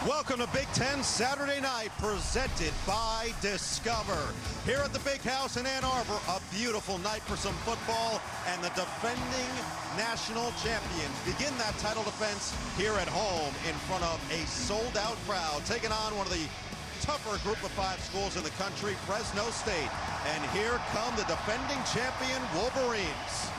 Welcome to Big Ten Saturday Night, presented by Discover. Here at the Big House in Ann Arbor, a beautiful night for some football, and the defending national champions begin that title defense here at home in front of a sold-out crowd, taking on one of the tougher group of 5 schools in the country, Fresno State. And here come the defending champion Wolverines.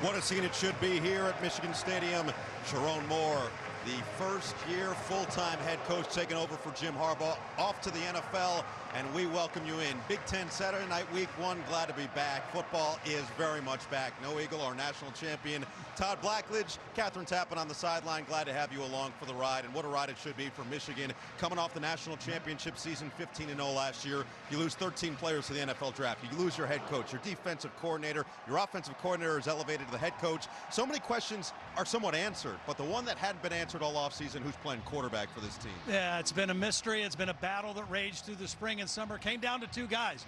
What a scene it should be here at Michigan Stadium. Sharon Moore, the first-year full-time head coach, taking over for Jim Harbaugh, off to the NFL, and we welcome you in. Big Ten Saturday Night, Week 1, glad to be back. Football is very much back. No Eagle, our national champion, Todd Blackledge, Catherine Tappan on the sideline. Glad to have you along for the ride, and what a ride it should be for Michigan. Coming off the national championship season, 15-0 last year. You lose 13 players to the NFL draft. You lose your head coach, your defensive coordinator. Your offensive coordinator is elevated to the head coach. So many questions are somewhat answered, but the one that hadn't been answered all offseason, who's playing quarterback for this team? Yeah, it's been a mystery. It's been a battle that raged through the spring and summer. Came down to 2 guys.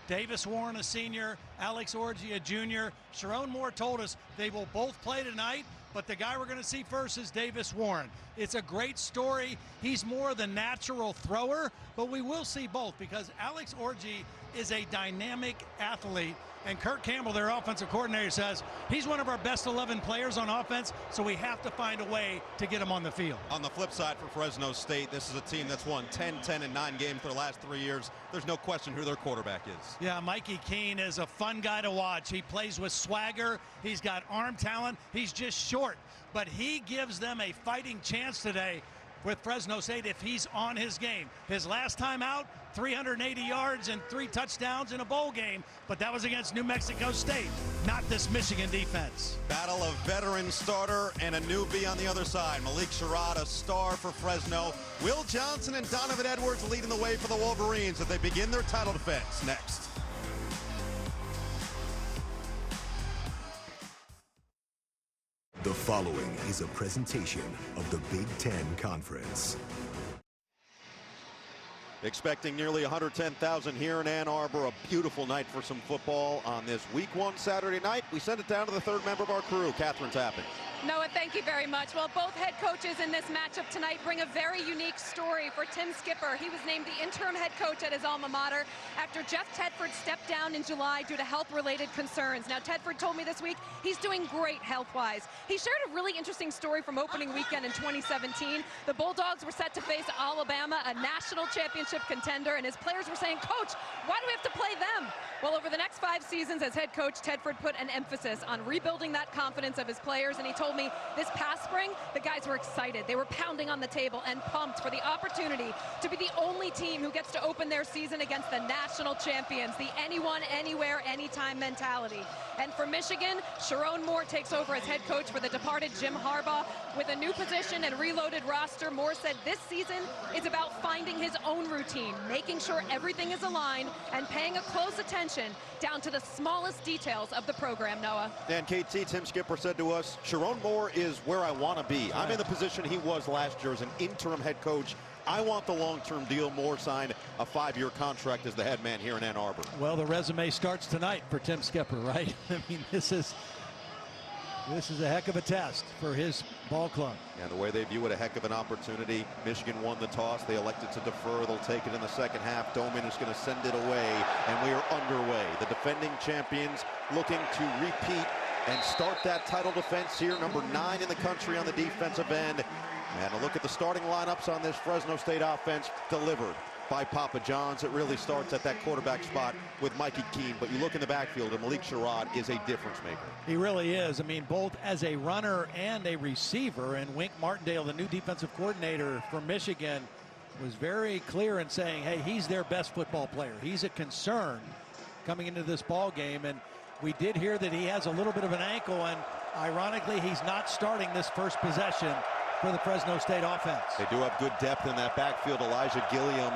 Davis Warren, a senior, Alex Orji, a junior. Sharon Moore told us they will both play tonight, but the guy we're going to see first is Davis Warren. It's a great story. He's more the natural thrower, but we will see both because Alex Orji is a dynamic athlete, and Kurt Campbell, their offensive coordinator, says he's one of our best 11 players on offense, so we have to find a way to get him on the field. On the flip side for Fresno State, this is a team that's won 10, 10, and 9 games for the last 3 years. There's no question who their quarterback is. Yeah, Mikey Keene is a fun guy to watch. He plays with swagger. He's got arm talent. He's just short, but he gives them a fighting chance today with Fresno State if he's on his game. His last time out, 380 yards and 3 touchdowns in a bowl game, but that was against New Mexico State, not this Michigan defense. Battle of veteran starter and a newbie on the other side. Malik Sherrod, a star for Fresno. Will Johnson and Donovan Edwards leading the way for the Wolverines as they begin their title defense next. The following is a presentation of the Big Ten Conference. Expecting nearly 110,000 here in Ann Arbor. A beautiful night for some football on this Week 1 Saturday night. We send it down to the 3rd member of our crew, Catherine Tappan. Noah, thank you very much. Well, both head coaches in this matchup tonight bring a very unique story for Tim Skipper. He was named the interim head coach at his alma mater after Jeff Tedford stepped down in July due to health-related concerns. Now, Tedford told me this week he's doing great health-wise. He shared a really interesting story from opening weekend in 2017. The Bulldogs were set to face Alabama, a national championship contender, and his players were saying, "Coach, why do we have to play them?" Well, over the next 5 seasons as head coach, Tedford put an emphasis on rebuilding that confidence of his players, and he told me this past spring, the guys were excited. They were pounding on the table and pumped for the opportunity to be the only team who gets to open their season against the national champions, the anyone, anywhere, anytime mentality. And for Michigan, Sharon Moore takes over as head coach for the departed Jim Harbaugh. With a new position and reloaded roster, Moore said this season is about finding his own routine, making sure everything is aligned, and paying a close attention down to the smallest details of the program, Noah. And KT, Tim Skipper said to us, Sharon Moore is where I want to be. I'm in the position he was last year as an interim head coach. I want the long-term deal. Moore signed a 5-year contract as the head man here in Ann Arbor. Well, the resume starts tonight for Tim Skipper, right? I mean, this is a heck of a test for his ball club. And the way they view it, a heck of an opportunity. Michigan won the toss. They elected to defer. They'll take it in the second half. Doman is going to send it away, and we are underway. The defending champions looking to repeat and start that title defense here. Number 9 in the country on the defensive end. And a look at the starting lineups on this Fresno State offense delivered by Papa John's. It really starts at that quarterback spot with Mikey Keene, but you look in the backfield and Malik Sherrod is a difference maker. He really is. I mean, both as a runner and a receiver. And Wink Martindale, the new defensive coordinator for Michigan, was very clear in saying, hey, he's their best football player. He's a concern coming into this ball game, and we did hear that he has a little bit of an ankle, and ironically, he's not starting this first possession for the Fresno State offense. They do have good depth in that backfield. Elijah Gilliam,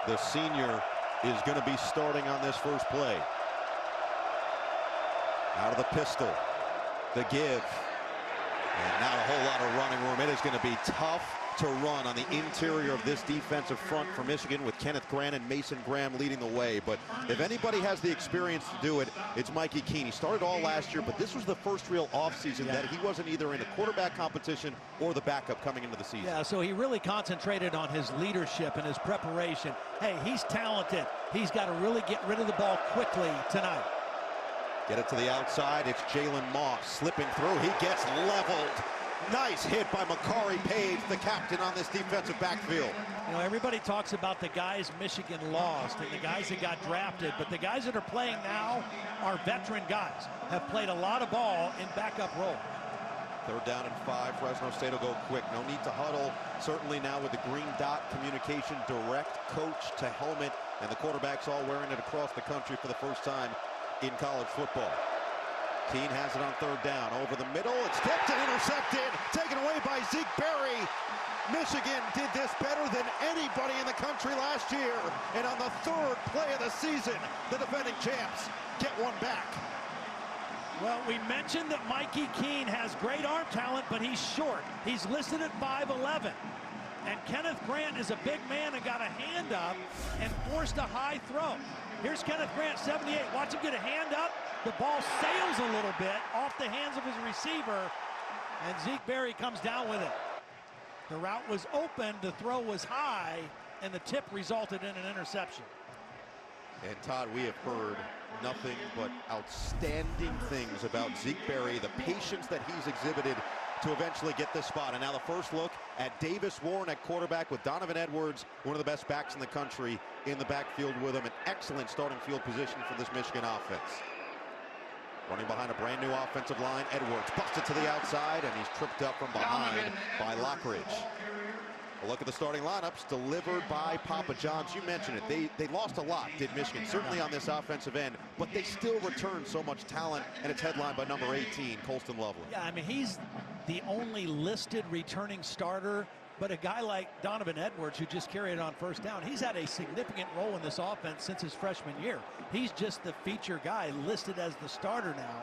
the senior, is going to be starting on this first play. Out of the pistol, the give, and not a whole lot of running room. It is going to be tough to run on the interior of this defensive front for Michigan, with Kenneth Grant and Mason Graham leading the way. But if anybody has the experience to do it, it's Mikey Keene. He started all last year, but this was the first real offseason that he wasn't either in the quarterback competition or the backup coming into the season. Yeah, so he really concentrated on his leadership and his preparation. Hey, he's talented. He's got to really get rid of the ball quickly tonight. Get it to the outside. It's Jalen Moss slipping through. He gets leveled. Nice hit by Makari Page, the captain on this defensive backfield. You know, everybody talks about the guys Michigan lost and the guys that got drafted, but the guys that are playing now are veteran guys, have played a lot of ball in backup role. 3rd down and 5. Fresno State will go quick. No need to huddle. Certainly now with the green dot communication, direct coach to helmet, and the quarterbacks all wearing it across the country for the first time in college football. Keene has it on 3rd down. Over the middle. It's tipped and intercepted. Taken away by Zeke Berry. Michigan did this better than anybody in the country last year. And on the 3rd play of the season, the defending champs get one back. Well, we mentioned that Mikey Keene has great arm talent, but he's short. He's listed at 5'11". And Kenneth Grant is a big man and got a hand up and forced a high throw. Here's Kenneth Grant, 78. Watch him get a hand up. The ball sails a little bit off the hands of his receiver, and Zeke Berry comes down with it. The route was open, the throw was high, and the tip resulted in an interception. And Todd, we have heard nothing but outstanding things about Zeke Berry, the patience that he's exhibited to eventually get this spot. And now the first look at Davis Warren at quarterback with Donovan Edwards, one of the best backs in the country, in the backfield with him. An excellent starting field position for this Michigan offense. Running behind a brand new offensive line, Edwards busted to the outside, and he's tripped up from behind by Lockridge. A look at the starting lineups delivered by Papa John's. You mentioned it. They lost a lot, did Michigan, certainly on this offensive end, but they still returned so much talent, and it's headlined by number 18, Colston Loveland. Yeah, I mean, he's the only listed returning starter, but a guy like Donovan Edwards, who just carried it on 1st down, he's had a significant role in this offense since his freshman year. He's just the feature guy listed as the starter now.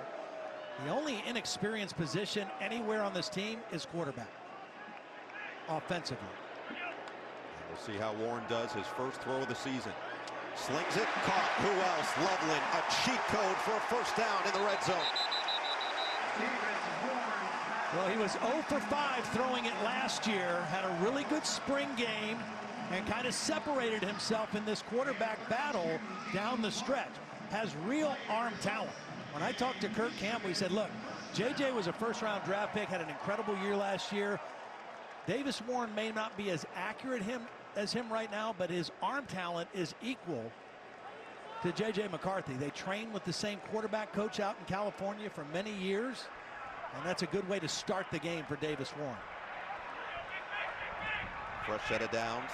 The only inexperienced position anywhere on this team is quarterback, offensively. We'll see how Warren does his first throw of the season. Slings it, caught. Who else? Loveland, a cheat code for a 1st down in the red zone. Well, he was 0 for 5 throwing it last year, had a really good spring game, and kind of separated himself in this quarterback battle down the stretch. Has real arm talent. When I talked to Kirk Campbell, he said, look, JJ was a 1st-round draft pick, had an incredible year last year. Davis Warren may not be as accurate as him right now, but his arm talent is equal to JJ McCarthy. They trained with the same quarterback coach out in California for many years, and that's a good way to start the game for Davis Warren. Fresh set of downs.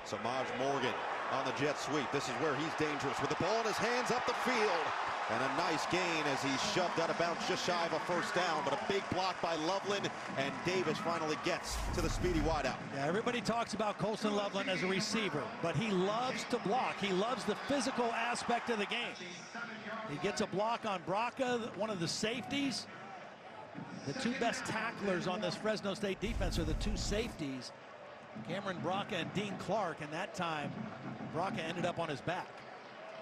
Samaj Morgan on the jet sweep. This is where he's dangerous with the ball in his hands up the field. And a nice gain as he's shoved out of bounds just shy of a 1st down, but a big block by Loveland, and Davis finally gets to the speedy wideout. Yeah, everybody talks about Colston Loveland as a receiver, but he loves to block. He loves the physical aspect of the game. He gets a block on Braca, one of the safeties. The 2 best tacklers on this Fresno State defense are the 2 safeties, Cameron Braca and Dean Clark, and that time Braca ended up on his back.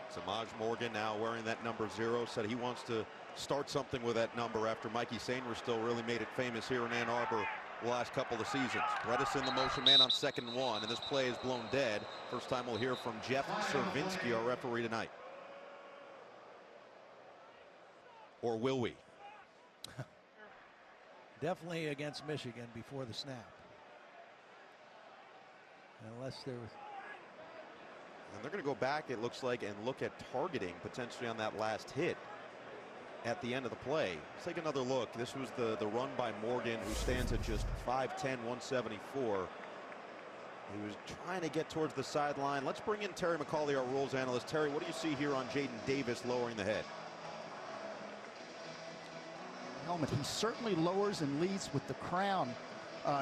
Samaj Morgan now wearing that number 0, said he wants to start something with that number after Mikey Sainristil really made it famous here in Ann Arbor the last couple of seasons. Bredesen the motion man on 2nd and 1, and this play is blown dead. First time we'll hear from Jeff Servinski, our referee tonight. Or will we? Definitely against Michigan before the snap. Unless there was... And they're going to go back, it looks like, and look at targeting potentially on that last hit at the end of the play. Let's take another look. This was the run by Morgan, who stands at just 5'10", 174. He was trying to get towards the sideline. Let's bring in Terry McCauley, our rules analyst. Terry, what do you see here on Jaden Davis lowering the head? Helmet. He certainly lowers and leads with the crown,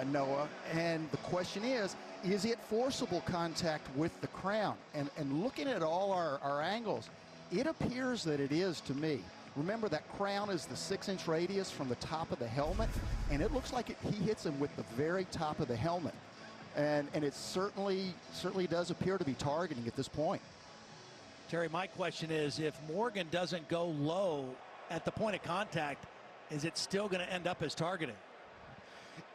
Noah. And the question is it forcible contact with the crown? And looking at all our angles, it appears that it is to me. Remember, that crown is the 6-inch radius from the top of the helmet, and it looks like he hits him with the very top of the helmet. And it certainly does appear to be targeting at this point. Terry, my question is, if Morgan doesn't go low at the point of contact, is it still going to end up as targeting?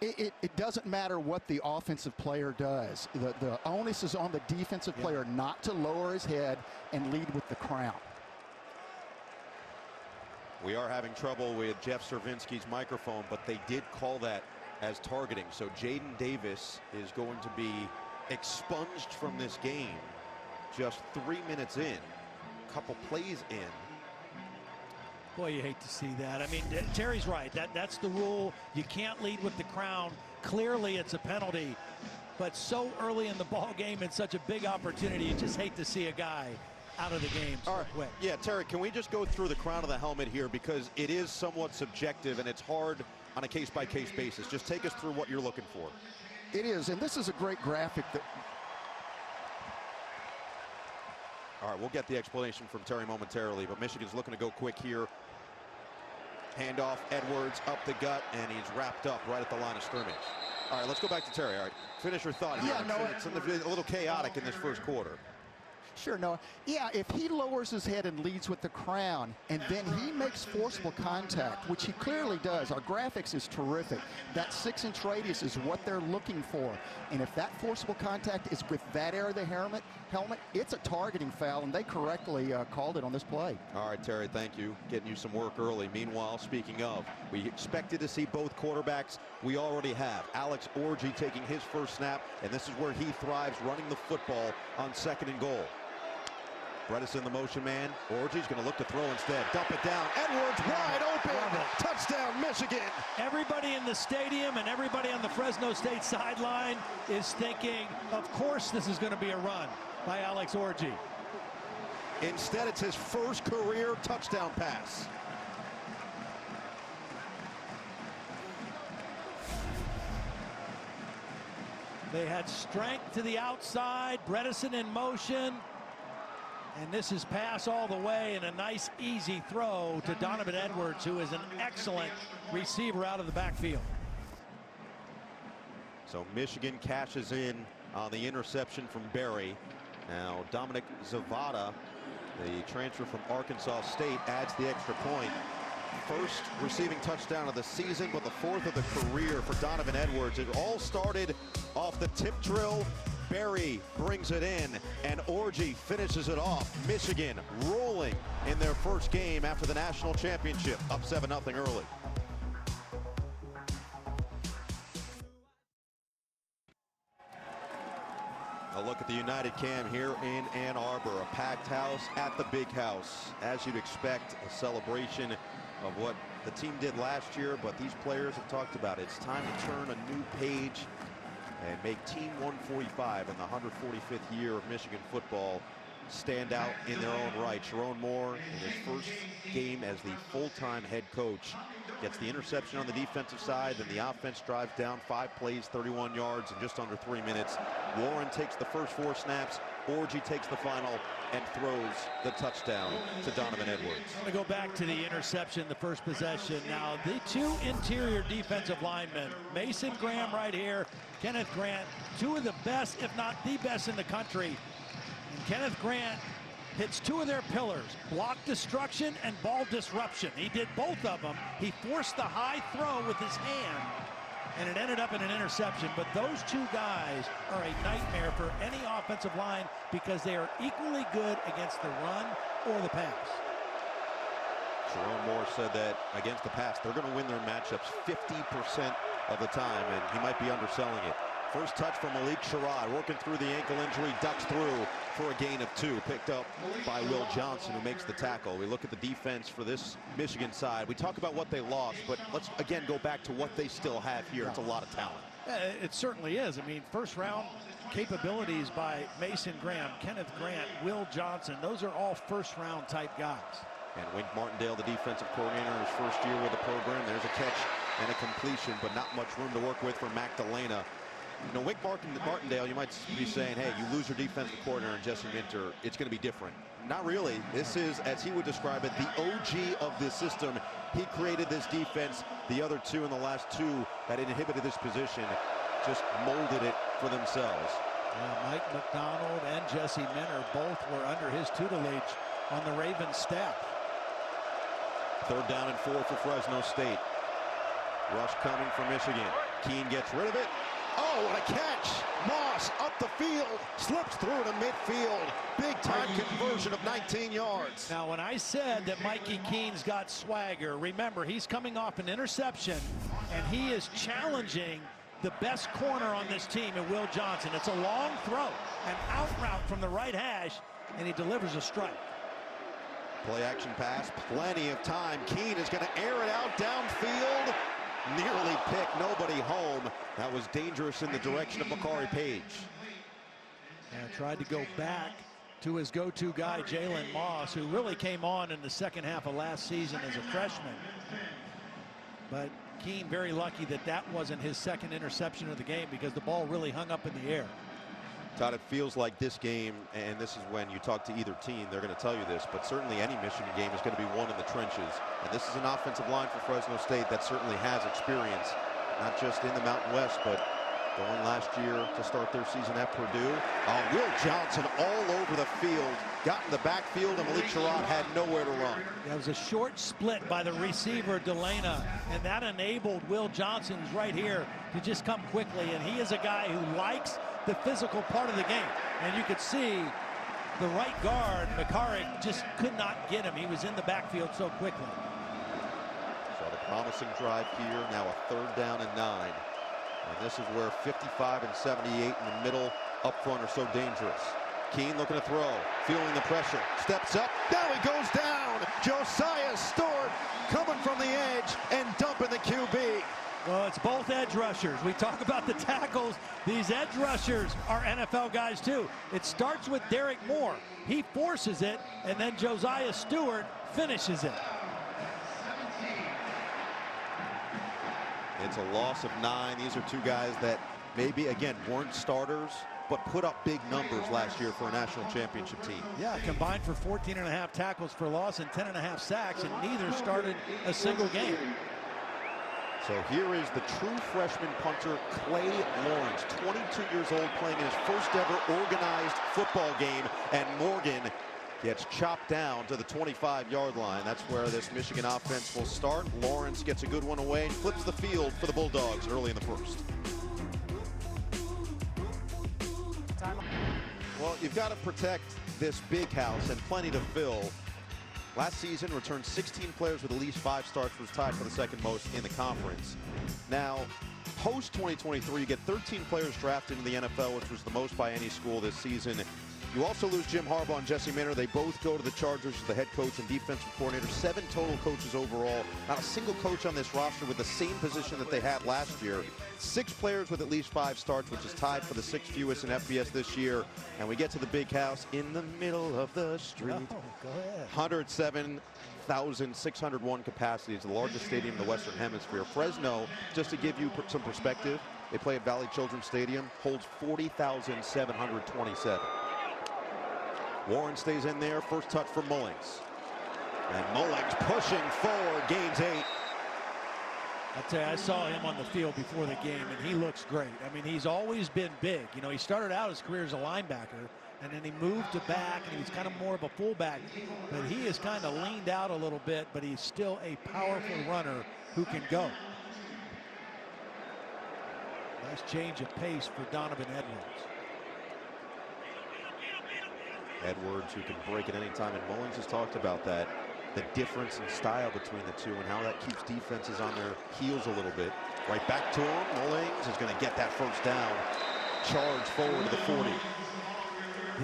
It doesn't matter what the offensive player does. The onus is on the defensive player not to lower his head and lead with the crown. We are having trouble with Jeff Cervinski's microphone, but they did call that as targeting. So Jaden Davis is going to be expunged from this game just 3 minutes in, a couple plays in. Boy, you hate to see that. I mean, Terry's right. That's the rule. You can't lead with the crown. Clearly, it's a penalty. But so early in the ball game and such a big opportunity, you just hate to see a guy out of the game so quick. Yeah, Terry, can we just go through the crown of the helmet here, because it is somewhat subjective and it's hard on a case-by-case basis. Just take us through what you're looking for. It is, and this is a great graphic that... All right, we'll get the explanation from Terry momentarily, but Michigan's looking to go quick here. Handoff, Edwards up the gut, and he's wrapped up right at the line of scrimmage. All right, let's go back to Terry. All right, finish your thought here. Yeah, no, it's a little chaotic in this first quarter. Sure, Noah. Yeah, if he lowers his head and leads with the crown, and then he makes forcible contact, which he clearly does. Our graphics is terrific. That 6-inch radius is what they're looking for. And if that forcible contact is with that area of the helmet, it's a targeting foul, and they correctly called it on this play. All right, Terry, thank you. Getting you some work early. Meanwhile, speaking of, we expected to see both quarterbacks. We already have. Alex Orji taking his first snap, and this is where he thrives, running the football on 2nd and goal. Bredesen, the motion man. Orji's going to look to throw instead. Dump it down. Edwards wide open. Touchdown, Michigan. Everybody in the stadium and everybody on the Fresno State sideline is thinking, of course this is going to be a run by Alex Orji. Instead, it's his first career touchdown pass. They had strength to the outside. Bredesen in motion. And this is pass all the way, and a nice, easy throw to Donovan Edwards, who is an excellent receiver out of the backfield. So Michigan cashes in on the interception from Berry. Now Dominic Zavada, the transfer from Arkansas State, adds the extra point. First receiving touchdown of the season, but the 4th of the career for Donovan Edwards. It all started off the tip drill. Berry brings it in, and Orji finishes it off. Michigan rolling in their first game after the national championship, up 7-0 early. A look at the United Cam here in Ann Arbor, a packed house at the big house. As you'd expect, a celebration of what the team did last year, but these players have talked about it. It's time to turn a new page and make Team 145 in the 145th year of Michigan football stand out in their own right. Sharon Moore, in his first game as the full-time head coach, gets the interception on the defensive side, then the offense drives down 5 plays, 31 yards in just under 3 minutes. Warren takes the first 4 snaps. Orji takes the final and throws the touchdown to Donovan Edwards. I'm going to go back to the interception, the first possession. Now, the 2 interior defensive linemen, Mason Graham right here, Kenneth Grant, 2 of the best, if not the best in the country. And Kenneth Grant hits 2 of their pillars, block destruction and ball disruption. He did both of them. He forced the high throw with his hand, and it ended up in an interception. But those 2 guys are a nightmare for any offensive line because they are equally good against the run or the pass. Sharon Moore said that against the pass, they're going to win their matchups 50% of the time, and he might be underselling it. First touch from Malik Sherrod, working through the ankle injury, ducks through for a gain of 2, picked up by Will Johnson, who makes the tackle. We look at the defense for this Michigan side. We talk about what they lost, but let's again go back to what they still have here. It's a lot of talent. It certainly is. I mean, first round capabilities by Mason Graham, Kenneth Grant, Will Johnson. Those are all first-round type guys. And Wink Martindale, the defensive coordinator, in his first year with the program. There's a catch and a completion, but not much room to work with for Magdalena. You know, Wink Martindale, you might be saying, hey, you lose your defensive coordinator and Jesse Minter, it's going to be different. Not really. This is, as he would describe it, the OG of this system. He created this defense. The other two in the last two that inhibited this position just molded it for themselves. Yeah, Mike McDonald and Jesse Minter both were under his tutelage on the Ravens staff. 3rd down and 4 for Fresno State. Rush coming from Michigan. Keene gets rid of it. Oh, what a catch! Moss up the field, slips through to midfield. Big time conversion of 19 yards. Now, when I said that Mikey Keene's got swagger, remember, he's coming off an interception, and he is challenging the best corner on this team in Will Johnson. It's a long throw, an out route from the right hash, and he delivers a strike. Play action pass, plenty of time. Keene is going to air it out downfield. Nearly picked, nobody home. That was dangerous in the direction of Makari Page. And tried to go back to his go-to guy, Jalen Moss, who really came on in the second half of last season as a freshman. But Keene very lucky that that wasn't his second interception of the game, because the ball really hung up in the air. Todd, it feels like this game, and this is when you talk to either team, they're going to tell you this, but certainly any Michigan game is going to be won in the trenches. And this is an offensive line for Fresno State that certainly has experience, not just in the Mountain West, but going last year to start their season at Purdue. Will Johnson all over the field, got in the backfield, and Malik Sherrod had nowhere to run. That was a short split by the receiver, Delana, and that enabled Will Johnson's right here to just come quickly. And he is a guy who likes the physical part of the game. And you could see the right guard, Makari, just could not get him. He was in the backfield so quickly. So the promising drive here, now a 3rd down and 9. And this is where 55 and 78 in the middle up front are so dangerous. Keene looking to throw, feeling the pressure, steps up, now he goes down. Josiah Stewart coming from the edge and dumping the QB. Well, it's both edge rushers. We talk about the tackles. These edge rushers are NFL guys too. It starts with Derek Moore. He forces it, and then Josiah Stewart finishes it. It's a loss of 9. These are two guys that maybe, again, weren't starters, but put up big numbers last year for a national championship team. Yeah, combined for 14.5 tackles for loss and 10.5 sacks, and neither started a single game. So here is the true freshman punter, Clay Lawrence, 22 years old, playing in his first ever organized football game, and Morgan gets chopped down to the 25-yard line. That's where this Michigan offense will start. Lawrence gets a good one away and flips the field for the Bulldogs early in the first. Well, you've got to protect this big house and plenty to fill. Last season, returned 16 players with at least 5 starts, was tied for the second most in the conference. Now, post-2023, you get 13 players drafted into the NFL, which was the most by any school this season. You also lose Jim Harbaugh and Jesse Minter. They both go to the Chargers as the head coach and defensive coordinator. 7 total coaches overall. Not a single coach on this roster with the same position that they had last year. 6 players with at least 5 starts, which is tied for the 6th fewest in FBS this year. And we get to the big house in the middle of the street. Oh, go ahead. 107,601 capacity. It's the largest stadium in the Western Hemisphere. Fresno, just to give you some perspective, they play at Valley Children's Stadium, holds 40,727. Warren stays in there. First touch for Mullings. And Mullings pushing forward, gains 8. I'll tell you, I saw him on the field before the game, and he looks great. I mean, he's always been big. You know, he started out his career as a linebacker, and then he moved to back, and he was kind of more of a fullback. But he has kind of leaned out a little bit, but he's still a powerful runner who can go. Nice change of pace for Donovan Edwards. Edwards, who can break at any time, and Mullings has talked about that, the difference in style between the two and how that keeps defenses on their heels a little bit. Right back to him. Mullings is going to get that first down. Charge forward to the 40.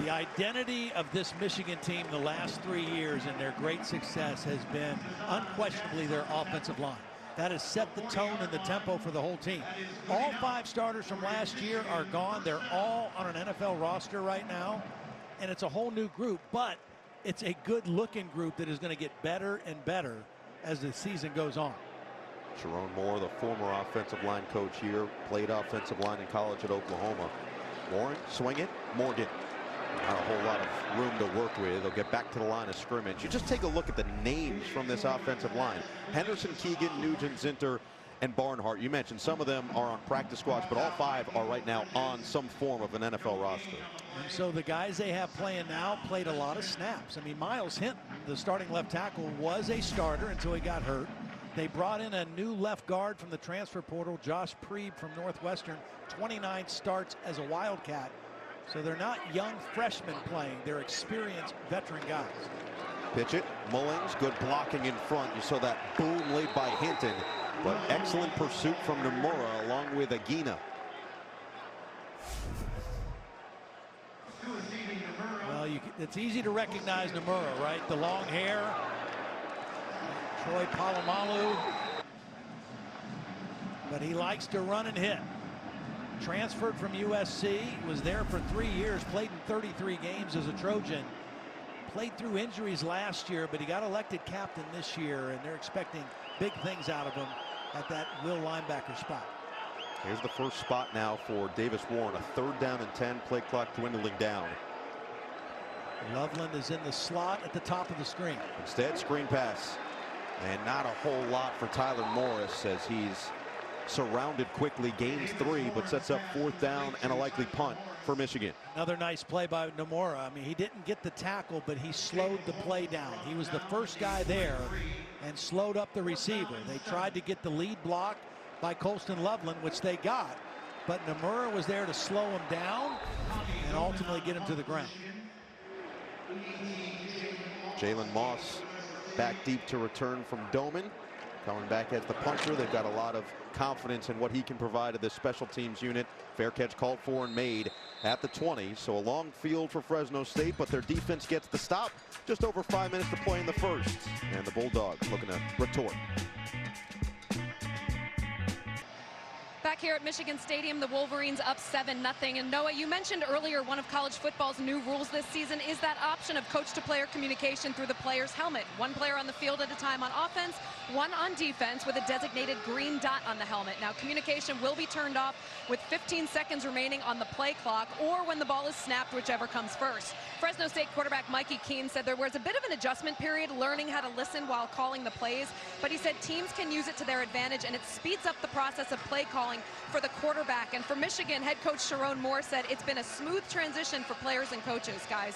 The identity of this Michigan team the last 3 years and their great success has been unquestionably their offensive line. That has set the tone and the tempo for the whole team. All 5 starters from last year are gone. They're all on an NFL roster right now, and it's a whole new group, but it's a good-looking group that is going to get better and better as the season goes on. Sharon Moore, the former offensive line coach here, played offensive line in college at Oklahoma. Warren, swing it, Morgan. Not a whole lot of room to work with. They'll get back to the line of scrimmage. You just take a look at the names from this offensive line. Henderson, Keegan, Nugent, Zinter, and Barnhart. You mentioned some of them are on practice squads, but all 5 are right now on some form of an NFL roster. And so the guys they have playing now played a lot of snaps. I mean, Miles Hinton, the starting left tackle, was a starter until he got hurt. They brought in a new left guard from the transfer portal, Josh Preeb from Northwestern, 29 starts as a Wildcat. So they're not young freshmen playing, they're experienced veteran guys. Pitch it, Mullings, good blocking in front. You saw that boom laid by Hinton, but excellent pursuit from Nomura along with Aguina. Well, it's easy to recognize Nomura, right? The long hair, Troy Polamalu, but he likes to run and hit. Transferred from USC, was there for 3 years, played in 33 games as a Trojan. Played through injuries last year, but he got elected captain this year, and they're expecting big things out of him at that will linebacker spot. Here's the first spot now for Davis Warren, a 3rd down and 10, play clock dwindling down. Loveland is in the slot at the top of the screen. Instead, screen pass. And not a whole lot for Tyler Morris as he's surrounded quickly, gains 3, but sets up 4th down and a likely punt for Michigan. Another nice play by Nomura. I mean, he didn't get the tackle, but he slowed the play down. He was the first guy there and slowed up the receiver. They tried to get the lead block by Colston Loveland, which they got, but Nomura was there to slow him down and ultimately get him to the ground. Jalen Moss back deep to return from Doman. Coming back as the puncher. They've got a lot of confidence in what he can provide to this special teams unit. Fair catch called for and made at the 20. So a long field for Fresno State, but their defense gets the stop. Just over 5 minutes to play in the first. And the Bulldogs looking to retort. Back here at Michigan Stadium, the Wolverines up 7-0. And Noah, you mentioned earlier one of college football's new rules this season is that option of coach-to-player communication through the player's helmet. 1 player on the field at a time on offense, 1 on defense with a designated green dot on the helmet. Now, communication will be turned off with 15 seconds remaining on the play clock or when the ball is snapped, whichever comes first. Fresno State quarterback Mikey Keene said there was a bit of an adjustment period learning how to listen while calling the plays, but he said teams can use it to their advantage and it speeds up the process of play calling for the quarterback. And for Michigan, head coach Sharon Moore said it's been a smooth transition for players and coaches, guys.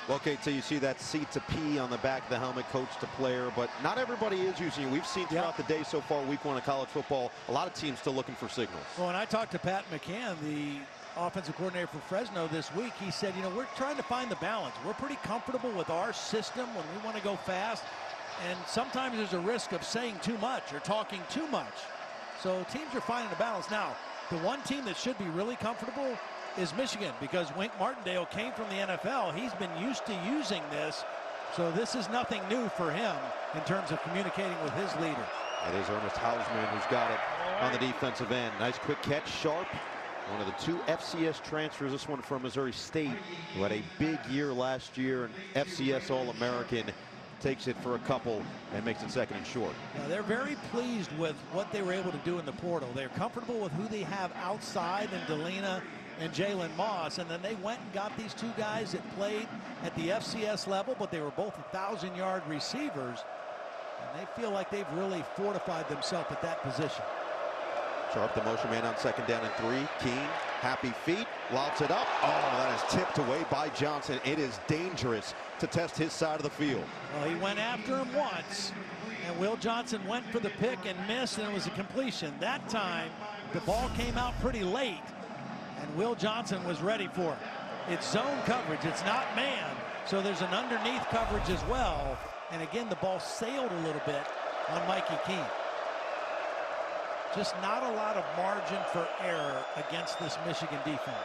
Well, Kate, so you see that C to P on the back of the helmet, coach to player, but not everybody is using it. We've seen throughout the day so far, week 1 of college football, a lot of teams still looking for signals. Well, when I talked to Pat McCann, the offensive coordinator for Fresno this week, he said, you know, we're trying to find the balance. We're pretty comfortable with our system when we want to go fast, and sometimes there's a risk of saying too much or talking too much. So teams are finding a balance. Now, the one team that should be really comfortable is Michigan, because Wink Martindale came from the NFL. He's been used to using this, so this is nothing new for him in terms of communicating with his leader. It is Ernest Hausman who's got it on the defensive end. Nice quick catch, sharp. One of the 2 FCS transfers, this one from Missouri State, who had a big year last year, and FCS All-American. Takes it for a couple and makes it 2nd and short. Now, they're very pleased with what they were able to do in the portal. They're comfortable with who they have outside in Delina and Jalen Moss, and then they went and got these 2 guys that played at the FCS level, but they were both 1,000-yard receivers, and they feel like they've really fortified themselves at that position. Sharp, the motion man on 2nd down and 3. Keene, happy feet, lobs it up. Oh, that is tipped away by Johnson. It is dangerous to test his side of the field. Well, he went after him once, and Will Johnson went for the pick and missed, and it was a completion. That time, the ball came out pretty late, and Will Johnson was ready for it. It's zone coverage, it's not man, so there's an underneath coverage as well. And again, the ball sailed a little bit on Mikey Keene. Just not a lot of margin for error against this Michigan defense.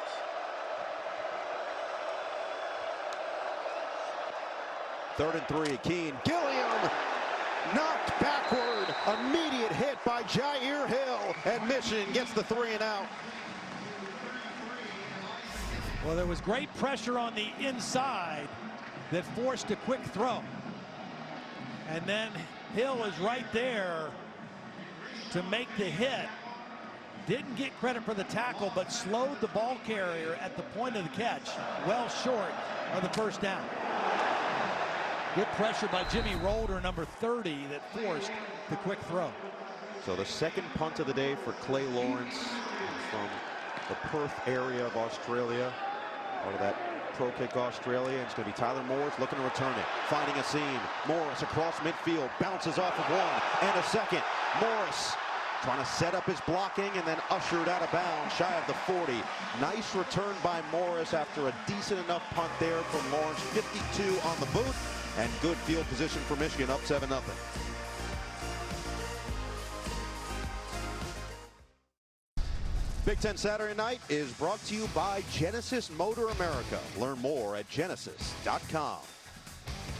Third and 3, Keene. Gilliam knocked backward Immediate hit by Jair Hill, and Michigan gets the 3 and out. Well, there was great pressure on the inside that forced a quick throw. And then Hill is right there to make the hit. Didn't get credit for the tackle, but slowed the ball carrier at the point of the catch, well short of the first down. Good pressure by Jimmy Rolder, number 30, that forced the quick throw. So the second punt of the day for Clay Lawrence from the Perth area of Australia. Part of that Pro Kick Australia. It's going to be Tyler Morris looking to return it. Finding a seam. Morris across midfield. Bounces off of one and a second. Morris trying to set up his blocking and then ushered out of bounds shy of the 40. Nice return by Morris after a decent enough punt there from Lawrence. 52 on the boot, and good field position for Michigan, up 7-0. Big Ten Saturday Night is brought to you by Genesis Motor America. Learn more at genesis.com.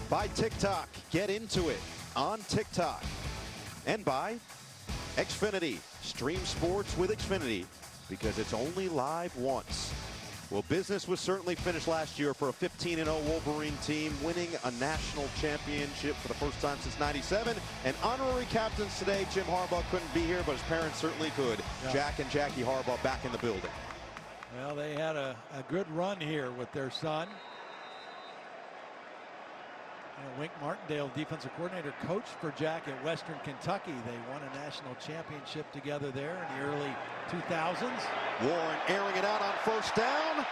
By TikTok, get into it on TikTok. And by Xfinity. Stream sports with Xfinity because it's only live once. Well, business was certainly finished last year for a 15-0 Wolverine team, winning a national championship for the first time since '97. And honorary captains today. Jim Harbaugh couldn't be here, but his parents certainly could. Yeah. Jack and Jackie Harbaugh back in the building. Well, they had a good run here with their son. Wink Martindale, defensive coordinator, coached for Jack at Western Kentucky. They won a national championship together there in the early 2000s. Warren airing it out on first down.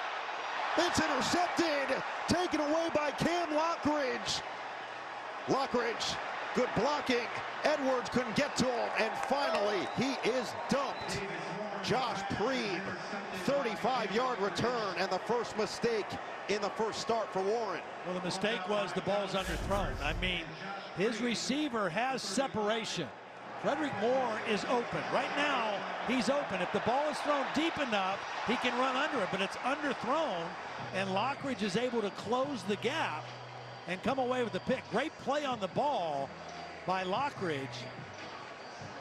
It's intercepted, taken away by Cam Lockridge. Lockridge, good blocking. Edwards couldn't get to him, and finally he is dumped. Josh Preeb, 35-yard return, and the first mistake in the first start for Warren. Well, the mistake was the ball's underthrown. I mean, his receiver has separation. Frederick Moore is open. Right now, he's open. If the ball is thrown deep enough, he can run under it, but it's underthrown, and Lockridge is able to close the gap and come away with the pick. Great play on the ball by Lockridge,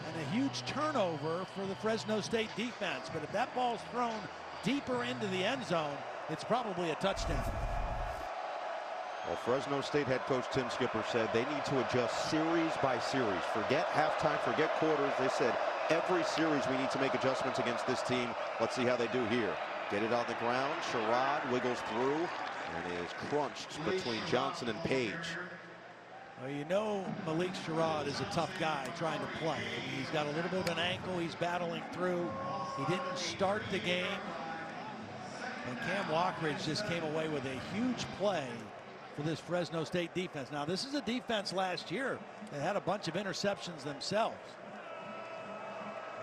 and a huge turnover for the Fresno State defense. But if that ball's thrown deeper into the end zone, it's probably a touchdown. Well, Fresno State head coach Tim Skipper said they need to adjust series by series. Forget halftime, forget quarters. They said every series we need to make adjustments against this team. Let's see how they do here. Get it on the ground. Sherrod wiggles through and is crunched between Johnson and Page. Well, you know Malik Sherrod is a tough guy trying to play. I mean, he's got a little bit of an ankle he's battling through. He didn't start the game. And Cam Lockridge just came away with a huge play for this Fresno State defense. Now, this is a defense last year that had a bunch of interceptions themselves.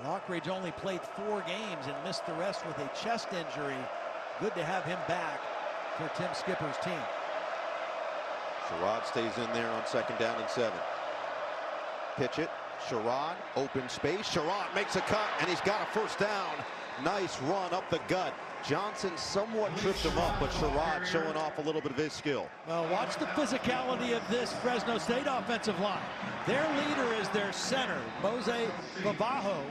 Lockridge only played 4 games and missed the rest with a chest injury. Good to have him back for Tim Skipper's team. Sherrod stays in there on 2nd down and 7. Pitch it. Sherrod, open space. Sherrod makes a cut, and he's got a first down. Nice run up the gut. Johnson somewhat tripped him up, but Sherrod showing off a little bit of his skill. Well, watch the physicality of this Fresno State offensive line. Their leader is their center, Mose Bavajo.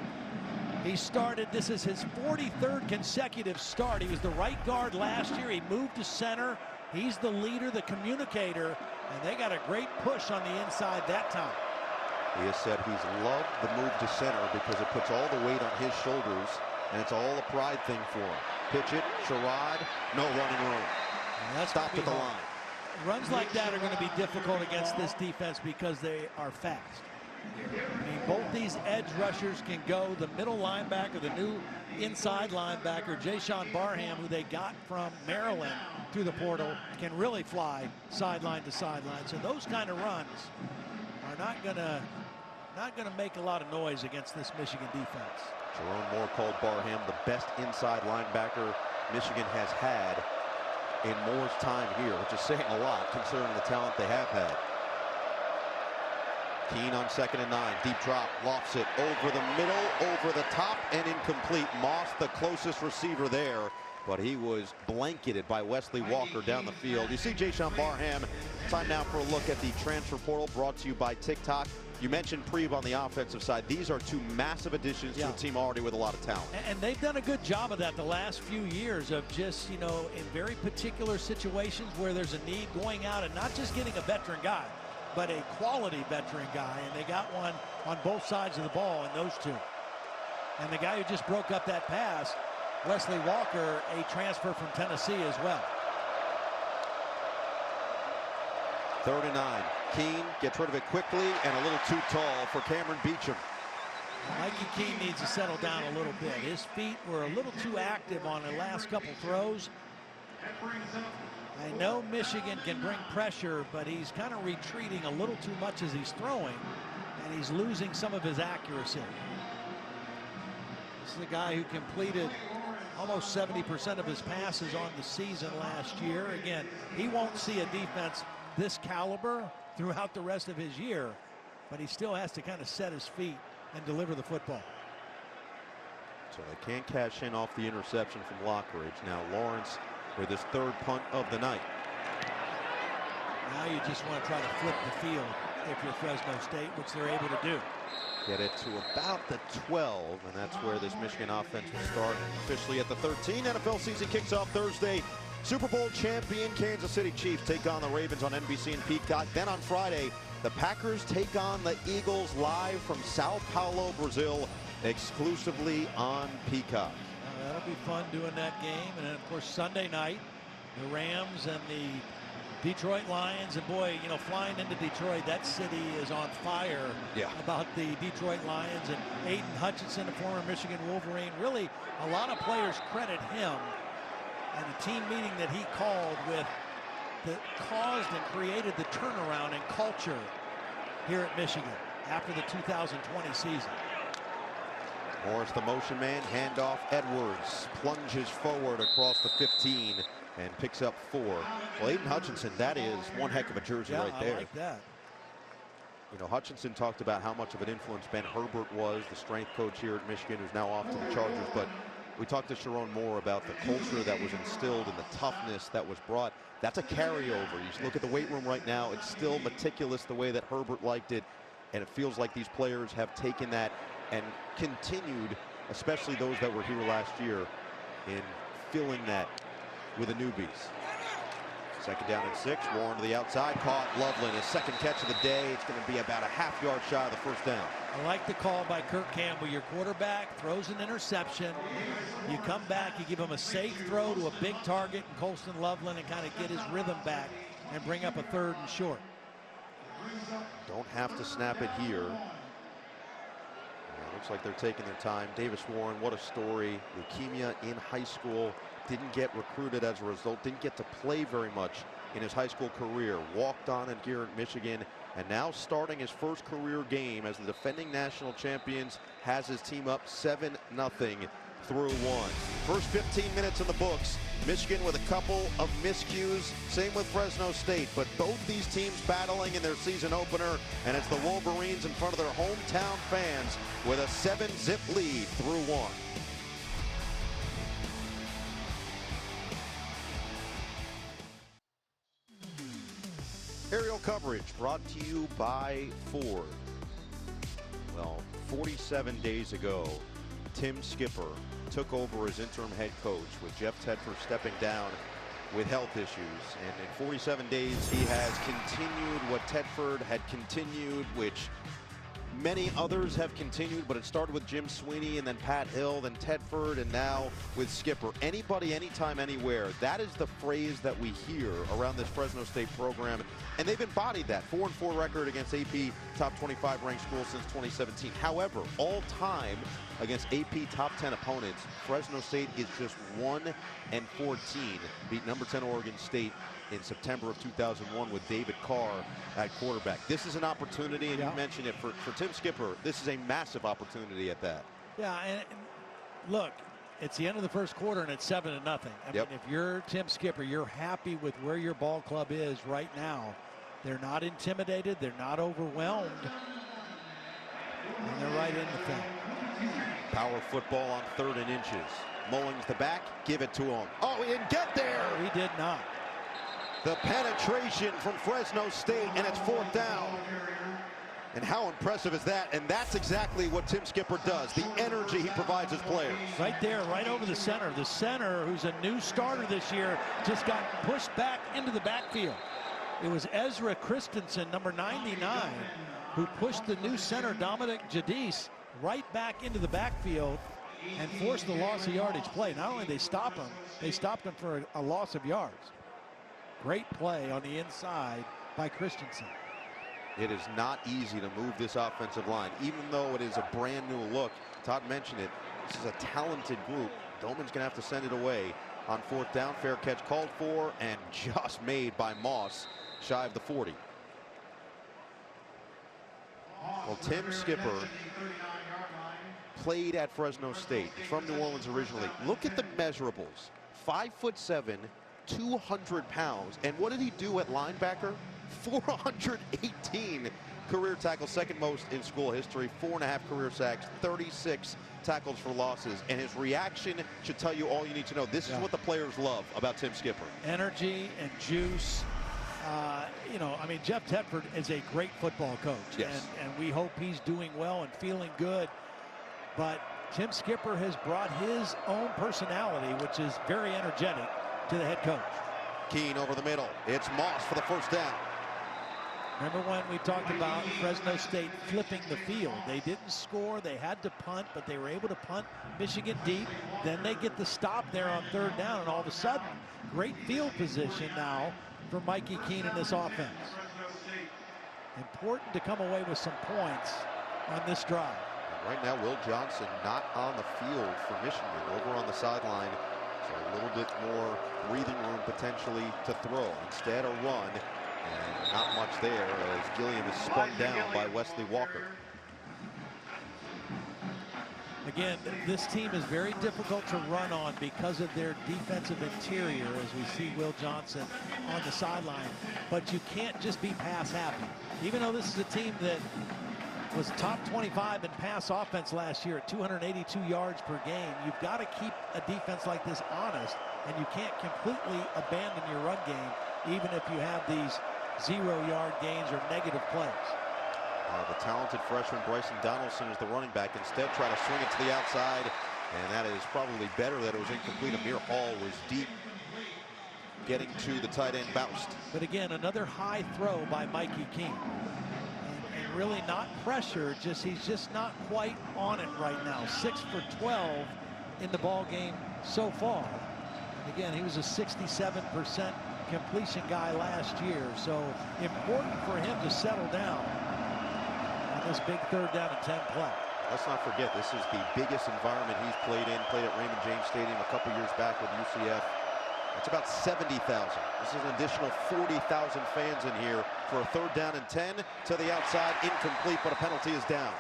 He started, this is his 43rd consecutive start. He was the right guard last year. He moved to center. He's the leader, the communicator, and they got a great push on the inside that time. He has said he's loved the move to center because it puts all the weight on his shoulders, and it's all a pride thing for him. Pitch it, Sherrod, no running room. Stopped at the line. Runs like that are going to be difficult against this defense because they are fast. I mean, both these edge rushers can go. The middle linebacker, the new inside linebacker, Jashawn Barham, who they got from Maryland through the portal, can really fly sideline to sideline. So those kind of runs are not going to make a lot of noise against this Michigan defense. Jerome Moore called Barham the best inside linebacker Michigan has had in Moore's time here, which is saying a lot considering the talent they have had. Keene on 2nd and 9, deep drop, lofts it over the middle, over the top, and incomplete. Moss, the closest receiver there, but he was blanketed by Wesley Walker down the field. You see Jason Barham. Time now for a look at the transfer portal, brought to you by TikTok. You mentioned Preeb on the offensive side. These are two massive additions to a team already with a lot of talent. And they've done a good job of that the last few years, of just, you know, in very particular situations where there's a need, going out and not just getting a veteran guy, but a quality veteran guy. And they got one on both sides of the ball in those two. And the guy who just broke up that pass, Wesley Walker, a transfer from Tennessee as well. 3rd and 9. Keene gets rid of it quickly and a little too tall for Cameron Beecham. Mikey Keene needs to settle down a little bit. His feet were a little too active on the last couple throws. I know Michigan can bring pressure, but he's kind of retreating a little too much as he's throwing, and he's losing some of his accuracy. This is a guy who completed almost 70% of his passes on the season last year. Again, he won't see a defense this caliber throughout the rest of his year, but he still has to kind of set his feet and deliver the football. So they can't cash in off the interception from Lockridge. Now Lawrence with his 3rd punt of the night. Now you just want to try to flip the field if you're Fresno State, which they're able to do. Get it to about the 12, and that's where this Michigan offense will start officially at the 13. NFL season kicks off Thursday. Super Bowl champion Kansas City Chiefs take on the Ravens on NBC and Peacock. Then on Friday, the Packers take on the Eagles live from Sao Paulo, Brazil, exclusively on Peacock. That'll be fun doing that game. And then, of course, Sunday night, the Rams and the Detroit Lions. And boy, you know, flying into Detroit, that city is on fire about the Detroit Lions. And Aiden Hutchinson, a former Michigan Wolverine, really a lot of players credit him and the team meeting that he called with that caused and created the turnaround in culture here at Michigan after the 2020 season. Morris, the motion man, handoff. Edwards plunges forward across the 15 and picks up 4. Well, Aiden Hutchinson, that is one heck of a jersey right there. I like that. You know, Hutchinson talked about how much of an influence Ben Herbert was, the strength coach here at Michigan, who's now off to the Chargers. But we talked to Sharon Moore about the culture that was instilled and the toughness that was brought. That's a carryover. You look at the weight room right now, it's still meticulous the way that Herbert liked it. And it feels like these players have taken that and continued, especially those that were here last year, in filling that with the newbies. 2nd down and 6. Warren to the outside. Caught Loveland. His 2nd catch of the day. It's going to be about a half-yard shy of the 1st down. I like the call by Kirk Campbell. Your quarterback throws an interception. You come back, you give him a safe throw to a big target in Colston Loveland and kind of get his rhythm back and bring up a 3rd and short. Don't have to snap it here. Looks like they're taking their time. Davis Warren, what a story. Leukemia in high school. Didn't get recruited as a result. Didn't get to play very much in his high school career. Walked on in here at Michigan. And now starting his first career game as the defending national champions, has his team up 7-0 through 1. First 15 minutes in the books. Michigan with a couple of miscues. Same with Fresno State. But both these teams battling in their season opener. And it's the Wolverines in front of their hometown fans with a 7-zip lead through 1. Aerial coverage brought to you by Ford. Well, 47 days ago, Tim Skipper took over as interim head coach with Jeff Tedford stepping down with health issues. And in 47 days, he has continued what Tedford had continued, which many others have continued, but it started with Jim Sweeney and then Pat Hill, then Tedford, and now with Skipper. Anybody, anytime, anywhere. That is the phrase that we hear around this Fresno State program, and they've embodied that. 4-4 record against AP top 25 ranked schools since 2017. However, all time against AP top 10 opponents, Fresno State is just 1-14. Beat number 10 Oregon State in September of 2001 with David Carr at quarterback. This is an opportunity, and you mentioned it, for Tim Skipper. This is a massive opportunity at that. Yeah, and look, it's the end of the first quarter, and it's 7-0. I mean, if you're Tim Skipper, you're happy with where your ball club is right now. They're not intimidated. They're not overwhelmed. And they're right in the thing. Power football on 3rd and inches. Mullings the back, give it to him. Oh, he didn't get there. He did not. The penetration from Fresno State, and it's 4th down. And how impressive is that? And that's exactly what Tim Skipper does, the energy he provides his players. Right there, right over the center. The center, who's a new starter this year, just got pushed back into the backfield. It was Ezra Christensen, number 99, who pushed the new center, Dominic Jadis, right back into the backfield and forced the loss of yardage play. Not only did they stop him for a loss of yards. Great play on the inside by Christensen. It is not easy to move this offensive line, even though it is a brand new look. Todd mentioned it. This is a talented group. Doman's going to have to send it away on 4th down. Fair catch called for and just made by Moss, shy of the 40. Well, Tim Skipper played at Fresno State. He's from New Orleans originally. Look at the measurables. 5'7", 200 pounds. And what did he do at linebacker? 418 career tackles, second most in school history, 4.5 career sacks, 36 tackles for losses, and his reaction should tell you all you need to know. This is what the players love about Tim Skipper. Energy and juice. You know, I mean, Jeff Tedford is a great football coach, and we hope he's doing well and feeling good. But Tim Skipper has brought his own personality, which is very energetic, to the head coach. Keene over the middle. It's Moss for the 1st down. Remember when we talked about Fresno State flipping the field? They didn't score, they had to punt, but they were able to punt Michigan deep. Then they get the stop there on 3rd down, and all of a sudden, great field position now for Mikey Keene in this offense. Important to come away with some points on this drive. Right now, Will Johnson not on the field for Michigan, over on the sideline. So a little bit more breathing room potentially to throw. Instead, a run. And not much there as Gilliam is spun down by Wesley Walker. Again, this team is very difficult to run on because of their defensive interior, as we see Will Johnson on the sideline. But you can't just be pass happy. Even though this is a team that was top 25 in pass offense last year at 282 yards per game, you've got to keep a defense like this honest, and you can't completely abandon your run game, even if you have these 0-yard gains or negative plays. The talented freshman Bryson Donaldson is the running back. Instead, try to swing it to the outside, and that is probably better that it was incomplete. Amir Hall was deep, getting to the tight end, bounced. But again, another high throw by Mikey Keene. And really not pressure, he's just not quite on it right now. 6 for 12 in the ball game so far. And again, he was a 67% completion guy last year, so important for him to settle down on this big 3rd down and 10 play. Let's not forget, this is the biggest environment he's played in. Played at Raymond James Stadium a couple years back with UCF. It's about 70,000. This is an additional 40,000 fans in here for a 3rd down and 10 to the outside, incomplete, but a penalty is down.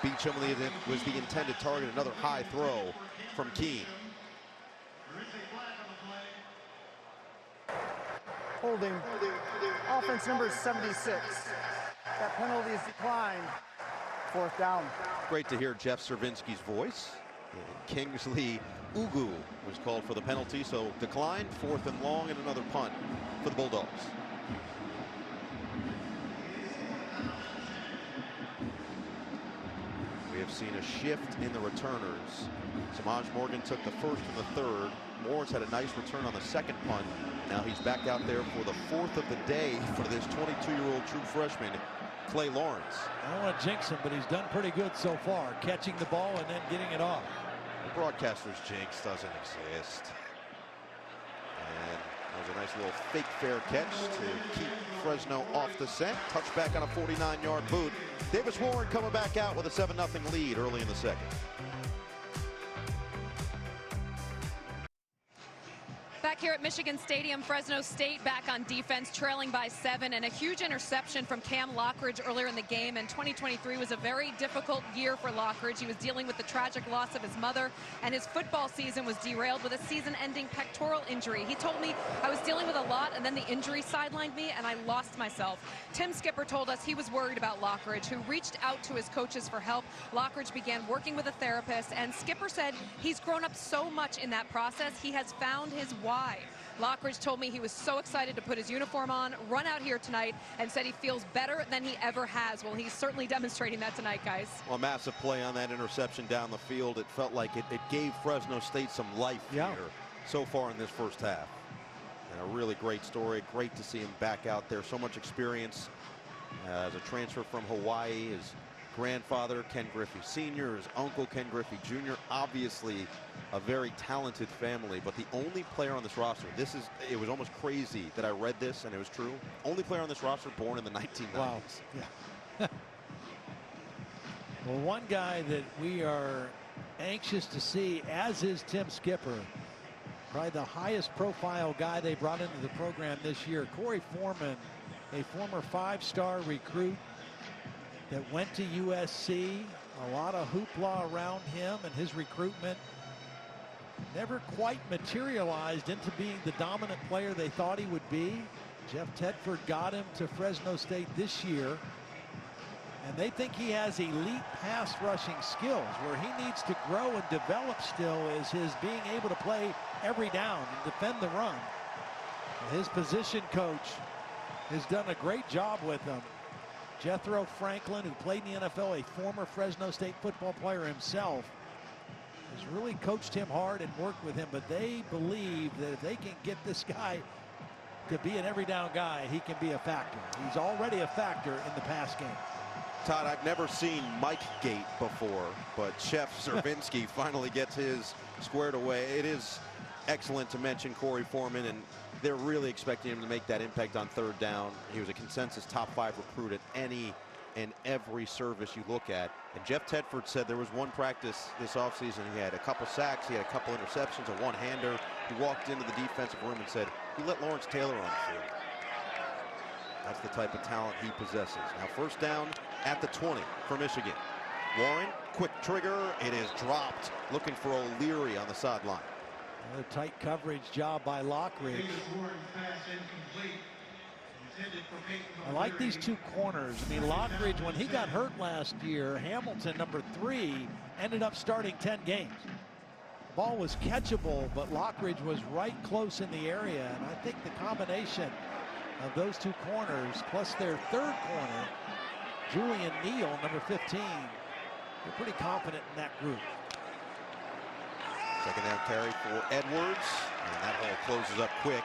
Beecham was the intended target. Another high throw from Keene. Holding. Offense number 76. That penalty is declined. 4th down. Great to hear Jeff Cervinsky's voice. And Kingsley Ugu was called for the penalty, so declined. 4th and long, and another punt for the Bulldogs. We have seen a shift in the returners. Samaj Morgan took the 1st and the 3rd. Morris had a nice return on the 2nd punt. Now he's back out there for the 4th of the day for this 22-year-old true freshman, Clay Lawrence. I don't want to jinx him, but he's done pretty good so far, catching the ball and then getting it off. The broadcaster's jinx doesn't exist. And that was a nice little fake fair catch to keep Fresno off the scent. Touchback on a 49-yard boot. Davis Warren coming back out with a 7-0 lead early in the 2nd. Back here here at Michigan Stadium. Fresno State back on defense, trailing by 7, and a huge interception from Cam Lockridge earlier in the game. And 2023 was a very difficult year for Lockridge. He was dealing with the tragic loss of his mother, and his football season was derailed with a season-ending pectoral injury. He told me, I was dealing with a lot, and then the injury sidelined me, and I lost myself. Tim Skipper told us he was worried about Lockridge, who reached out to his coaches for help. Lockridge began working with a therapist, and Skipper said he's grown up so much in that process, he has found his why. Lockridge told me he was so excited to put his uniform on, run out here tonight, and said he feels better than he ever has. Well, he's certainly demonstrating that tonight, guys. Well, a massive play on that interception down the field. It felt like it gave Fresno State some life here so far in this first half. And a really great story. Great to see him back out there. So much experience as a transfer from Hawaii. His grandfather, Ken Griffey Sr., his uncle, Ken Griffey Jr., obviously a very talented family, but the only player on this roster, it was almost crazy that I read this and it was true, only player on this roster born in the 1990s. Wow. Yeah. Well, one guy that we are anxious to see, as is Tim Skipper, probably the highest profile guy they brought into the program this year, Corey Foreman, a former 5-star recruit that went to USC. A lot of hoopla around him and his recruitment. Never quite materialized into being the dominant player they thought he would be. Jeff Tedford got him to Fresno State this year, and they think he has elite pass rushing skills. Where he needs to grow and develop still is his being able to play every down and defend the run. His position coach has done a great job with him. Jethro Franklin, who played in the NFL, a former Fresno State football player himself, has really coached him hard and worked with him, but they believe that if they can get this guy to be an every down guy, he can be a factor. He's already a factor in the pass game. Todd, I've never seen Mike Gate before, but Chef Zervinsky finally gets his squared away. It is excellent to mention Corey Foreman, and they're really expecting him to make that impact on third down. He was a consensus top 5 recruit at any and every service you look at. And Jeff Tedford said there was one practice this offseason. He had a couple sacks, he had a couple interceptions, a one-hander. He walked into the defensive room and said he let Lawrence Taylor on the field. That's the type of talent he possesses. Now first down at the 20 for Michigan. Warren, quick trigger, it is dropped. Looking for O'Leary on the sideline. Another tight coverage job by Lockridge. I like these two corners. I mean, Lockridge, when he got hurt last year, Hamilton, number 3, ended up starting 10 games. The ball was catchable, but Lockridge was right close in the area. And I think the combination of those two corners, plus their third corner, Julian Neal, number 15, they're pretty confident in that group. Second down carry for Edwards, and that hole closes up quick.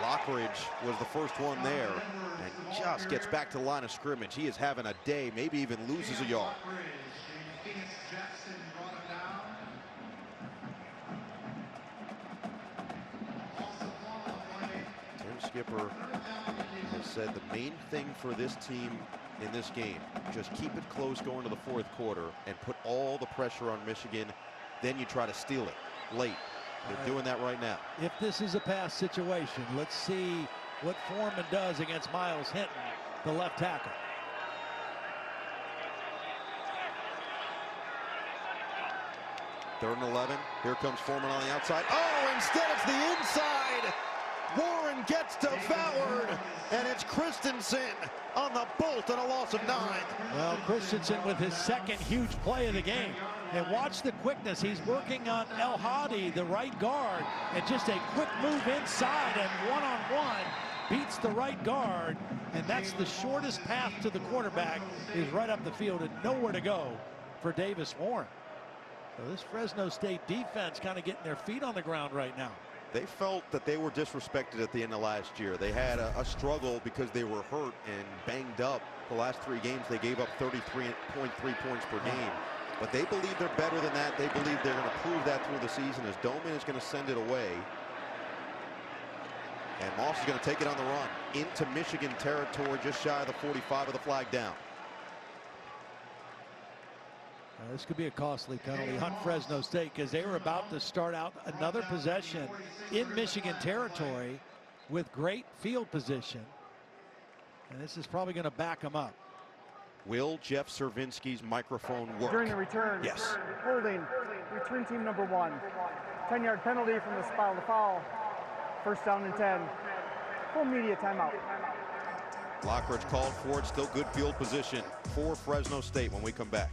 Lockridge was the first one there and just gets back to the line of scrimmage. He is having a day, maybe even loses a yard. Tim Skipper has said the main thing for this team in this game, just keep it close going to the fourth quarter and put all the pressure on Michigan. Then you try to steal it late. They're doing that right now. If this is a pass situation, let's see what Foreman does against Miles Hinton, the left tackle. Third and 11. Here comes Foreman on the outside. Oh, instead it's the inside. Warren gets devoured, and it's Christensen on the bolt and a loss of 9. Well, Christensen with his second huge play of the game. And watch the quickness. He's working on El Hadi, the right guard, and just a quick move inside and one-on-one beats the right guard. And that's the shortest path to the quarterback, is right up the field and nowhere to go for Davis Warren. So this Fresno State defense kind of getting their feet on the ground right now. They felt that they were disrespected at the end of last year. They had a struggle because they were hurt and banged up. The last 3 games, they gave up 33.3 points per game. But they believe they're better than that. They believe they're going to prove that through the season as Doman is going to send it away. And Moss is going to take it on the run into Michigan territory, just shy of the 45 of the flag down. This could be a costly penalty on Fresno State because they were about to start out another possession in Michigan territory with great field position. And this is probably going to back them up. Will Jeff Cervinski's microphone work? During the return, yes. Holding, return team number 1. 10-yard penalty from the spot of the foul. First down and 10. Full media timeout. Lockridge called for it. Still good field position for Fresno State when we come back.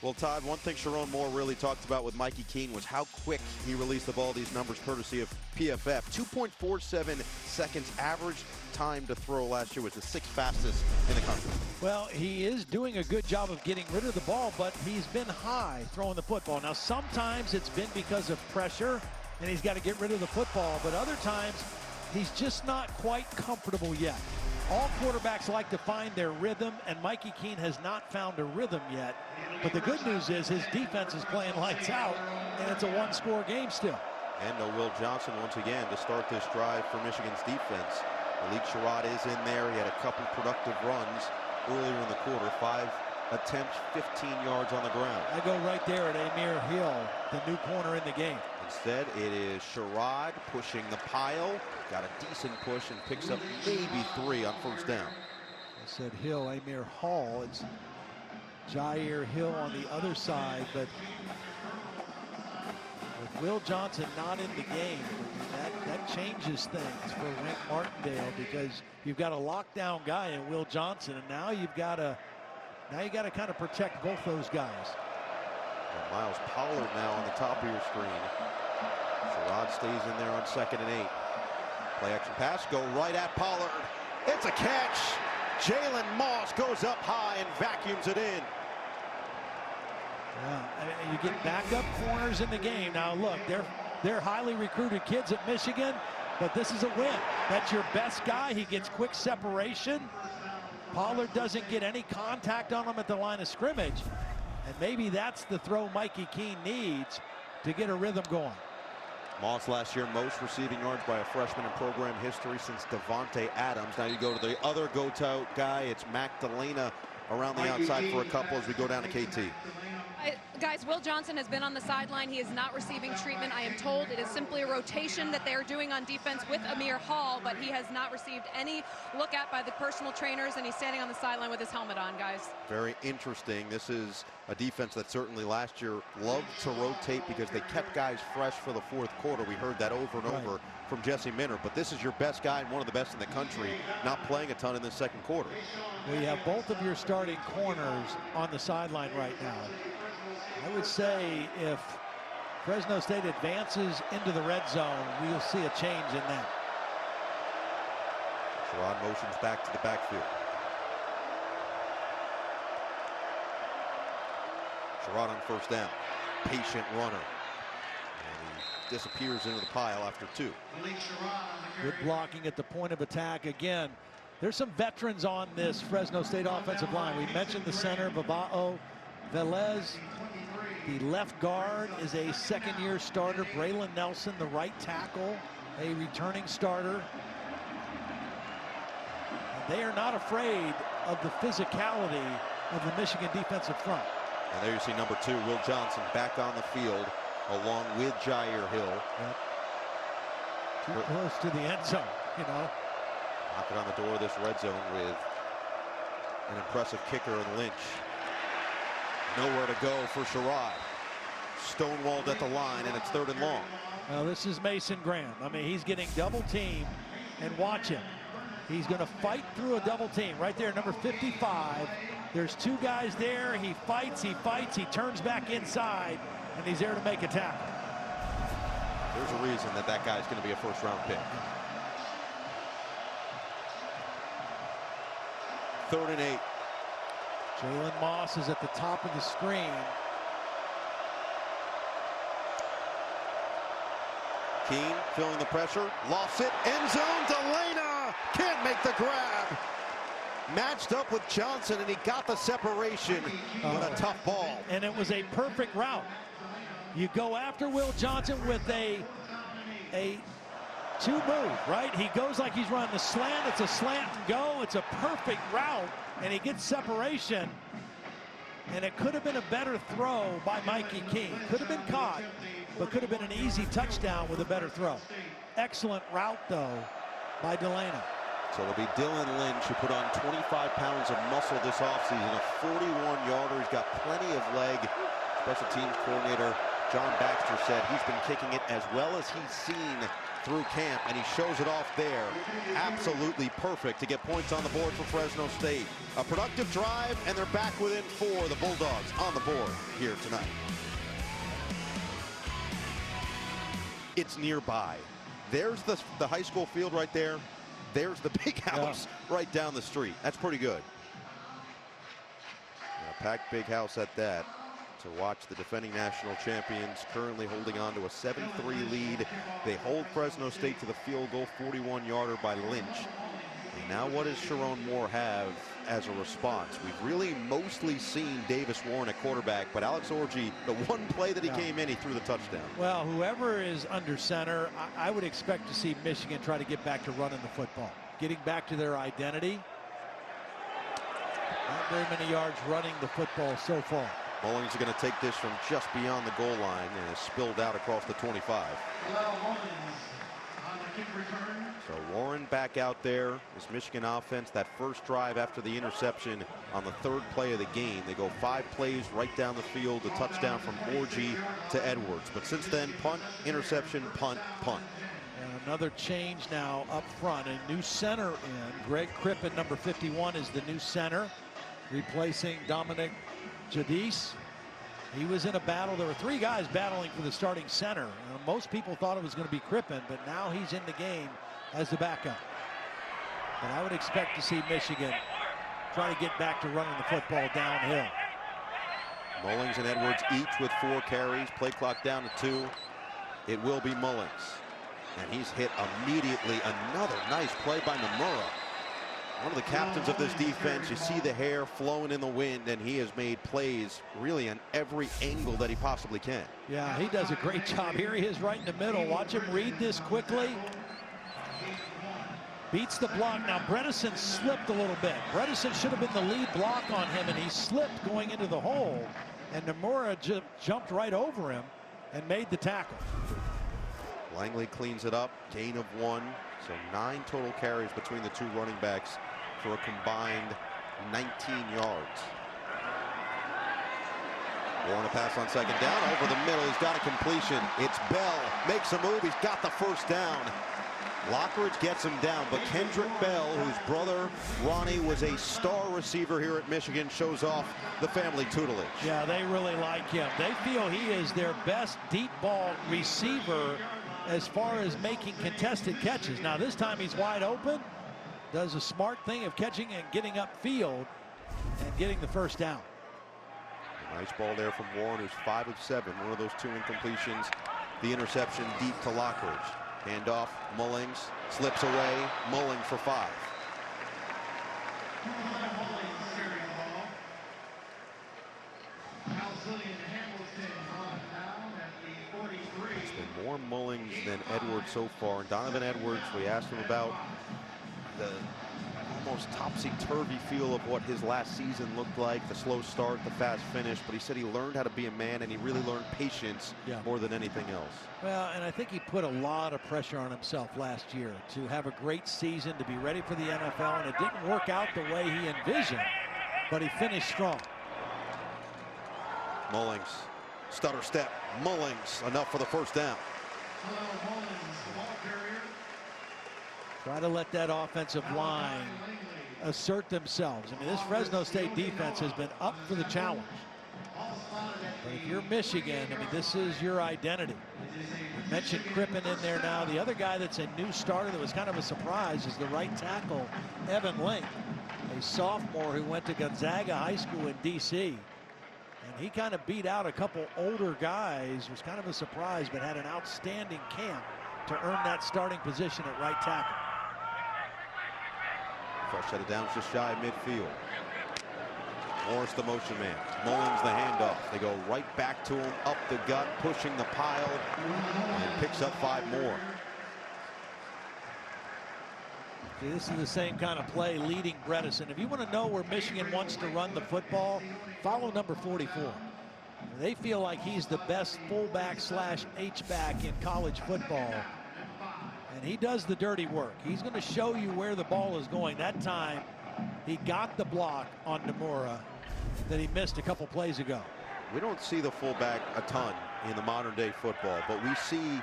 Well, Todd, one thing Sharon Moore really talked about with Mikey Keene was how quick he released the ball. These numbers courtesy of PFF. 2.47 seconds average time to throw last year was the 6th fastest in the country. Well, he is doing a good job of getting rid of the ball, but he's been high throwing the football. Now, sometimes it's been because of pressure, and he's got to get rid of the football, but other times he's just not quite comfortable yet. All quarterbacks like to find their rhythm, and Mikey Keene has not found a rhythm yet. But the good news is his defense is playing lights out, and it's a one-score game still. And no Will Johnson once again to start this drive for Michigan's defense. Malik Sherrod is in there. He had a couple productive runs earlier in the quarter. 5 attempts, 15 yards on the ground. I go right there at Amir Hill, the new corner in the game. Instead, it is Sherrod pushing the pile. Got a decent push and picks up maybe 3 on first down. I said Hill, Amir Hall. It's Jair Hill on the other side, but with Will Johnson not in the game, that changes things for Wink Martindale, because you've got a lockdown guy in Will Johnson, and now you got to kind of protect both those guys. And Miles Pollard now on the top of your screen. Sherrod stays in there on 2nd and 8. Play action pass, go right at Pollard. It's a catch. Jalen Moss goes up high and vacuums it in. Yeah, you get backup corners in the game. Now look, they're highly recruited kids at Michigan, but this is a win. That's your best guy. He gets quick separation. Pollard doesn't get any contact on him at the line of scrimmage, and maybe that's the throw Mikey Keene needs to get a rhythm going. Moss last year, most receiving yards by a freshman in program history since Devontae Adams. Now you go to the other go-to guy. It's Magdalena around the outside for a couple as we go down to KT. Guys, Will Johnson has been on the sideline. He is not receiving treatment. I am told it is simply a rotation that they are doing on defense with Amir Hall, but he has not received any look at by the personal trainers, and he's standing on the sideline with his helmet on, guys. Very interesting. This is a defense that certainly last year loved to rotate because they kept guys fresh for the 4th quarter. We heard that over and over from Jesse Minter, but this is your best guy and one of the best in the country, not playing a ton in the 2nd quarter. Well, you have both of your starting corners on the sideline right now. I would say if Fresno State advances into the red zone, we'll see a change in that. Sherrod motions back to the backfield. Sherrod on first down. Patient runner. And he disappears into the pile after 2. Good blocking at the point of attack. Again, there's some veterans on this Fresno State offensive line. We mentioned the center, Vavao Velez. The left guard is a 2nd-year starter. Braylon Nelson, the right tackle, a returning starter. And they are not afraid of the physicality of the Michigan defensive front. And there you see number 2, Will Johnson, back on the field along with Jair Hill. Yep. Too close to the end zone, you know. Knocking on the door of this red zone with an impressive kicker in Lynch. Nowhere to go for Sherrod. Stonewalled at the line, and it's 3rd and long. Well, this is Mason Graham. I mean, he's getting double teamed, and watch him. He's going to fight through a double team. Right there, number 55. There's 2 guys there. He fights, he turns back inside, and he's there to make a tackle. There's a reason that guy's going to be a 1st-round pick. 3rd and 8. Jalen Moss is at the top of the screen. Keene feeling the pressure, lost it, end zone, Delana can't make the grab. Matched up with Johnson, and he got the separation, but a tough ball. And it was a perfect route. You go after Will Johnson with a to move, right? He goes like he's running the slant. It's a slant and go. It's a perfect route, and he gets separation. And it could have been a better throw by Mikey King. Could have been caught, but could have been an easy touchdown with a better throw. Excellent route, though, by Delano. So it'll be Dylan Lynch, who put on 25 pounds of muscle this offseason, a 41-yarder. He's got plenty of leg. Special teams coordinator John Baxter said he's been kicking it as well as he's seen through camp, and he shows it off there. Absolutely perfect to get points on the board for Fresno State. A productive drive, and they're back within 4. The Bulldogs on the board here tonight. It's nearby. There's the high school field right there. There's the big house right down the street. That's pretty good. And a packed big house at that, to watch the defending national champions currently holding on to a 7-3 lead. They hold Fresno State to the field goal, 41-yarder by Lynch. And now what does Sharon Moore have as a response? We've really mostly seen Davis Warren at quarterback, but Alex Orji, the one play that he came in, he threw the touchdown. Well, whoever is under center, I would expect to see Michigan try to get back to running the football, getting back to their identity. Not very many yards running the football so far. Mullings are going to take this from just beyond the goal line and has spilled out across the 25. So Warren back out there. This Michigan offense, that first drive after the interception on the 3rd play of the game. They go 5 plays right down the field. A touchdown from Orji to Edwards. But since then, punt, interception, punt, punt. And another change now up front. A new center in. Greg Crippen, number 51, is the new center, replacing Dominic Jadis. He was in a battle. There were 3 guys battling for the starting center. Most people thought it was going to be Crippen, but now he's in the game as the backup. But I would expect to see Michigan try to get back to running the football downhill. Mullings and Edwards each with 4 carries. Play clock down to 2. It will be Mullings. And he's hit immediately. Another nice play by Nomura. One of the captains of this defense. You see the hair flowing in the wind, and he has made plays really on every angle that he possibly can. Yeah, he does a great job. Here he is right in the middle. Watch him read this quickly. Beats the block. Now Bredesen slipped a little bit. Bredesen should have been the lead block on him, and he slipped going into the hole. And Nomura jumped right over him and made the tackle. Langley cleans it up. Gain of 1. So 9 total carries between the 2 running backs for a combined 19 yards. Warren a pass on 2nd down over the middle. He's got a completion. It's Bell. Makes a move. He's got the first down. Lockridge gets him down, but Kendrick Bell, whose brother Ronnie was a star receiver here at Michigan, shows off the family tutelage. Yeah, they really like him. They feel he is their best deep ball receiver as far as making contested catches. Now this time he's wide open, does a smart thing of catching and getting upfield and getting the first down. A nice ball there from Warren, who's 5 of 7. One of those 2 incompletions. The interception deep to Lockridge. Handoff, Mullings slips away. Mullings for 5. It's been more Mullings than Edwards so far. And Donovan Edwards, we asked him about the almost topsy-turvy feel of what his last season looked like, the slow start, the fast finish, but he said he learned how to be a man, and he really learned patience more than anything else. Well, and I think he put a lot of pressure on himself last year to have a great season, to be ready for the NFL, and it didn't work out the way he envisioned, but he finished strong. Mullings, stutter step, Mullings, enough for the first down. Try to let that offensive line assert themselves. I mean, this Fresno State defense has been up for the challenge. But if you're Michigan, I mean, this is your identity. We mentioned Crippen in there now. The other guy that's a new starter that was kind of a surprise is the right tackle, Evan Link, a sophomore who went to Gonzaga High School in D.C. And he kind of beat out a couple older guys. Was kind of a surprise, but had an outstanding camp to earn that starting position at right tackle. Fresh set of downs just shy of midfield. Morris the motion man. Mullings the handoff. They go right back to him, up the gut, pushing the pile, and picks up 5 more. See, this is the same kind of play leading Bredesen. If you want to know where Michigan wants to run the football, follow number 44. They feel like he's the best fullback slash H-back in college football. And he does the dirty work. He's going to show you where the ball is going. That time, he got the block on Nomura that he missed a couple plays ago. We don't see the fullback a ton in the modern day football, but we see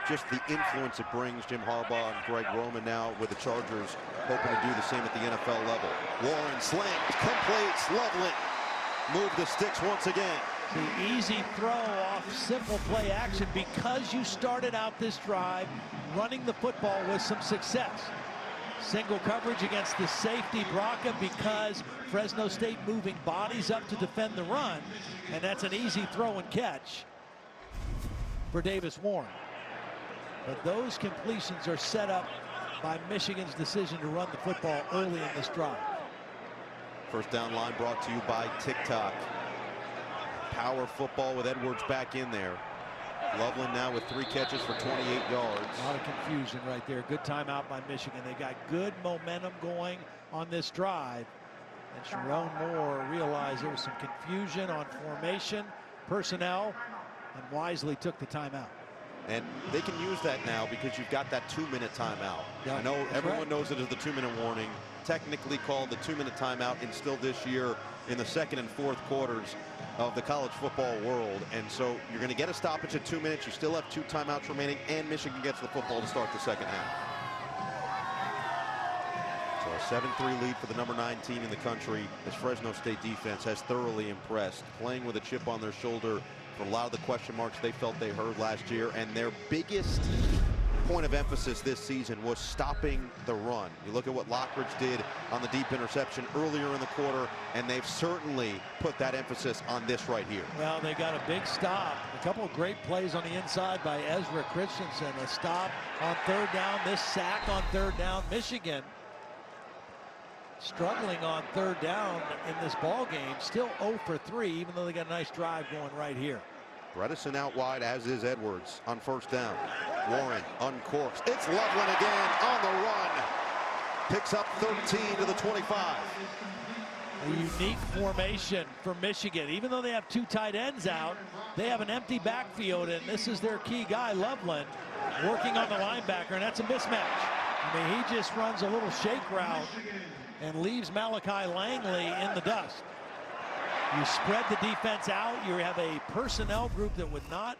just the influence it brings. Jim Harbaugh and Greg Roman now with the Chargers hoping to do the same at the NFL level. Warren slams, completes, Loveland. Move the sticks once again. The easy throw off simple play action because you started out this drive running the football with some success. Single coverage against the safety Braca because Fresno State moving bodies up to defend the run, and that's an easy throw and catch for Davis Warren. But those completions are set up by Michigan's decision to run the football early in this drive. First down line brought to you by TikTok. Power football with Edwards back in there. Loveland now with 3 catches for 28 yards. A lot of confusion right there. Good timeout by Michigan. They got good momentum going on this drive. And Sharon Moore realized there was some confusion on formation, personnel, and wisely took the timeout. And they can use that now because you've got that 2-minute timeout. Yeah, I know everyone right. knows it as the 2-minute warning. Technically called the 2-minute timeout instilled this year in the second and fourth quarters of the college football world. And so you're going to get a stoppage at 2 minutes. You still have 2 timeouts remaining, and Michigan gets the football to start the second half. So a 7-3 lead for the number 9 team in the country. This Fresno State defense has thoroughly impressed, playing with a chip on their shoulder for a lot of the question marks they felt they heard last year. And their biggest point of emphasis this season was stopping the run. You look at what Lockridge did on the deep interception earlier in the quarter, and they've certainly put that emphasis on this right here. Well, they got a big stop. A couple of great plays on the inside by Ezra Christensen. A stop on 3rd down. This sack on 3rd down. Michigan struggling on 3rd down in this ball game. Still 0 for 3, even though they got a nice drive going right here. Bredesen out wide, as is Edwards on 1st down. Warren uncorks. It's Loveland again on the run. Picks up 13 to the 25. A unique formation for Michigan. Even though they have 2 tight ends out, they have an empty backfield, and this is their key guy, Loveland, working on the linebacker, and that's a mismatch. I mean, he just runs a little shake route and leaves Malachi Langley in the dust. You spread the defense out. You have a personnel group that would not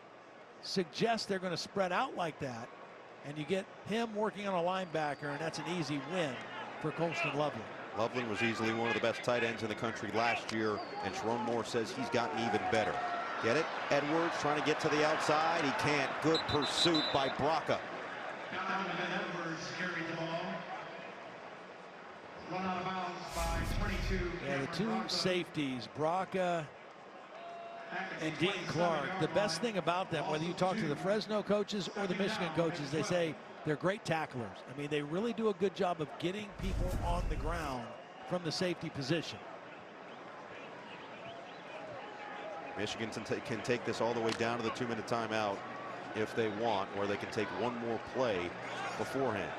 suggest they're going to spread out like that. And you get him working on a linebacker, and that's an easy win for Colston Loveland. Loveland was easily one of the best tight ends in the country last year, and Sharon Moore says he's gotten even better. Get it? Edwards trying to get to the outside. He can't. Good pursuit by Braca. Edwards carried the ball. Run out of bounds by 22. Yeah, the 2 safeties, Braca and Dean Clark. The best thing about them, whether you talk to the Fresno coaches or the Michigan coaches, they say they're great tacklers. I mean, they really do a good job of getting people on the ground from the safety position. Michigan can take this all the way down to the 2-minute timeout if they want, where they can take one more play beforehand.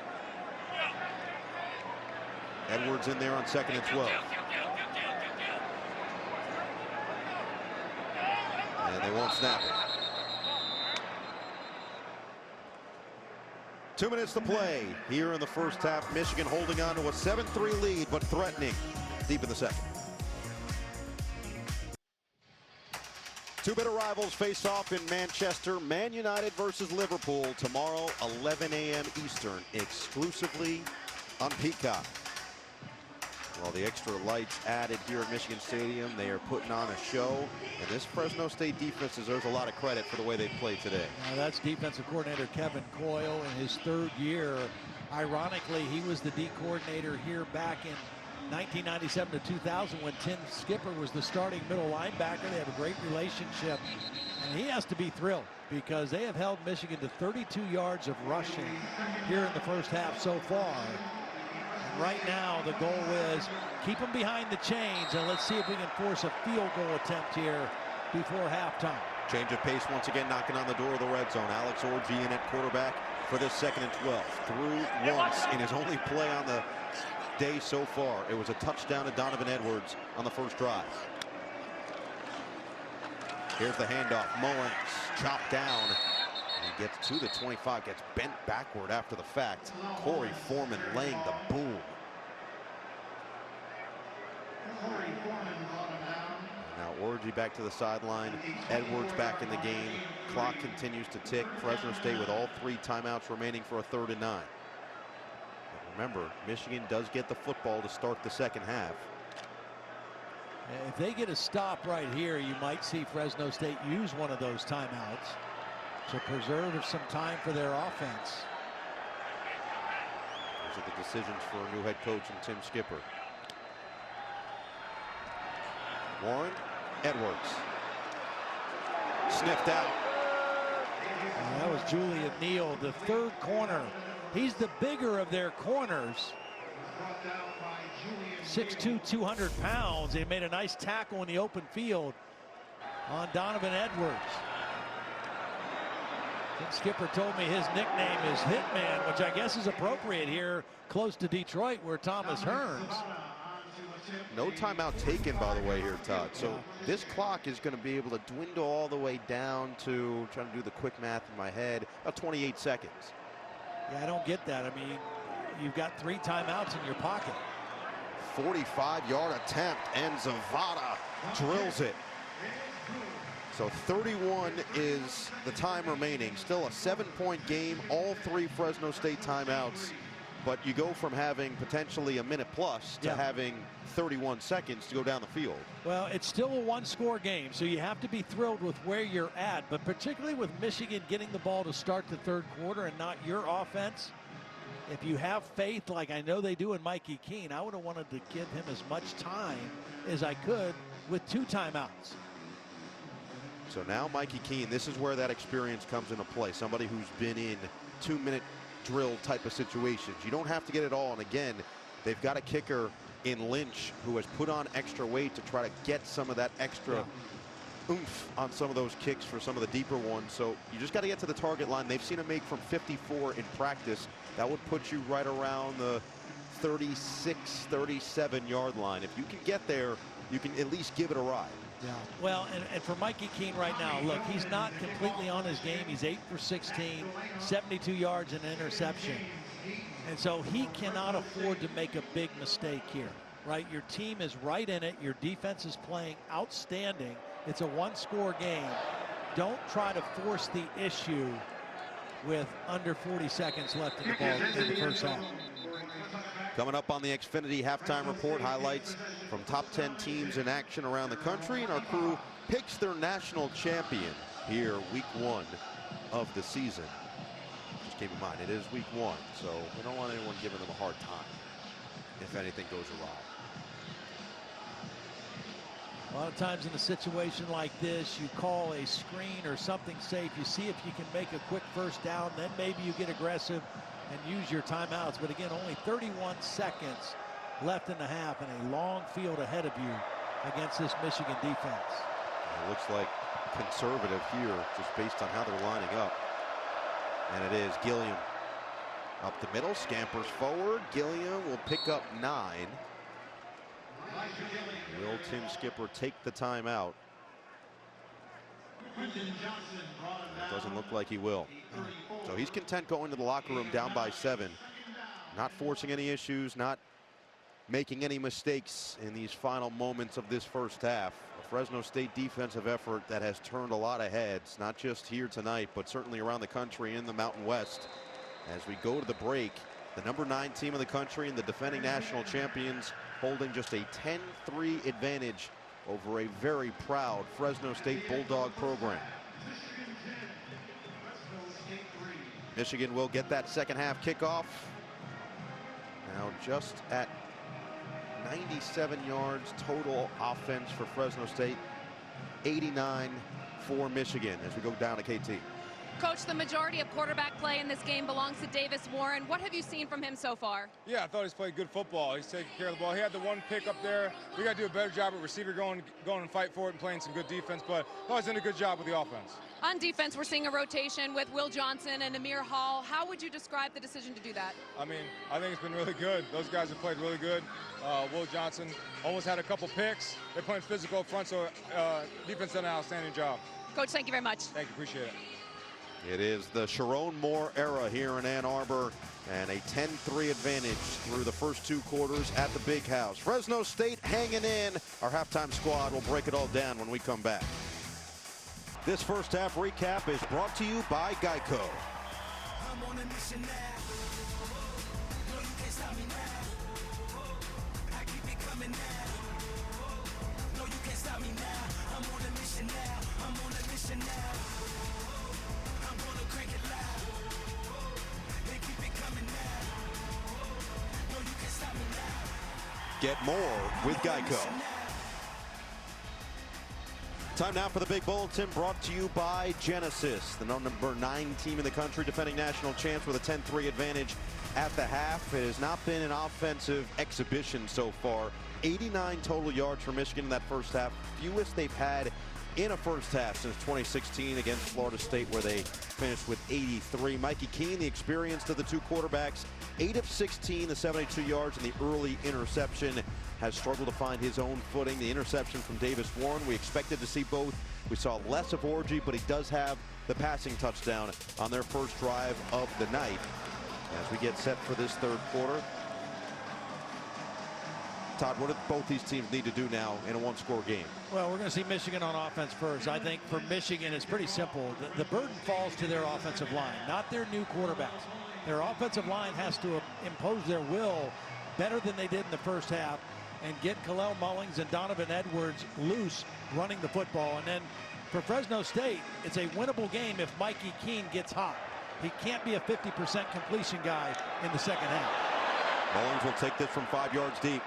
Edwards in there on 2nd and 12. And they won't snap it. 2 minutes to play here in the first half. Michigan holding on to a 7-3 lead, but threatening deep in the second. 2 bitter rivals face off in Manchester. Man United versus Liverpool tomorrow, 11 a.m. Eastern, exclusively on Peacock. Well, the extra lights added here at Michigan Stadium, they are putting on a show, and this Fresno State defense deserves a lot of credit for the way they played today. Now that's defensive coordinator Kevin Coyle in his 3rd year. Ironically, he was the D coordinator here back in 1997 to 2000 when Tim Skipper was the starting middle linebacker. They have a great relationship, and he has to be thrilled because they have held Michigan to 32 yards of rushing here in the first half so far. Right now, the goal is keep them behind the chains, and let's see if we can force a field goal attempt here before halftime. Change of pace once again, knocking on the door of the red zone. Alex Orji in at quarterback. for this 2nd and 12. Threw once in his only play on the day so far. It was a touchdown to Donovan Edwards on the first drive. Here's the handoff. Mullins chopped down. He gets to the 25, gets bent backward after the fact. Corey Foreman laying the boom. Now Orji back to the sideline. Edwards back in the game. Clock continues to tick. Fresno State with all 3 timeouts remaining for a 3rd and 9. But remember, Michigan does get the football to start the second half. If they get a stop right here, you might see Fresno State use one of those timeouts to preserve some time for their offense. Those are the decisions for a new head coach and Tim Skipper. Warren, Edwards. Sniffed out. And that was Julian Neal, the 3rd corner. He's the bigger of their corners. 6'2", 200 pounds. He made a nice tackle in the open field on Donovan Edwards. Tim Skipper told me his nickname is Hitman, which I guess is appropriate here close to Detroit where Thomas Hearns. No timeout taken, by the way, here, Todd. So this clock is going to be able to dwindle all the way down to, trying to do the quick math in my head, about 28 seconds. Yeah, I don't get that. I mean, you've got 3 timeouts in your pocket. 45-yard attempt, and Zavada drills it. So 31 is the time remaining. Still a 7-point game, all 3 Fresno State timeouts. But you go from having potentially a minute plus to having 31 seconds to go down the field. Well, it's still a 1-score game, so you have to be thrilled with where you're at. But particularly with Michigan getting the ball to start the 3rd quarter and not your offense, if you have faith like I know they do in Mikey Keene, I would have wanted to give him as much time as I could with 2 timeouts. So now Mikey Keene, this is where that experience comes into play. Somebody who's been in 2-minute drill type of situations. You don't have to get it all. And again, they've got a kicker in Lynch who has put on extra weight to try to get some of that extra oomph on some of those kicks for some of the deeper ones. So you just got to get to the target line. They've seen him make from 54 in practice. That would put you right around the 36, 37-yard line. If you can get there, you can at least give it a ride. Yeah. Well, and for Mikey Keene right now, look, he's not completely on his game. He's 8 for 16, 72 yards and an interception. And so he cannot afford to make a big mistake here, right? Your team is right in it. Your defense is playing outstanding. It's a 1-score game. Don't try to force the issue with under 40 seconds left in the ball in the first half. Coming up on the Xfinity halftime report, highlights from top 10 teams in action around the country, and our crew picks their national champion here week 1 of the season. Just keep in mind, it is week 1, so we don't want anyone giving them a hard time if anything goes awry. A lot of times in a situation like this, you call a screen or something safe. You see if you can make a quick first down, then maybe you get aggressive and use your timeouts. But again, only 31 seconds left in the half and a long field ahead of you against this Michigan defense. It looks like conservative here just based on how they're lining up. And it is Gilliam up the middle, scampers forward. Gilliam will pick up 9. Will Tim Skipper take the timeout? It doesn't look like he will. So he's content going to the locker room down by 7. Not forcing any issues, not making any mistakes in these final moments of this first half. A Fresno State defensive effort that has turned a lot of heads, not just here tonight, but certainly around the country in the Mountain West. As we go to the break, the number 9 team in the country and the defending national champions holding just a 10-3 advantage over a very proud Fresno State Bulldog program. Michigan will get that second half kickoff. Now just at 97 yards total offense for Fresno State, 89 for Michigan as we go down to KT. Coach, the majority of quarterback play in this game belongs to Davis Warren. What have you seen from him so far? Yeah, I thought he's played good football. He's taking care of the ball. He had the one pick up there. We got to do a better job at receiver going and fight for it and playing some good defense, but I was doing a good job with the offense. On defense, we're seeing a rotation with Will Johnson and Amir Hall. How would you describe the decision to do that? I mean, I think it's been really good. Those guys have played really good. Will Johnson almost had a couple picks. They're playing physical up front, so defense done an outstanding job. Coach, thank you very much. Thank you, appreciate it. It is the Sharon Moore era here in Ann Arbor, and a 10-3 advantage through the first 2 quarters at the Big House. Fresno State hanging in. Our halftime squad will break it all down when we come back. This first half recap is brought to you by Geico. I'm on a mission now. No, you can't stop me now. I keep it coming now. No, you can't stop me now. I'm on a mission now. I'm on a mission now. I'm gonna crank it loud. They keep it coming now. No, you can't stop me now. Get more with Geico. Time now for the Big Bulletin, brought to you by Genesis, the number 9 team in the country, defending national champs with a 10-3 advantage at the half. It has not been an offensive exhibition so far. 89 total yards for Michigan in that first half, fewest they've had in a first half since 2016 against Florida State, where they finished with 83. Mikey Keene, the experienced of the 2 quarterbacks, 8 of 16, the 72 yards, and the early interception, has struggled to find his own footing. The interception from Davis Warren, we expected to see both. We saw less of Orji, but he does have the passing touchdown on their first drive of the night. As we get set for this third quarter, Todd, what do both these teams need to do now in a 1-score game? Well, we're going to see Michigan on offense first. I think for Michigan, it's pretty simple. The burden falls to their offensive line, not their new quarterbacks. Their offensive line has to impose their will better than they did in the first half and get Kalel Mullings and Donovan Edwards loose running the football. And then for Fresno State, it's a winnable game if Mikey Keene gets hot. He can't be a 50% completion guy in the second half. Mullings will take this from 5 yards deep.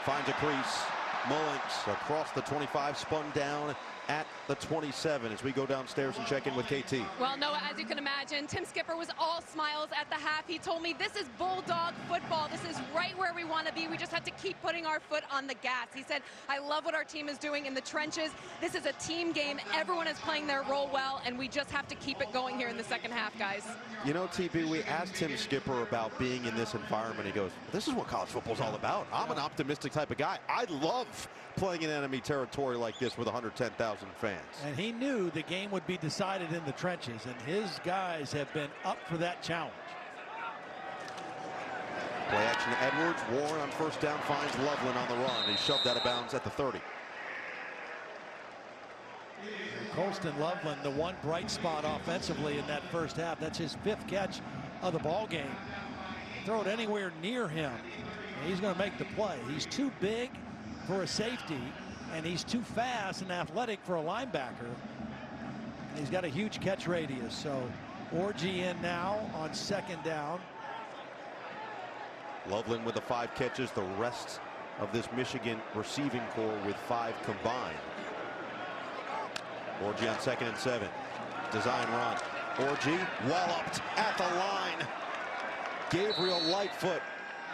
Finds a crease. Mullings across the 25, spun down at the 27 as we go downstairs and check in with KT. Well, Noah, as you can imagine, Tim Skipper was all smiles at the half. He told me this is Bulldog football. This is right where we want to be. We just have to keep putting our foot on the gas. He said, I love what our team is doing in the trenches. This is a team game. Everyone is playing their role well, and we just have to keep it going here in the second half, guys. You know, TP, we asked Tim Skipper about being in this environment. He goes, this is what college football is all about. I'm an optimistic type of guy. I love playing in enemy territory like this with 110,000 fans. And he knew the game would be decided in the trenches, and his guys have been up for that challenge. Play action to Edwards. Warren on first down finds Loveland on the run. He shoved out of bounds at the 30. Colston Loveland, the one bright spot offensively in that first half. That's his 5th catch of the ball game. Throw it anywhere near him, and he's going to make the play. He's too big for a safety, and he's too fast and athletic for a linebacker. And he's got a huge catch radius. So Orji in now on second down. Loveland with the 5 catches, the rest of this Michigan receiving corps with 5 combined. Orji on 2nd and 7. Design run. Orji walloped at the line. Gabriel Lightfoot,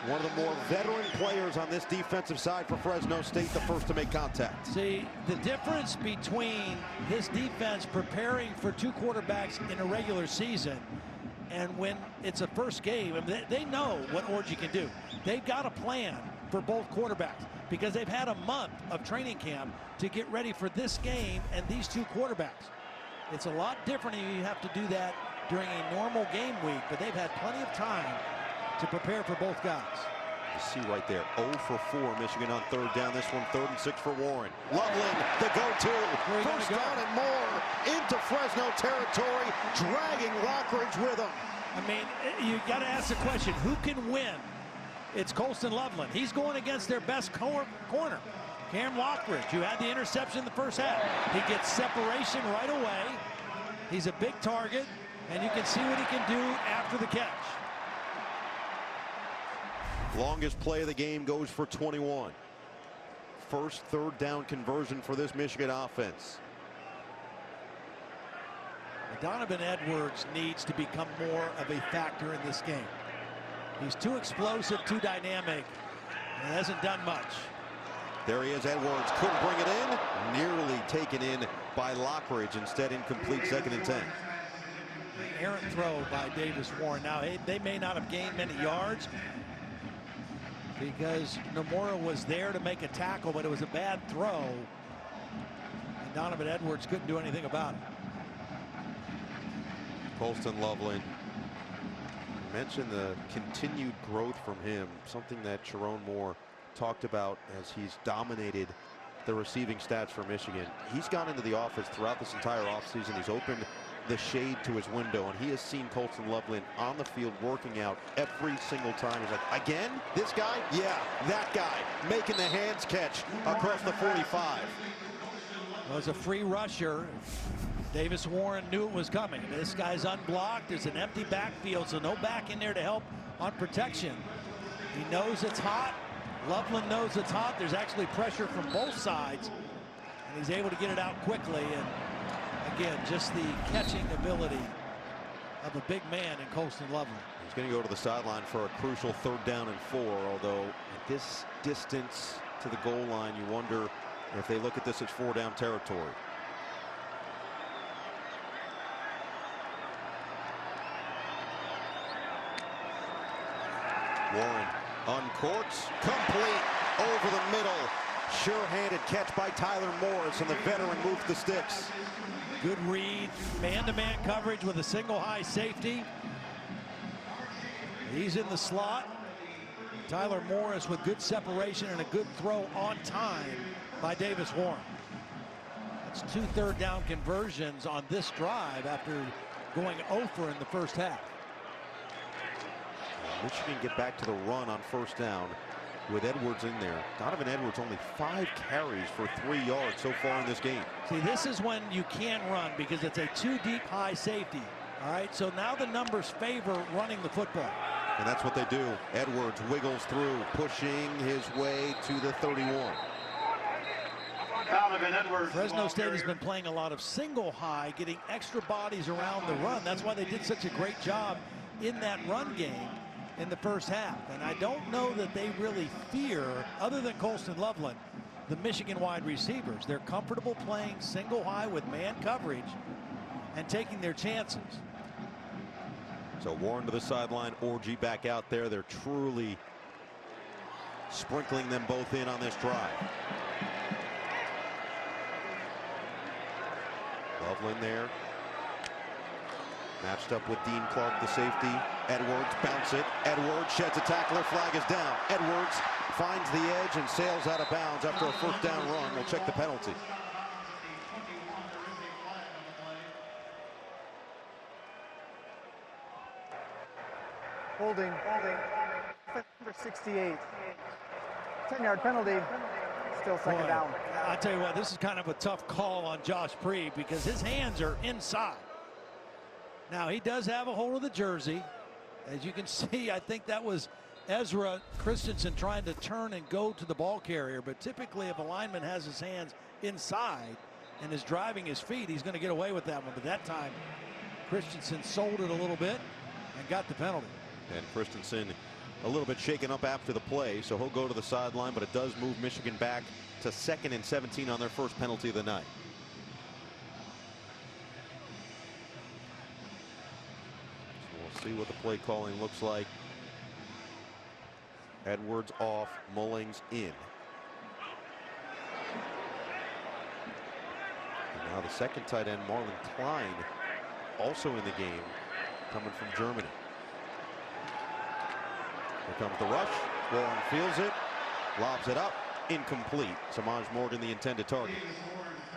one of the more veteran players on this defensive side for Fresno State, the first to make contact. See, the difference between this defense preparing for 2 quarterbacks in a regular season and when it's a first game, I mean, they know what Orji can do. They've got a plan for both quarterbacks because they've had a month of training camp to get ready for this game and these 2 quarterbacks. It's a lot different if you have to do that during a normal game week, but they've had plenty of time to prepare for both guys. You see right there, 0 for 4 Michigan on 3rd down. This one 3rd and 6 for Warren. Loveland, the go-to. First down and more into Fresno territory, dragging Rockridge with him. I mean, you got to ask the question, who can win? It's Colston Loveland. He's going against their best corner, Cam Lockridge, who had the interception in the first half. He gets separation right away. He's a big target, and you can see what he can do after the catch. Longest play of the game goes for 21. First 3rd down conversion for this Michigan offense. Donovan Edwards needs to become more of a factor in this game. He's too explosive, too dynamic, and hasn't done much. There he is, Edwards couldn't bring it in. Nearly taken in by Lockridge, instead incomplete, 2nd and 10. An errant throw by Davis Warren. Now, they may not have gained many yards because Nomura was there to make a tackle, but it was a bad throw. And Donovan Edwards couldn't do anything about it. Colston Loveland. You mentioned the continued growth from him, something that Sharon Moore talked about as he's dominated the receiving stats for Michigan. He's gone into the office throughout this entire offseason. He's opened the shade to his window, and he has seen Colston Loveland on the field working out every single time. He's like, again, this guy? Yeah, that guy, making the hands catch across the 45. Well, as a free rusher, Davis Warren knew it was coming. This guy's unblocked. There's an empty backfield, so no back in there to help on protection. He knows it's hot. Loveland knows it's hot. There's actually pressure from both sides, and he's able to get it out quickly. And again, just the catching ability of a big man in Colston Loveland. He's going to go to the sideline for a crucial 3rd down and 4, although at this distance to the goal line, you wonder if they look at this as 4-down territory. Warren uncorks, complete over the middle. Sure-handed catch by Tyler Morris, and the veteran moves the sticks. Good read, man-to-man coverage with a single high safety. He's in the slot. Tyler Morris with good separation and a good throw on time by Davis Warren. That's 2 third-down conversions on this drive after going over in the first half. Michigan get back to the run on 1st down with Edwards in there. Donovan Edwards only 5 carries for 3 yards so far in this game. See, this is when you can't run because it's a too deep high safety. All right, so now the numbers favor running the football. And that's what they do. Edwards wiggles through, pushing his way to the 31. Donovan Edwards. Fresno State has been playing a lot of single high, getting extra bodies around the run. That's why they did such a great job in that run game in the first half. And I don't know that they really fear, other than Colston Loveland, the Michigan wide receivers. They're comfortable playing single high with man coverage and taking their chances. So Warren to the sideline, Orji back out there. They're truly sprinkling them both in on this drive. Loveland there. Matched up with Dean Clark, the safety. Edwards bounce it. Edwards sheds a tackler. Flag is down. Edwards finds the edge and sails out of bounds after a 1st down run. We'll check the penalty. Holding. Number 68. 10-yard penalty. Still 2nd down. I'll tell you what, this is kind of a tough call on Josh Pree because his hands are inside. Now, he does have a hold of the jersey. As you can see, I think that was Ezra Christensen trying to turn and go to the ball carrier. But typically, if a lineman has his hands inside and is driving his feet, he's going to get away with that one. But that time, Christensen sold it a little bit and got the penalty. And Christensen a little bit shaken up after the play, so he'll go to the sideline, but it does move Michigan back to 2nd and 17 on their first penalty of the night. See what the play calling looks like. Edwards off, Mullings in. And now the 2nd tight end, Marlon Klein, also in the game, coming from Germany. Here comes the rush. Warren fields it, lobs it up, incomplete. Samaj Morgan, the intended target.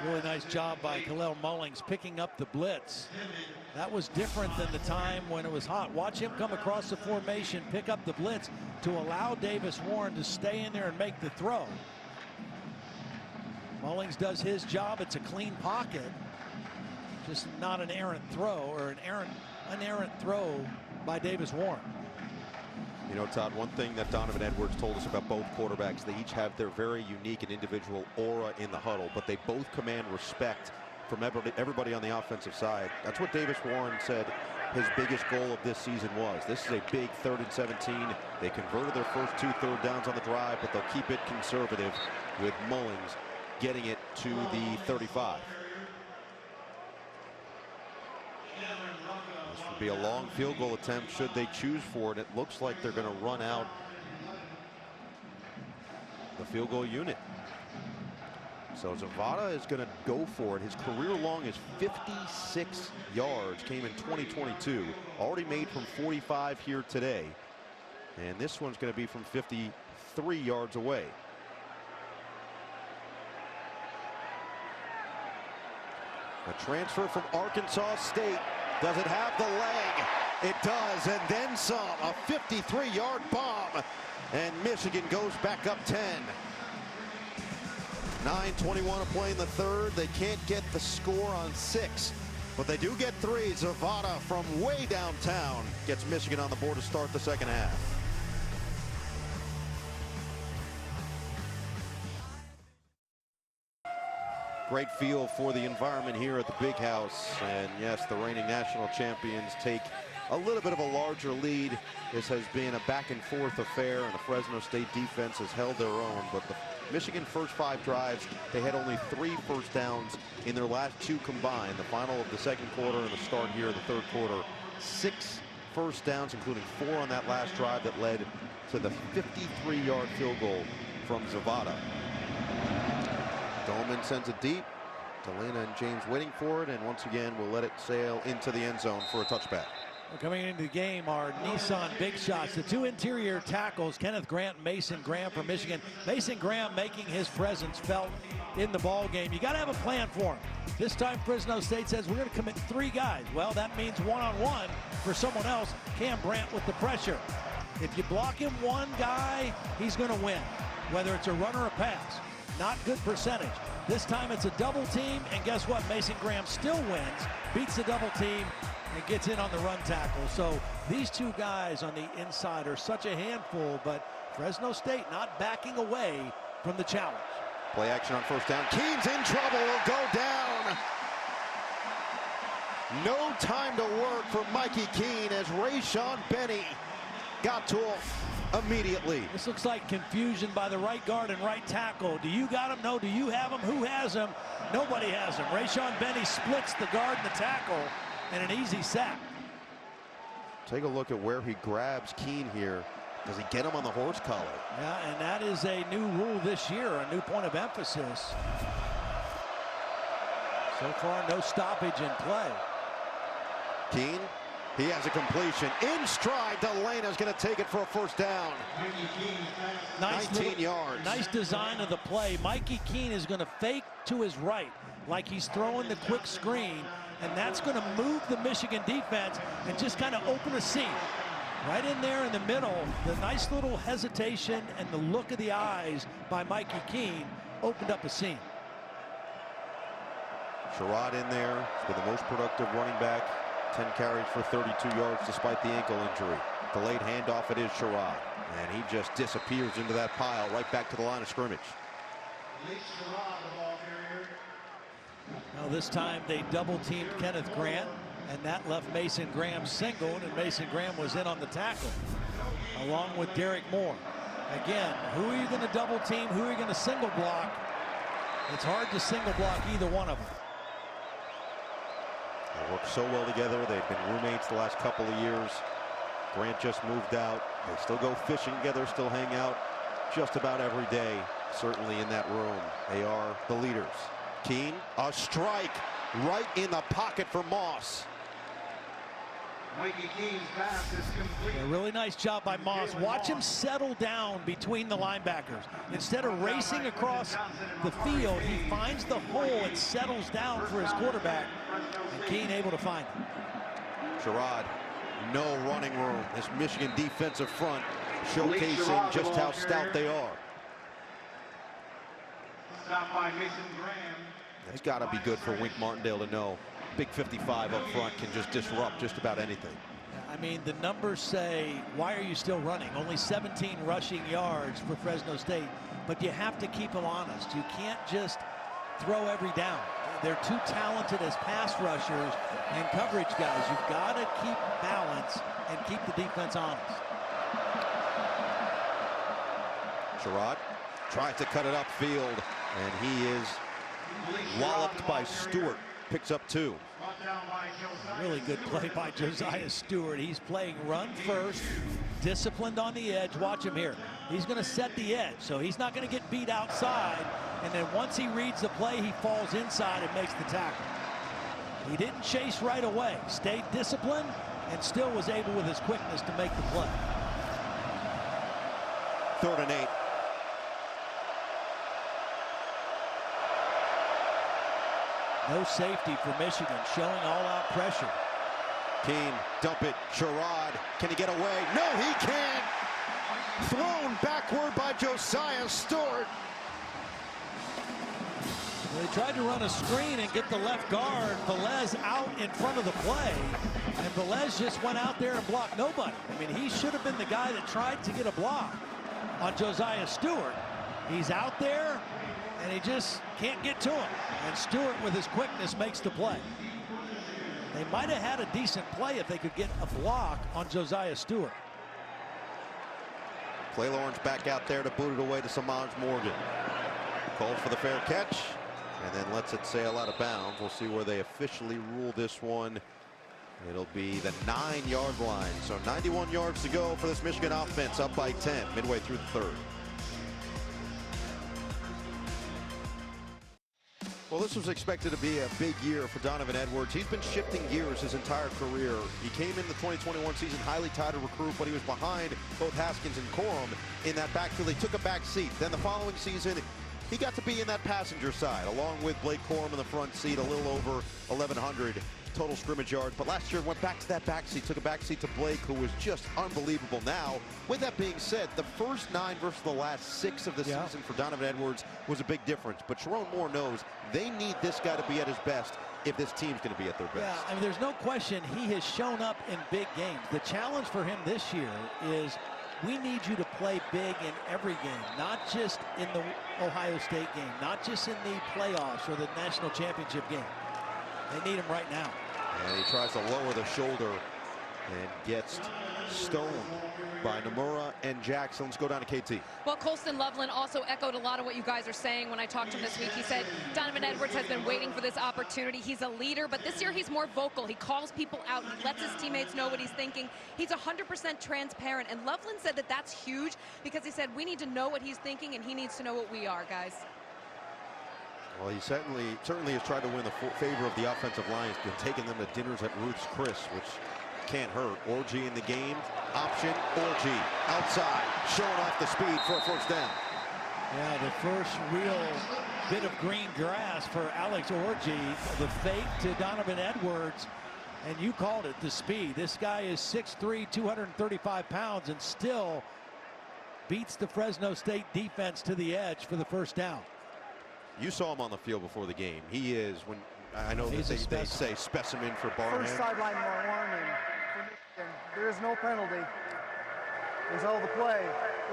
Really nice job by Khalil Mullings picking up the blitz. That was different than the time when it was hot. Watch him come across the formation, pick up the blitz to allow Davis Warren to stay in there and make the throw. Mullings does his job. It's a clean pocket. Just not an errant throw, or an errant throw by Davis Warren. You know, Todd, one thing that Donovan Edwards told us about both quarterbacks, they each have their very unique and individual aura in the huddle, but they both command respect from everybody on the offensive side. That's what Davis Warren said his biggest goal of this season was. This is a big 3rd and 17. They converted their first 2 third downs on the drive, but they'll keep it conservative with Mullings getting it to the 35. This would be a long field goal attempt should they choose for it. It looks like they're going to run out the field goal unit. So Zavada is going to go for it. His career long is 56 yards. Came in 2022. Already made from 45 here today. And this one's going to be from 53 yards away. A transfer from Arkansas State. Does it have the leg? It does, and then some. A 53-yard bomb. And Michigan goes back up 10. 9:21 to play in the third. They can't get the score on 6, but they do get 3. Zavada from way downtown gets Michigan on the board to start the second half. Great feel for the environment here at the Big House. And yes, the reigning national champions take a little bit of a larger lead. This has been a back and forth affair, and the Fresno State defense has held their own. But the Michigan first 5 drives, they had only 3 first downs in their last 2 combined. The final of the second quarter and the start here of the third quarter. 6 first downs, including 4 on that last drive that led to the 53-yard field goal from Zavada. Dolman sends it deep. Delana and James waiting for it, and once again we'll let it sail into the end zone for a touchback. Coming into the game are Nissan big shots. The 2 interior tackles, Kenneth Grant and Mason Graham from Michigan. Mason Graham making his presence felt in the ball game. You got to have a plan for him. This time Fresno State says we're going to commit 3 guys. Well, that means one-on-one for someone else. Cam Brandt with the pressure. If you block him one guy, he's going to win, whether it's a run or a pass. Not good percentage. This time it's a double team, and guess what? Mason Graham still wins, beats the double team, and gets in on the run tackle. So these 2 guys on the inside are such a handful, but Fresno State not backing away from the challenge. Play action on first down. Keene's in trouble, will go down. No time to work for Mikey Keene as Rayshon Benny got to him immediately. This looks like confusion by the right guard and right tackle. Do you got him? No. Do you have him? Who has him? Nobody has him. Rayshon Benny splits the guard and the tackle, and an easy sack. Take a look at where he grabs Keene here. Does he get him on the horse collar? Yeah, and that is a new rule this year, a new point of emphasis. So far, no stoppage in play. Keene, he has a completion. In stride, Delana's going to take it for a first down. Nice 19 yards. Nice design of the play. Mikey Keene is going to fake to his right, like he's throwing the quick screen, and that's going to move the Michigan defense and just kind of open a seam. Right in there in the middle, the nice little hesitation and the look of the eyes by Mikey Keene opened up a seam. Sherrod in there. He's been the most productive running back. 10 carries for 32 yards despite the ankle injury. Delayed handoff, it is Sherrod. And he just disappears into that pile right back to the line of scrimmage. Now this time they double-teamed Kenneth Grant, and that left Mason Graham singled, and Mason Graham was in on the tackle, along with Derek Moore. Again, who are you going to double-team? Who are you going to single block? It's hard to single block either one of them. They work so well together. They've been roommates the last couple of years. Grant just moved out. They still go fishing together, still hang out just about every day, certainly in that room. They are the leaders. Keene, a strike right in the pocket for Moss. Mikey Keene's pass is complete. A really nice job by Moss. Watch him settle down between the linebackers. Instead of racing across the field, he finds the hole and settles down for his quarterback. And Keene able to find him. Sherrod, no running room. This Michigan defensive front showcasing just how stout they are. Stopped by Mason Graham. It's got to be good for Wink Martindale to know big 55 up front can just disrupt just about anything. I mean, the numbers say, why are you still running? Only 17 rushing yards for Fresno State, but you have to keep them honest. You can't just throw every down. they're too talented as pass rushers and coverage guys. You've got to keep balance and keep the defense honest. Sherrod tries to cut it upfield, and he is walloped by Stewart. Picks up 2. Really good play by Josiah Stewart. He's playing run first, disciplined on the edge. Watch him here. He's going to set the edge, so he's not going to get beat outside. And then once he reads the play, he falls inside and makes the tackle. He didn't chase right away, stayed disciplined, and still was able with his quickness to make the play. 3rd and 8. No safety for Michigan, showing all-out pressure. Keene, dump it. Sherrod, can he get away? No, he can't. Thrown backward by Josiah Stewart. They tried to run a screen and get the left guard, Velez, out in front of the play. And Velez just went out there and blocked nobody. I mean, he should have been the guy that tried to get a block on Josiah Stewart. He's out there, and he just can't get to him. And Stewart, with his quickness, makes the play. They might have had a decent play if they could get a block on Josiah Stewart. Clay Lawrence back out there to boot it away to Samaj Morgan. Called for the fair catch, and then lets it sail out of bounds. We'll see where they officially rule this one. It'll be the 9-yard line. So 91 yards to go for this Michigan offense, up by 10, midway through the 3rd. Well, this was expected to be a big year for Donovan Edwards. He's been shifting gears his entire career. He came in the 2021 season highly touted recruit, but he was behind both Haskins and Corum in that backfield. They took a back seat. Then the following season, he got to be in that passenger side, along with Blake Corum in the front seat, a little over 1,100 total scrimmage yards. But last year went back to that back seat, took a back seat to Blake, who was just unbelievable. Now, with that being said, the first 9 versus the last 6 of the season for Donovan Edwards was a big difference. But Sharon Moore knows they need this guy to be at his best if this team's going to be at their best. Yeah, I mean, there's no question he has shown up in big games. The challenge for him this year is we need you to play big in every game, not just in the Ohio State game, not just in the playoffs or the national championship game. They need him right now. And he tries to lower the shoulder and gets stoned by Nomura and Jackson. Let's go down to KT. Well, Colston Loveland also echoed a lot of what you guys are saying when I talked to him this week. He said Donovan Edwards has been waiting for this opportunity. He's a leader, but this year he's more vocal. He calls people out. He lets his teammates know what he's thinking. He's 100% transparent. And Loveland said that that's huge because he said we need to know what he's thinking and he needs to know what we are, guys. Well, he certainly has tried to win the favor of the offensive line. He's been taking them to dinners at Ruth's Chris, which can't hurt. Orji in the game. Option, Orji outside, showing off the speed for a first down. Yeah, the first real bit of green grass for Alex Orji. The fake to Donovan Edwards. And you called it, the speed. This guy is 6'3", 235 pounds, and still beats the Fresno State defense to the edge for the first down. You saw him on the field before the game. He is, when I know that they say specimen for Barnham. First sideline warning for Michigan. There is no penalty. Result of the play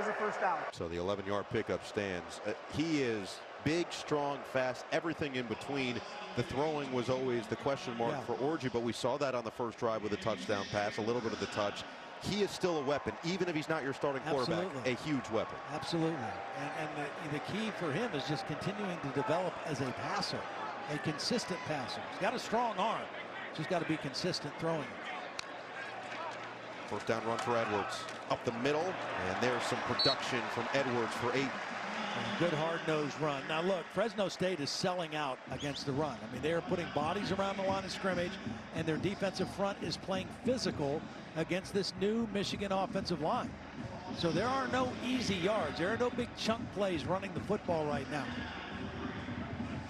is a first down. So the 11-yard pickup stands. He is big, strong, fast, everything in between. The throwing was always the question mark for Orji, but we saw that on the first drive with a touchdown pass, a little bit of the touch. He is still a weapon, even if he's not your starting quarterback. A huge weapon. Absolutely. And the key for him is just continuing to develop as a passer, a consistent passer. He's got a strong arm. Just got to be consistent throwing it. First down run for Edwards. Up the middle, and there's some production from Edwards for 8. Good hard-nosed run. Now look, Fresno State is selling out against the run. I mean, they are putting bodies around the line of scrimmage, and their defensive front is playing physical against this new Michigan offensive line. So there are no easy yards. There are no big chunk plays running the football right now.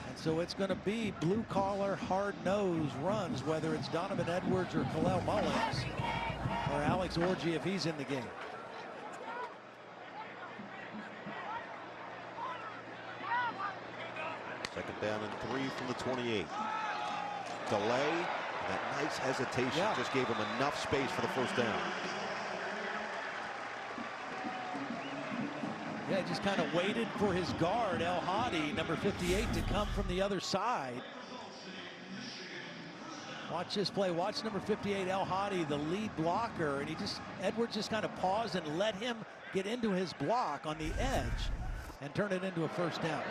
And so it's going to be blue-collar, hard-nosed runs, whether it's Donovan Edwards or Kalel Mullins or Alex Orji if he's in the game. Second down and 3 from the 28. Delay. That nice hesitation just gave him enough space for the first down. Yeah, just kind of waited for his guard, El Hadi, number 58, to come from the other side. Watch this play. Watch number 58, El Hadi, the lead blocker, and Edwards just kind of paused and let him get into his block on the edge and turn it into a first down.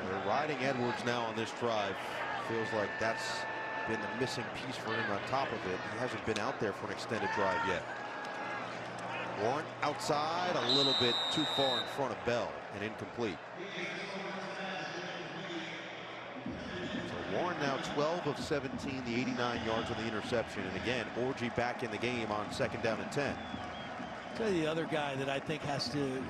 They're riding Edwards now on this drive. Feels like that's been the missing piece for him on top of it. He hasn't been out there for an extended drive yet. Warren outside, a little bit too far in front of Bell and incomplete. So Warren now 12 of 17, the 89 yards on the interception. And again, Orji back in the game on 2nd down and 10. I'll tell you the other guy that I think has to,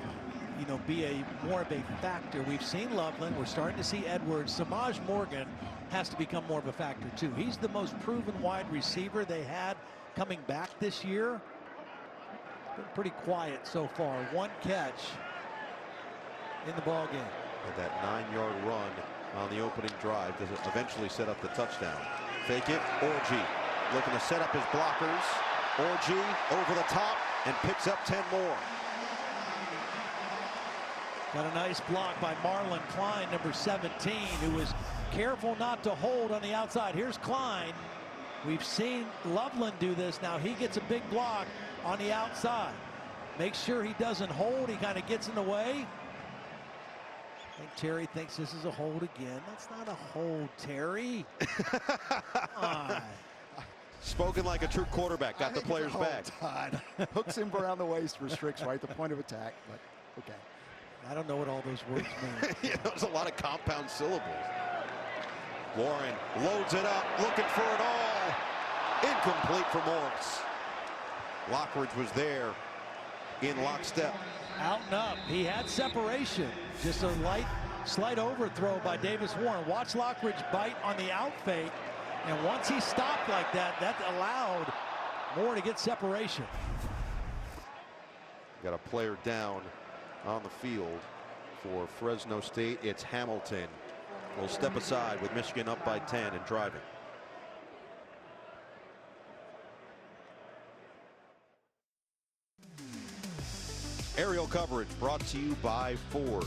be more of a factor. We've seen Loveland. We're starting to see Edwards. Samaj Morgan has to become more of a factor too. He's the most proven wide receiver they had coming back this year. Been pretty quiet so far. 1 catch in the ball game. And that 9-yard run on the opening drive does eventually set up the touchdown. Fake it, Orji looking to set up his blockers. Orji over the top and picks up 10 more. Got a nice block by Marlon Klein, number 17, who was careful not to hold on the outside. Here's Klein. We've seen Loveland do this. Now he gets a big block on the outside. Makes sure he doesn't hold. He kind of gets in the way. I think Terry thinks this is a hold again. That's not a hold, Terry. Spoken like a true quarterback. Got the players back. Hooks him around the waist, restricts right at the point of attack. But okay. I don't know what all those words mean. Yeah, there's a lot of compound syllables. Warren loads it up, looking for it all. Incomplete for Morris. Lockridge was there in lockstep. Out and up. He had separation. Just a slight overthrow by Davis Warren. Watch Lockridge bite on the out fake. And once he stopped like that, that allowed Moore to get separation. Got a player down on the field for Fresno State. It's Hamilton. Will step aside with Michigan up by 10 and driving. Aerial coverage brought to you by Ford.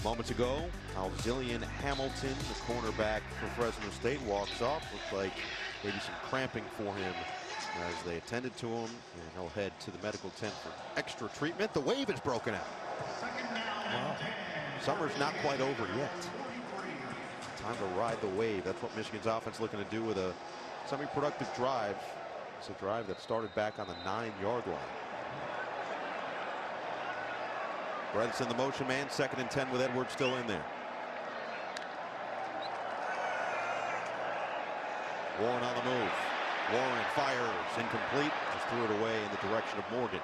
Moments ago, Alzillian Hamilton, the cornerback for Fresno State, walks off. Looks like maybe some cramping for him as they attended to him, and he'll head to the medical tent for extra treatment. The wave is broken out. Wow. Summer's not quite over yet. Time to ride the wave. That's what Michigan's offense looking to do with a semi-productive drive. It's a drive that started back on the 9-yard line. Brett's in the motion man, 2nd and 10 with Edwards still in there. Warren on the move. Warren fires, incomplete, just threw it away in the direction of Morgan.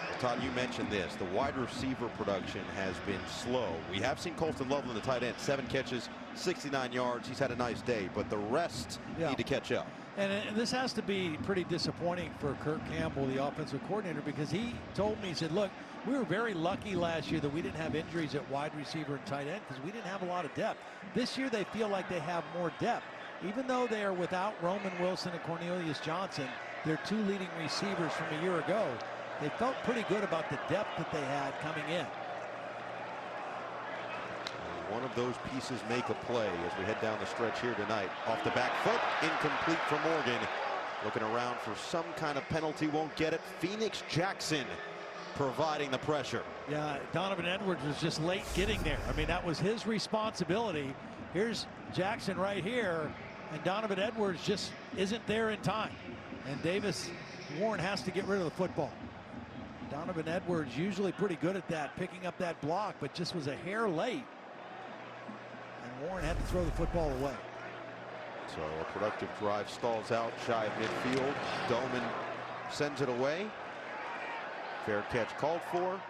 Well, Todd, you mentioned this. The wide receiver production has been slow. We have seen Colston Loveland, the tight end, 7 catches, 69 yards. He's had a nice day, but the rest need to catch up. And this has to be pretty disappointing for Kirk Campbell, the offensive coordinator, because he told me, he said, look, we were very lucky last year that we didn't have injuries at wide receiver and tight end because we didn't have a lot of depth. This year they feel like they have more depth. Even though they are without Roman Wilson and Cornelius Johnson, their 2 leading receivers from a year ago, they felt pretty good about the depth that they had coming in. One of those pieces make a play as we head down the stretch here tonight. Off the back foot, incomplete for Morgan. Looking around for some kind of penalty, won't get it. Phoenix Jackson providing the pressure. Yeah, Donovan Edwards was just late getting there. I mean, that was his responsibility. Here's Jackson right here, and Donovan Edwards just isn't there in time. And Davis Warren has to get rid of the football. Donovan Edwards usually pretty good at that, picking up that block, but just was a hair late. And Warren had to throw the football away. So a productive drive stalls out shy of midfield. Doman sends it away. Fair catch called for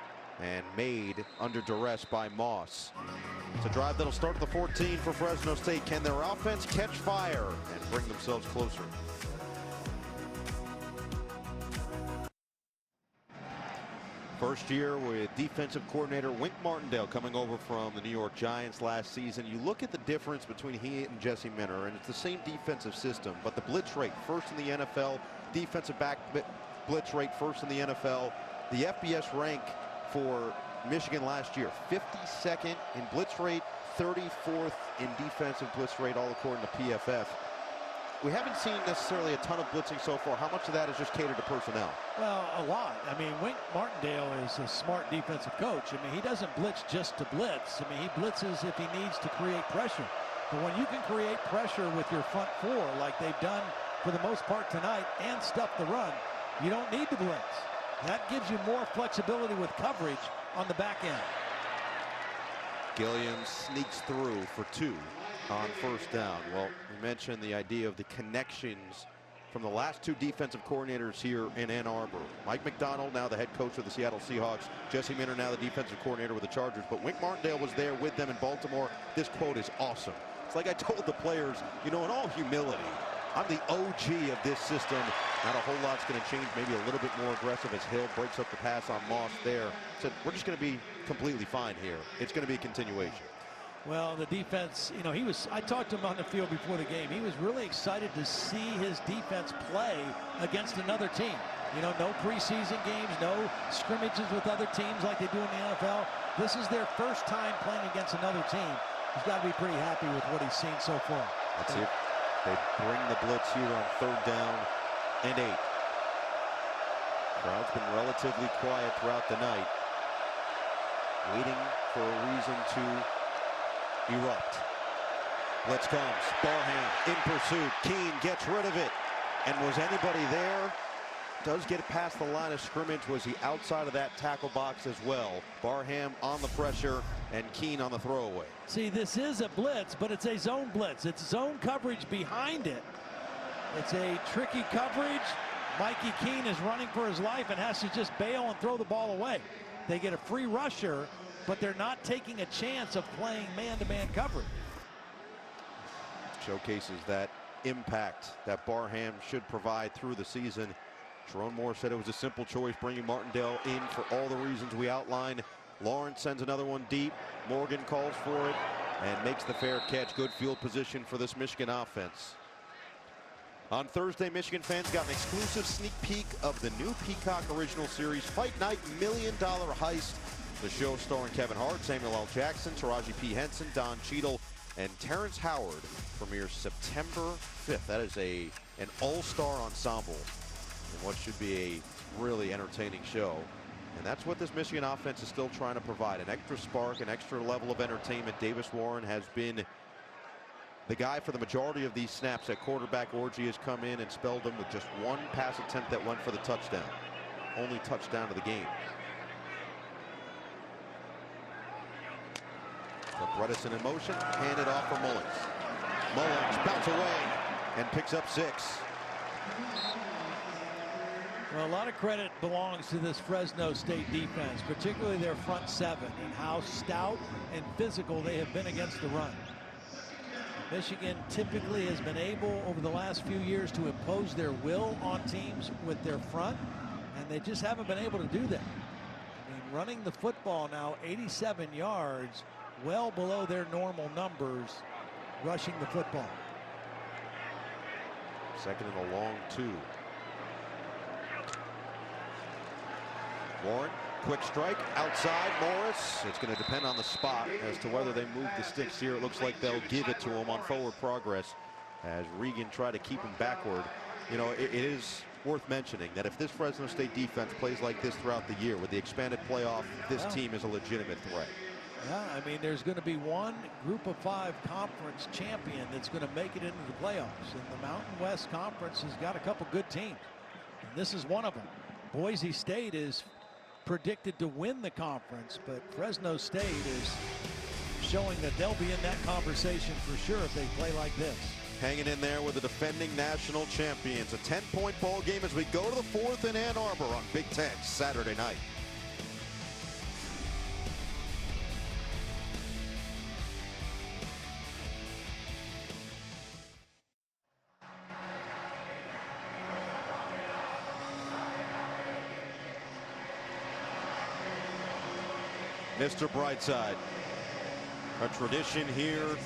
and made under duress by Moss. It's a drive that'll start at the 14 for Fresno State. Can their offense catch fire and bring themselves closer? First year with defensive coordinator Wink Martindale coming over from the New York Giants last season. You look at the difference between he and Jesse Minter, and it's the same defensive system, but the blitz rate first in the NFL, defensive back blitz rate first in the NFL. The FBS rank for Michigan last year, 52nd in blitz rate, 34th in defensive blitz rate, all according to PFF. We haven't seen necessarily a ton of blitzing so far. How much of that is just catered to personnel? Well, a lot. I mean, Wink Martindale is a smart defensive coach. I mean, he doesn't blitz just to blitz. I mean, he blitzes if he needs to create pressure. But when you can create pressure with your front four, like they've done for the most part tonight, and stuff the run, you don't need to blitz. That gives you more flexibility with coverage on the back end. Gilliam sneaks through for 2 on first down. Well, we mentioned the idea of the connections from the last 2 defensive coordinators here in Ann Arbor. Mike McDonald, now the head coach of the Seattle Seahawks. Jesse Minter, now the defensive coordinator with the Chargers. But Wink Martindale was there with them in Baltimore. This quote is awesome. It's like I told the players, you know, in all humility, I'm the OG of this system. Not a whole lot's going to change. Maybe a little bit more aggressive as Hill breaks up the pass on Moss there. Said, we're just going to be completely fine here. It's going to be a continuation. Well, the defense, you know, I talked to him on the field before the game. He was really excited to see his defense play against another team. You know, no preseason games, no scrimmages with other teams like they do in the NFL. This is their first time playing against another team. He's got to be pretty happy with what he's seen so far. Let's see if they bring the blitz here on 3rd down and 8. Crowd's been relatively quiet throughout the night, waiting for a reason to erupt. Blitz comes. Barham in pursuit. Keene gets rid of it. And was anybody there? Does get past the line of scrimmage. Was he outside of that tackle box as well? Barham on the pressure and Keene on the throwaway. See, this is a blitz, but it's a zone blitz. It's zone coverage behind it. It's a tricky coverage. Mikey Keene is running for his life and has to just bail and throw the ball away. They get a free rusher, but they're not taking a chance of playing man-to-man coverage. Showcases that impact that Barham should provide through the season. Sharon Moore said it was a simple choice, bringing Martindale in for all the reasons we outlined. Lawrence sends another one deep. Morgan calls for it and makes the fair catch. Good field position for this Michigan offense. On Thursday, Michigan fans got an exclusive sneak peek of the new Peacock original series, Fight Night $1 Million Heist. The show starring Kevin Hart, Samuel L. Jackson, Taraji P. Henson, Don Cheadle, and Terrence Howard premieres September 5th. That is an all-star ensemble in what should be a really entertaining show. And that's what this Michigan offense is still trying to provide. An extra spark, an extra level of entertainment. Davis Warren has been the guy for the majority of these snaps at quarterback. Orji has come in and spelled them with just 1 pass attempt that went for the touchdown. Only touchdown of the game. So Bredesen in motion, handed off for Mullins. Mullins bounce away and picks up 6. Well, a lot of credit belongs to this Fresno State defense, particularly their front 7, and how stout and physical they have been against the run. Michigan typically has been able over the last few years to impose their will on teams with their front, and they just haven't been able to do that. I mean, running the football now 87 yards, well below their normal numbers rushing the football. Second and a long 2. Warren, quick strike outside. Morris. It's going to depend on the spot as to whether they move the sticks here. It looks like they'll give it to him on forward progress as Regan tried to keep him backward. You know, it is worth mentioning that if this Fresno State defense plays like this throughout the year with the expanded playoff, this team is a legitimate threat. Yeah, I mean, there's going to be one Group of 5 conference champion that's going to make it into the playoffs. And the Mountain West Conference has got a couple good teams. And this is one of them. Boise State is predicted to win the conference, but Fresno State is showing that they'll be in that conversation for sure if they play like this. Hanging in there with the defending national champions. A 10-point ball game as we go to the 4th in Ann Arbor on Big Ten Saturday night. Mr. Brightside, a tradition here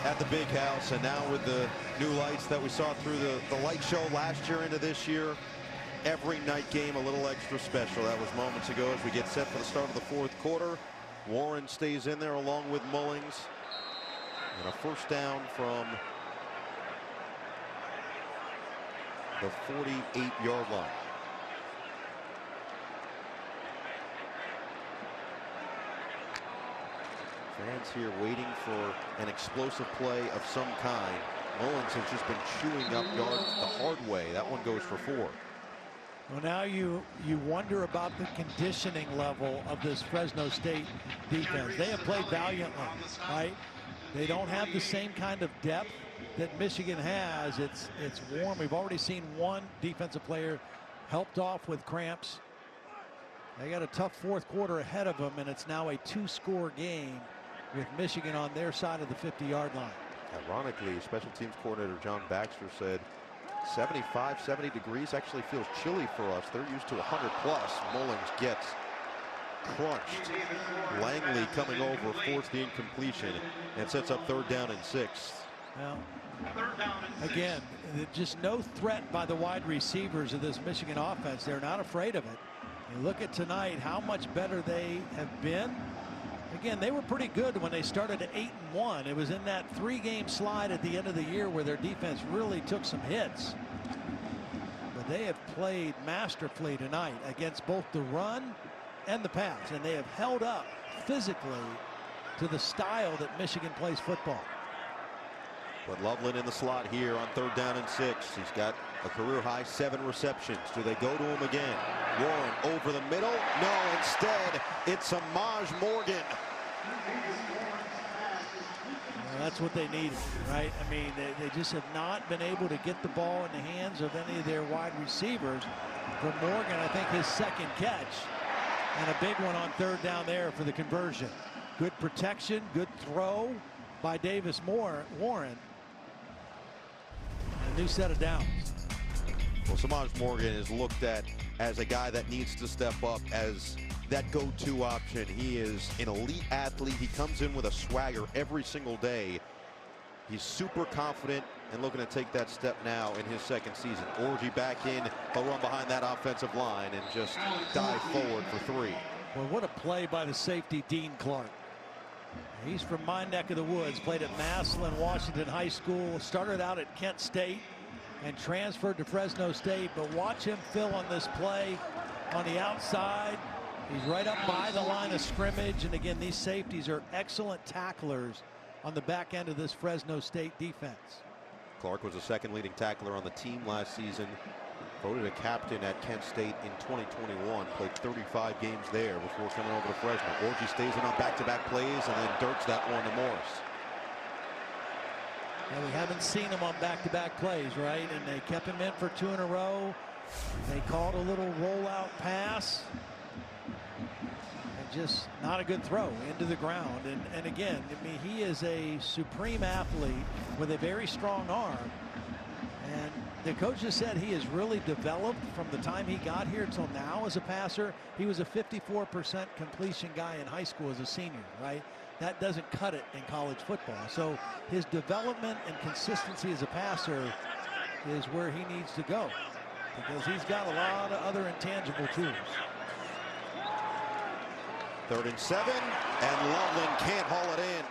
at the Big House, and now with the new lights that we saw through the light show last year into this year, every night game a little extra special. That was moments ago as we get set for the start of the 4th quarter. Warren stays in there along with Mullings. And a first down from the 48-yard line. Fans here waiting for an explosive play of some kind. Mullins has just been chewing up yards the hard way. That one goes for 4. Well, now you wonder about the conditioning level of this Fresno State defense. They have played valiantly, right? They don't have the same kind of depth that Michigan has. It's warm. We've already seen one defensive player helped off with cramps. They got a tough fourth quarter ahead of them, and it's now a 2-score game with Michigan on their side of the 50-yard line. Ironically, special teams coordinator John Baxter said 75, 70 degrees actually feels chilly for us. They're used to 100 plus. Mullins gets crunched. Langley coming over, forced the incompletion, and sets up 3rd down and 6. Well, again, just no threat by the wide receivers of this Michigan offense. They're not afraid of it. You look at tonight, how much better they have been. Again, they were pretty good when they started at 8-1. It was in that 3-game slide at the end of the year where their defense really took some hits. But they have played masterfully tonight against both the run and the pass, and they have held up physically to the style that Michigan plays football. But Loveland in the slot here on 3rd down and 6. He's got a career-high 7 receptions. Do they go to him again? Warren over the middle. No, instead, it's Samaj Morgan. Well, that's what they needed, right? I mean, they just have not been able to get the ball in the hands of any of their wide receivers. For Morgan, I think his 2nd catch, and a big one on 3rd down there for the conversion. Good protection, good throw by Davis Warren. A new set of downs. Well, Samaj Morgan is looked at as a guy that needs to step up as that go-to option. He is an elite athlete. He comes in with a swagger every single day. He's super confident and looking to take that step now in his 2nd season. Orji back in. He'll run behind that offensive line and just dive forward for 3. Well, what a play by the safety, Dean Clark. He's from my neck of the woods, played at Massillon Washington High School, started out at Kent State and transferred to Fresno State. But watch him fill on this play on the outside. He's right up by the line of scrimmage. And again, these safeties are excellent tacklers on the back end of this Fresno State defense. Clark was the 2nd leading tackler on the team last season. Voted a captain at Kent State in 2021. Played 35 games there before coming over to Fresno. Orji stays in on back-to-back plays and then dirts that one to Morris. And we haven't seen him on back-to-back plays, right? And they kept him in for 2 in a row. They called a little rollout pass. And just not a good throw into the ground. And again, I mean, he is a supreme athlete with a very strong arm. And the coach just said he has really developed from the time he got here till now as a passer. He was a 54% completion guy in high school as a senior, right? That doesn't cut it in college football. So his development and consistency as a passer is where he needs to go, because he's got a lot of other intangible tools. 3rd and 7, and Loveland can't haul it in.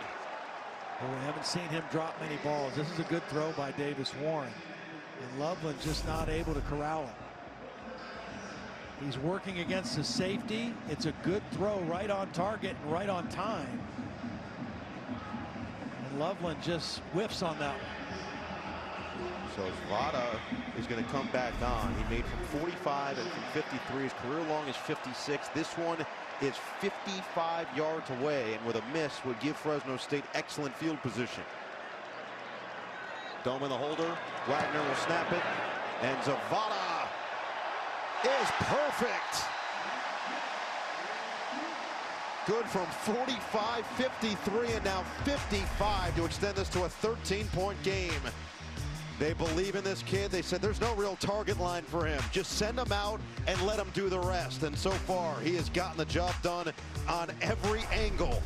Well, we haven't seen him drop many balls. This is a good throw by Davis Warren. And Loveland just not able to corral him. He's working against the safety. It's a good throw, right on target and right on time. And Loveland just whiffs on that one. So Vada is going to come back on. He made from 45 and from 53. His career long is 56. This one is 55 yards away, and with a miss would give Fresno State excellent field position. Dome in the holder. Wagner will snap it, and Zavada is perfect. Good from 45, 53, and now 55 to extend this to a 13-point game. They believe in this kid. They said there's no real target line for him. Just send him out and let him do the rest. And so far, he has gotten the job done on every angle.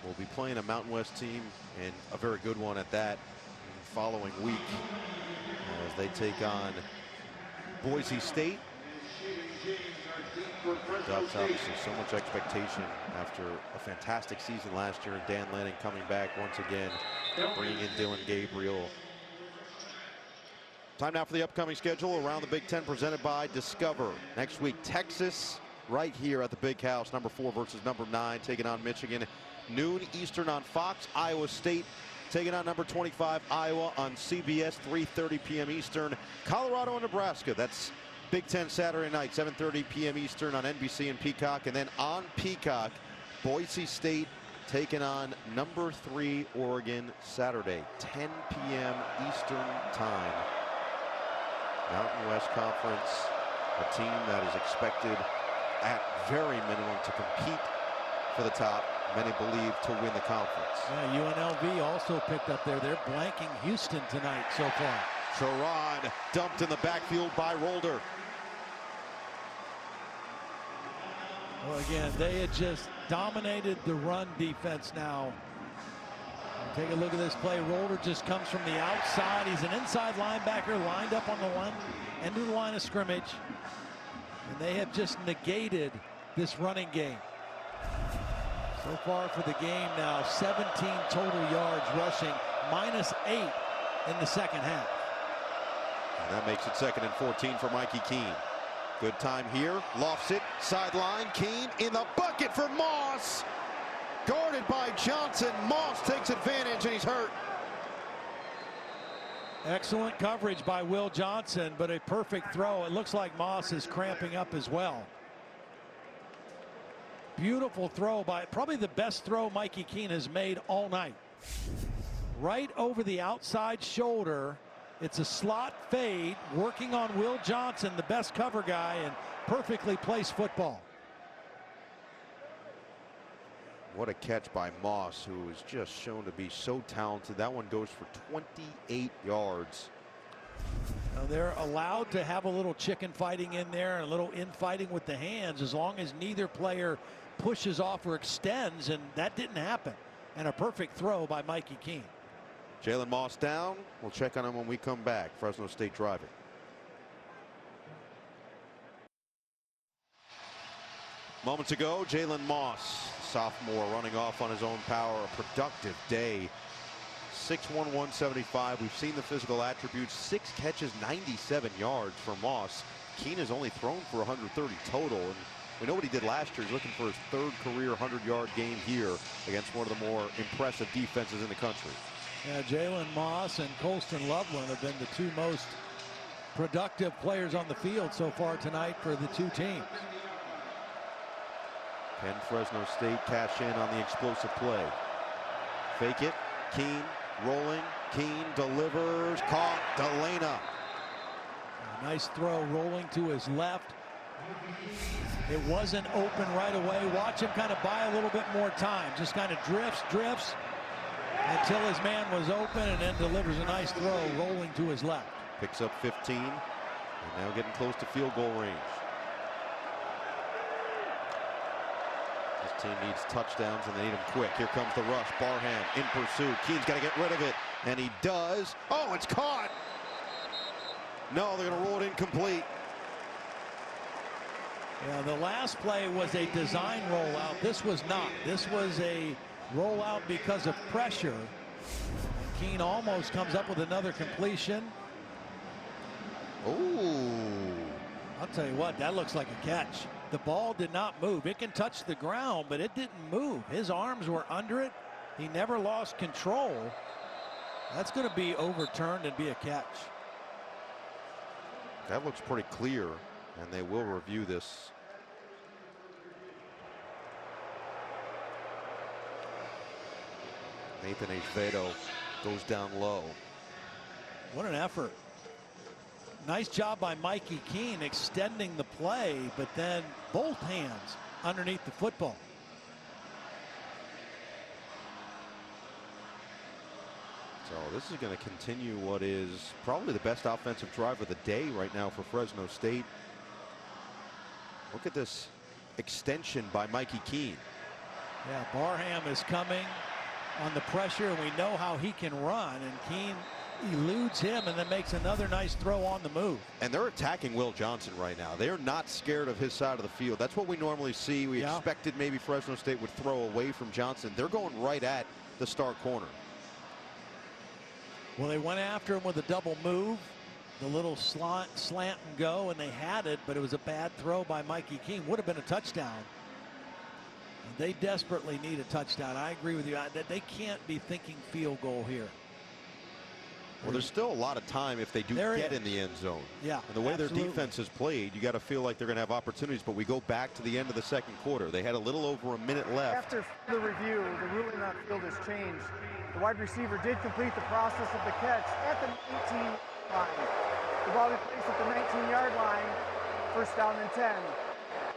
We'll be playing a Mountain West team, and a very good one at that, in the following week as they take on Boise State. Ducks obviously so much expectation after a fantastic season last year, and Dan Lanning coming back once again, bringing in Dylan Gabriel. Time now for the upcoming schedule around the Big Ten, presented by Discover. Next week, Texas right here at the Big House, number 4 versus number 9, taking on Michigan. Noon Eastern on Fox. Iowa State taking on number 25 Iowa on CBS, 3:30 p.m. Eastern. Colorado and Nebraska, that's Big Ten Saturday night, 7:30 p.m. Eastern on NBC and Peacock. And then on Peacock, Boise State taking on number 3 Oregon, Saturday, 10 p.m. Eastern time. Mountain West Conference, a team that is expected at very minimum to compete for the top, many believe to win the conference. Yeah, UNLV also picked up there. They're blanking Houston tonight so far. Sherrod dumped in the backfield by Rolder. Well, again, they had just dominated the run defense now. Take a look at this play. Rolder just comes from the outside. He's an inside linebacker lined up on the end of the line of scrimmage. And they have just negated this running game. So far for the game now, 17 total yards rushing, -8 in the second half. And that makes it 2nd and 14 for Mikey Keene. Good time here, lofts it, sideline, Keene in the bucket for Moss. Guarded by Johnson. Moss takes advantage and he's hurt. Excellent coverage by Will Johnson, but a perfect throw. It looks like Moss is cramping up as well. Beautiful throw by, probably the best throw Mikey Keene has made all night. Right over the outside shoulder. It's a slot fade, working on Will Johnson, the best cover guy, and perfectly placed football. What a catch by Moss, who is just shown to be so talented. That one goes for 28 yards. Now they're allowed to have a little chicken fighting in there and a little infighting with the hands, as long as neither player pushes off or extends, and that didn't happen. And a perfect throw by Mikey Keene. Jalen Moss down. We'll check on him when we come back. Fresno State driving. Moments ago, Jalen Moss, sophomore, running off on his own power. A productive day. 6'1", 175. We've seen the physical attributes. 6 catches, 97 yards for Moss. Keene has only thrown for 130 total. And we know what he did last year. He's looking for his 3rd career 100-yard game here against one of the more impressive defenses in the country. Yeah, Jalen Moss and Colston Loveland have been the 2 most productive players on the field so far tonight for the 2 teams. Can Fresno State cash in on the explosive play? Fake it. Keene rolling. Keene delivers. Caught. Delana. A nice throw rolling to his left. It wasn't open right away. Watch him kind of buy a little bit more time. Just kind of drifts until his man was open, and then delivers a nice throw rolling to his left. Picks up 15 and now getting close to field goal range. This team needs touchdowns and they need them quick. Here comes the rush. Barham in pursuit. Keene's got to get rid of it, and he does. Oh, it's caught. No, they're going to roll it incomplete. Yeah, the last play was a design rollout. This was not. This was a rollout because of pressure. Keene almost comes up with another completion. Ooh. I'll tell you what, that looks like a catch. The ball did not move. It can touch the ground, but it didn't move. His arms were under it. He never lost control. That's going to be overturned and be a catch. That looks pretty clear, and they will review this. Nathan Acevedo goes down low. What an effort. Nice job by Mikey Keene extending the play, but then both hands underneath the football. So this is going to continue what is probably the best offensive drive of the day right now for Fresno State. Look at this extension by Mikey Keene. Yeah, Barham is coming on the pressure, and we know how he can run, and Keene eludes him and then makes another nice throw on the move. And they're attacking Will Johnson right now. They're not scared of his side of the field. That's what we normally see. We expected maybe Fresno State would throw away from Johnson. They're going right at the star corner. Well, they went after him with a double move, the little slant and go, and they had it, but it was a bad throw by Mikey Keene. Would have been a touchdown. And they desperately need a touchdown. I agree with you that they can't be thinking field goal here. Well, there's still a lot of time if they do get in the end zone. Yeah, and the way their defense is played, you got to feel like they're going to have opportunities. But we go back to the end of the second quarter. They had a little over a minute left. After the review, the ruling on field has changed. The wide receiver did complete the process of the catch at the 19 line. The ball was placed at the 19-yard line. First down and 10.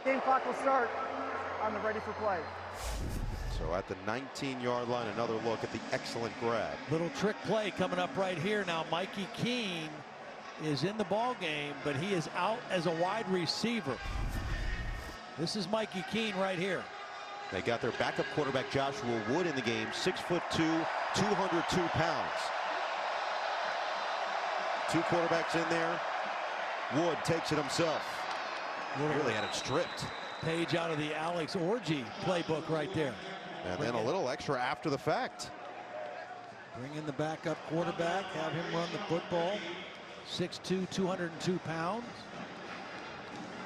Game clock will start on the ready for play. So at the 19-yard line, another look at the excellent grab. Little trick play coming up right here. Now Mikey Keene is in the ball game, but he is out as a wide receiver. This is Mikey Keene right here. They got their backup quarterback Joshua Wood in the game, 6'2", 202 pounds. Two quarterbacks in there. Wood takes it himself. Really had it stripped. Page out of the Alex Orji playbook right there. And then a little extra after the fact. Bring in the backup quarterback, have him run the football. 6'2", 202 pounds.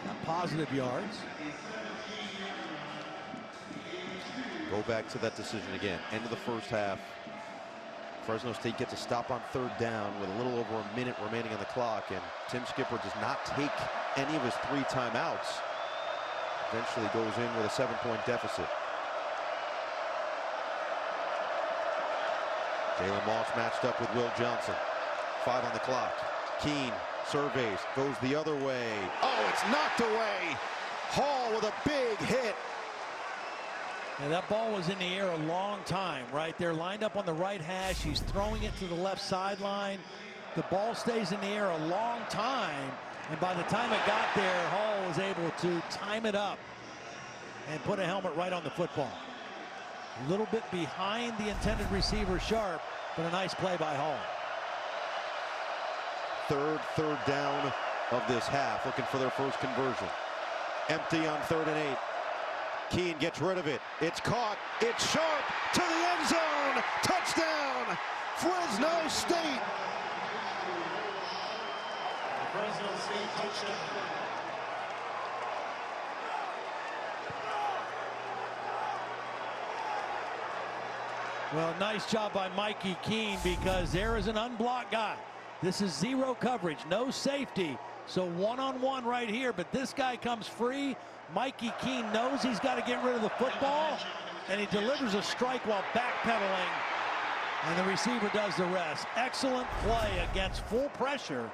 Got positive yards. Go back to that decision again. End of the first half. Fresno State gets a stop on third down with a little over a minute remaining on the clock, and Tim Skipper does not take any of his 3 timeouts. Eventually goes in with a 7-point deficit. Jalen Moss matched up with Will Johnson. 5 on the clock. Keene surveys, goes the other way. Oh, it's knocked away. Hall with a big hit. And that ball was in the air a long time, right? They're lined up on the right hash. He's throwing it to the left sideline. The ball stays in the air a long time. And by the time it got there, Hall was able to time it up and put a helmet right on the football. A little bit behind the intended receiver Sharp, but a nice play by Hall. Third down of this half, looking for their first conversion. Empty on 3rd and 8. Keene gets rid of it. It's caught. It's Sharp to the end zone. Touchdown, Fresno State. Fresno State touchdown. Well, nice job by Mikey Keene, because there is an unblocked guy. This is zero coverage, no safety. So one-on-one right here, but this guy comes free. Mikey Keene knows he's got to get rid of the football, and he delivers a strike while backpedaling, and the receiver does the rest. Excellent play against full pressure,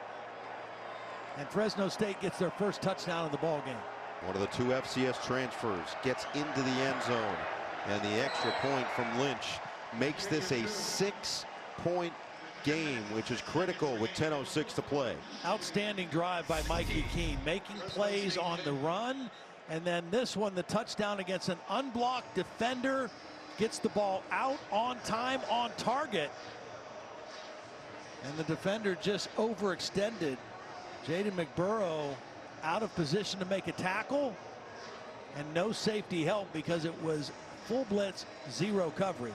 and Fresno State gets their first touchdown of the ball game. One of the 2 FCS transfers gets into the end zone, and the extra point from Lynch makes this a 6-point game, which is critical with 10:06 to play. Outstanding drive by Mikey Keene, making plays on the run, and then this one, the touchdown against an unblocked defender, gets the ball out on time, on target, and the defender just overextended. Jaden McBurrow out of position to make a tackle, and no safety help because it was full blitz, zero coverage.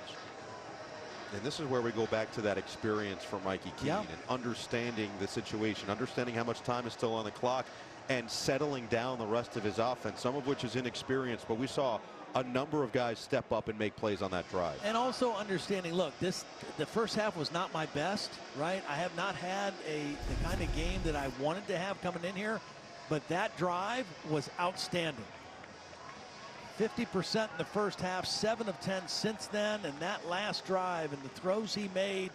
And this is where we go back to that experience for Mikey Keene and understanding the situation, understanding how much time is still on the clock, and settling down the rest of his offense, some of which is inexperience, but we saw a number of guys step up and make plays on that drive. And also understanding, look, the first half was not my best, right? I have not had the kind of game that I wanted to have coming in here, but that drive was outstanding. 50% in the first half, 7 of 10 since then, and that last drive and the throws he made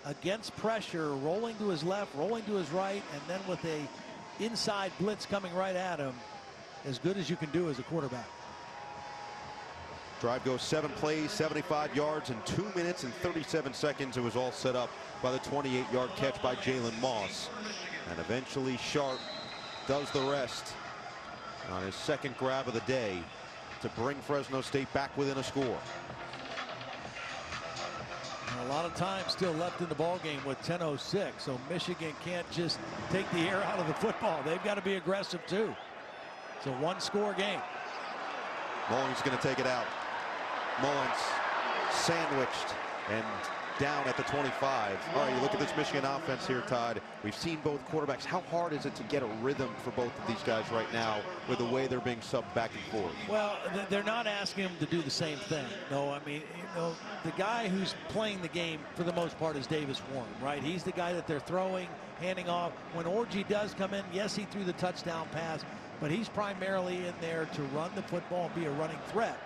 against pressure, rolling to his left, rolling to his right, and then with a inside blitz coming right at him, as good as you can do as a quarterback. Drive goes 7 plays, 75 yards in 2 minutes and 37 seconds. It was all set up by the 28-yard catch by Jalen Moss. And eventually Sharp does the rest on his second grab of the day to bring Fresno State back within a score. And a lot of time still left in the ball game with 10:06, so Michigan can't just take the air out of the football. They've got to be aggressive too. It's a one-score game. Mullings going to take it out. Mullings sandwiched and down at the 25. All right, you look at this Michigan offense here, Todd. We've seen both quarterbacks. How hard is it to get a rhythm for both of these guys right now with the way they're being subbed back and forth? Well, they're not asking them to do the same thing. No, I mean, the guy who's playing the game for the most part is Davis Warren, right? He's the guy that they're throwing, handing off. When Orji does come in, yes, he threw the touchdown pass, but he's primarily in there to run the football and be a running threat.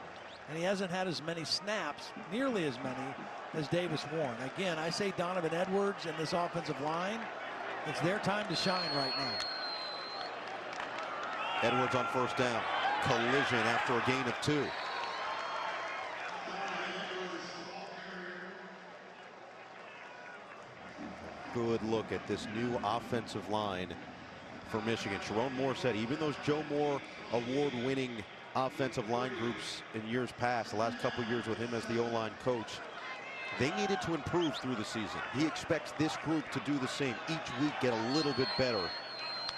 And he hasn't had as many snaps, nearly as many, as Davis Warren. Again, I say Donovan Edwards and this offensive line, it's their time to shine right now. Edwards on first down. Collision after a gain of 2. Good look at this new offensive line for Michigan. Sharon Moore said even those Joe Moore award-winning offensive line groups in years past, the last couple years with him as the O-line coach, they needed to improve through the season. He expects this group to do the same. Each week get a little bit better.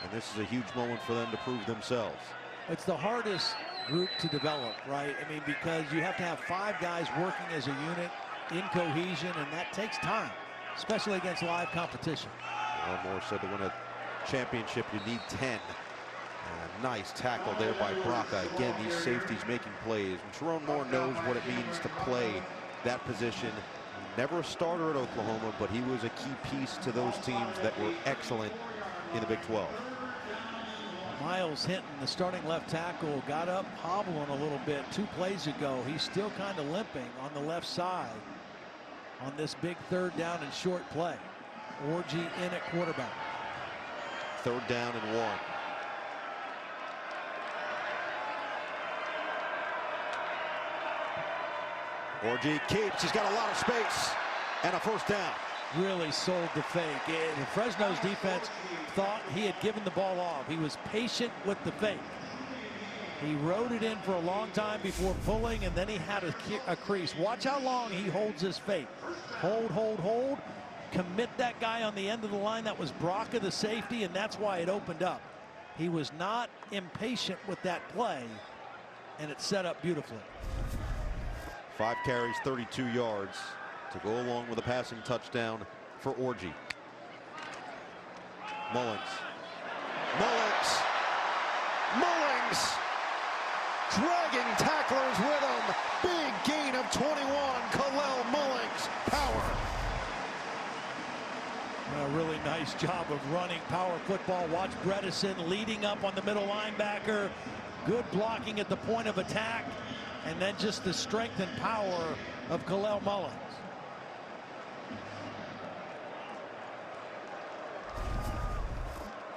And this is a huge moment for them to prove themselves. It's the hardest group to develop, right? I mean, because you have to have 5 guys working as a unit in cohesion, and that takes time, especially against live competition. Moore said to win a championship, you need 10. A nice tackle there by Braca. Again, these safeties making plays. And Sharon Moore knows what it means to play that position. Never a starter at Oklahoma, but he was a key piece to those teams that were excellent in the Big 12. Miles Hinton, the starting left tackle, got up hobbling a little bit 2 plays ago. He's still kind of limping on the left side on this big 3rd down and short play. Orji in at quarterback. 3rd down and 1. Orji keeps. He's got a lot of space and a first down. Really sold the fake. And Fresno's defense thought he had given the ball off. He was patient with the fake. He rode it in for a long time before pulling, and then he had a crease. Watch how long he holds his fake. Hold, hold, hold. Commit that guy on the end of the line. That was Braca, the safety, and that's why it opened up. He was not impatient with that play, and it set up beautifully. 5 carries, 32 yards to go along with a passing touchdown for Orji. Mullings. Dragging tacklers with him. Big gain of 21. Kalel Mullings. Power. A really nice job of running power football. Watch Bredesen leading up on the middle linebacker. Good blocking at the point of attack. And then just the strength and power of Kalel Mullings.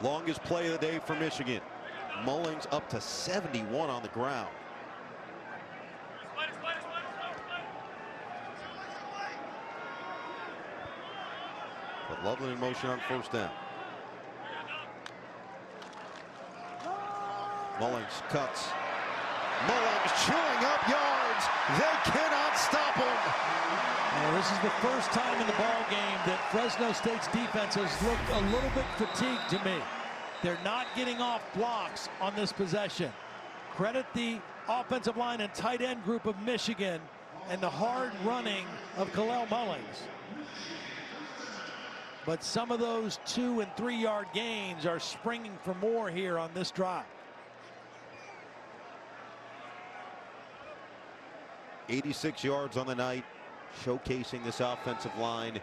Longest play of the day for Michigan. Mullings up to 71 on the ground. But Loveland in motion on first down. Mullings cuts. Mullings chewing up yards. They cannot stop him. Well, this is the first time in the ball game that Fresno State's defense has looked a little bit fatigued to me. They're not getting off blocks on this possession. Credit the offensive line and tight end group of Michigan and the hard running of Kalel Mullings. But some of those 2- and 3-yard gains are springing for more here on this drive. 86 yards on the night, showcasing this offensive line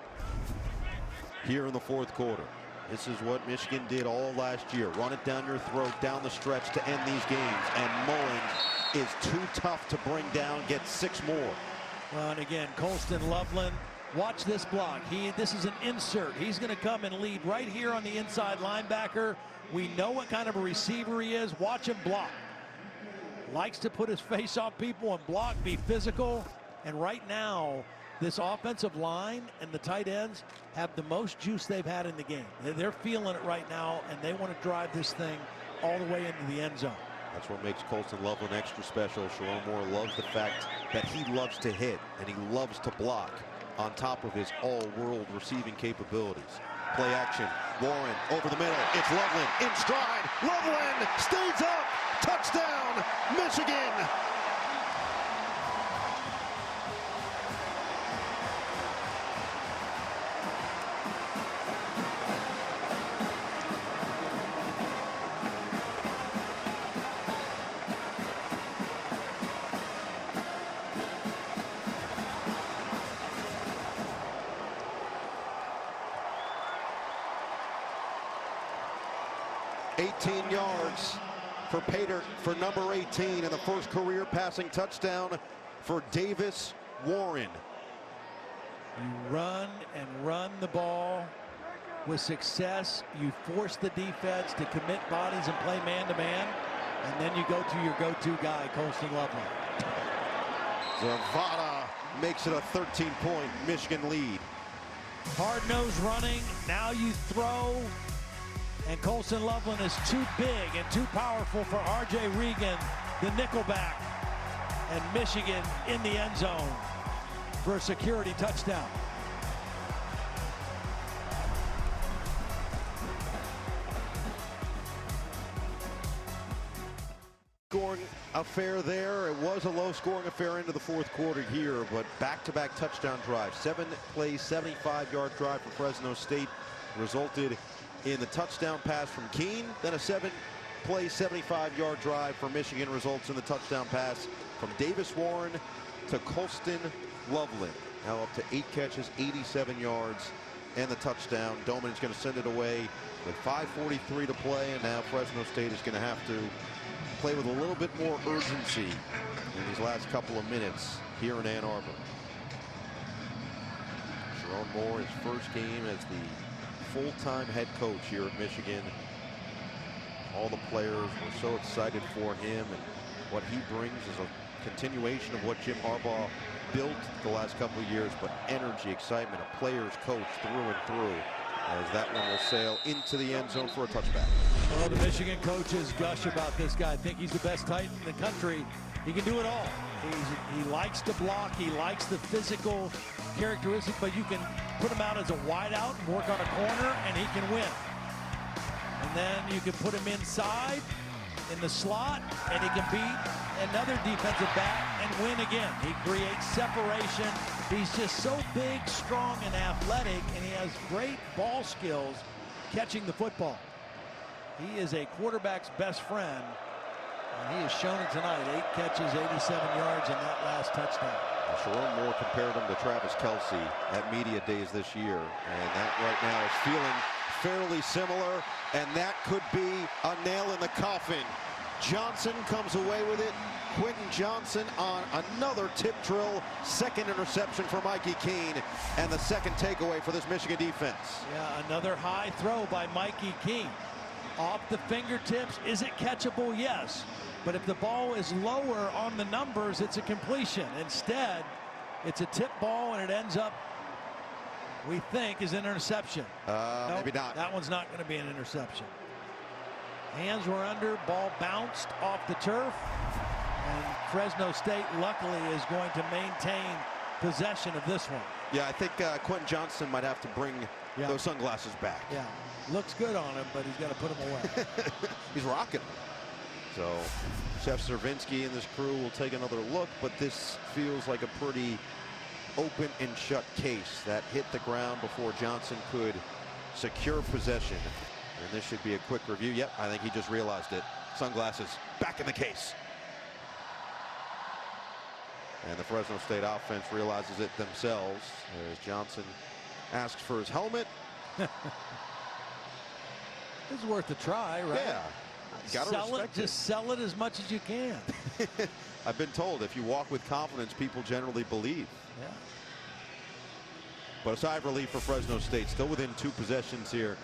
here in the 4th quarter. This is what Michigan did all last year. Run it down your throat, down the stretch to end these games. And Mullings is too tough to bring down, get 6 more. Well, and again, Colston Loveland, watch this block. This is an insert. He's going to come and lead right here on the inside linebacker. We know what kind of a receiver he is. Watch him block. Likes to put his face on people and block, be physical. And right now, this offensive line and the tight ends have the most juice they've had in the game. They're feeling it right now, and they want to drive this thing all the way into the end zone. That's what makes Colston Loveland extra special. Sharon Moore loves the fact that he loves to hit and he loves to block. on top of his all-world receiving capabilities. Play action. Warren over the middle. It's Loveland in stride. Loveland stays up. Touchdown, Michigan. Yards for Pater for number 18 and the first career passing touchdown for Davis Warren. You run and run the ball with success. You force the defense to commit bodies and play man-to-man, and then you go to your go-to guy, Colston Loveland. Zavada makes it a 13-point Michigan lead. Hard-nosed running. Now you throw. And Colston Loveland is too big and too powerful for R.J. Regan, the nickelback. And Michigan in the end zone for a security touchdown. Scoring affair there. It was a low-scoring affair into the fourth quarter here, but back-to-back touchdown drive. 7-play, 75-yard drive for Fresno State resulted in the touchdown pass from Keene. Then a 7-play, 75-yard drive for Michigan results in the touchdown pass from Davis Warren to Colston Loveland. Now up to 8 catches, 87 yards, and the touchdown. Doman's going to send it away with 5:43 to play, and now Fresno State is going to have to play with a little bit more urgency in these last couple of minutes here in Ann Arbor. Sharon Moore, his first game as the full-time head coach here at Michigan. All the players were so excited for him, and what he brings is a continuation of what Jim Harbaugh built the last couple of years, but energy, excitement, a player's coach through and through, as that one will sail into the end zone for a touchback. Well, the Michigan coaches gush about this guy. I think he's the best tight end in the country. He can do it all. He likes to block. He likes the physical characteristic, but you can put him out as a wideout and work on a corner, and he can win. And then you can put him inside in the slot, and he can beat another defensive back and win again. He creates separation. He's just so big, strong, and athletic, and he has great ball skills catching the football. He is a quarterback's best friend, and he has shown it tonight. 8 catches, 87 yards, and that last touchdown. Sharon Moore compared him to Travis Kelce at media days this year, and that right now is feeling fairly similar, and that could be a nail in the coffin. Johnson comes away with it. Quentin Johnson on another tip drill. Second interception for Mikey Keene, and the second takeaway for this Michigan defense. Yeah, another high throw by Mikey Keene. Off the fingertips. Is it catchable? Yes. But if the ball is lower on the numbers, it's a completion. Instead, it's a tip ball, and it ends up, we think, is an interception. Nope, maybe not. That one's not going to be an interception. Hands were under, ball bounced off the turf, and Fresno State, luckily, is going to maintain possession of this one. Yeah, I think Quentin Johnson might have to bring those sunglasses back. Yeah, looks good on him, but he's got to put them away. He's rocking them. So Chef Cervinsky and this crew will take another look, but this feels like a pretty open and shut case that hit the ground before Johnson could secure possession. And this should be a quick review. Yep, I think he just realized it. Sunglasses back in the case. And the Fresno State offense realizes it themselves as Johnson asks for his helmet. It's worth a try, right? Yeah. Sell it, just sell it as much as you can. I've been told if you walk with confidence, people generally believe. Yeah. But a sigh of relief for Fresno State, still within 2 possessions here.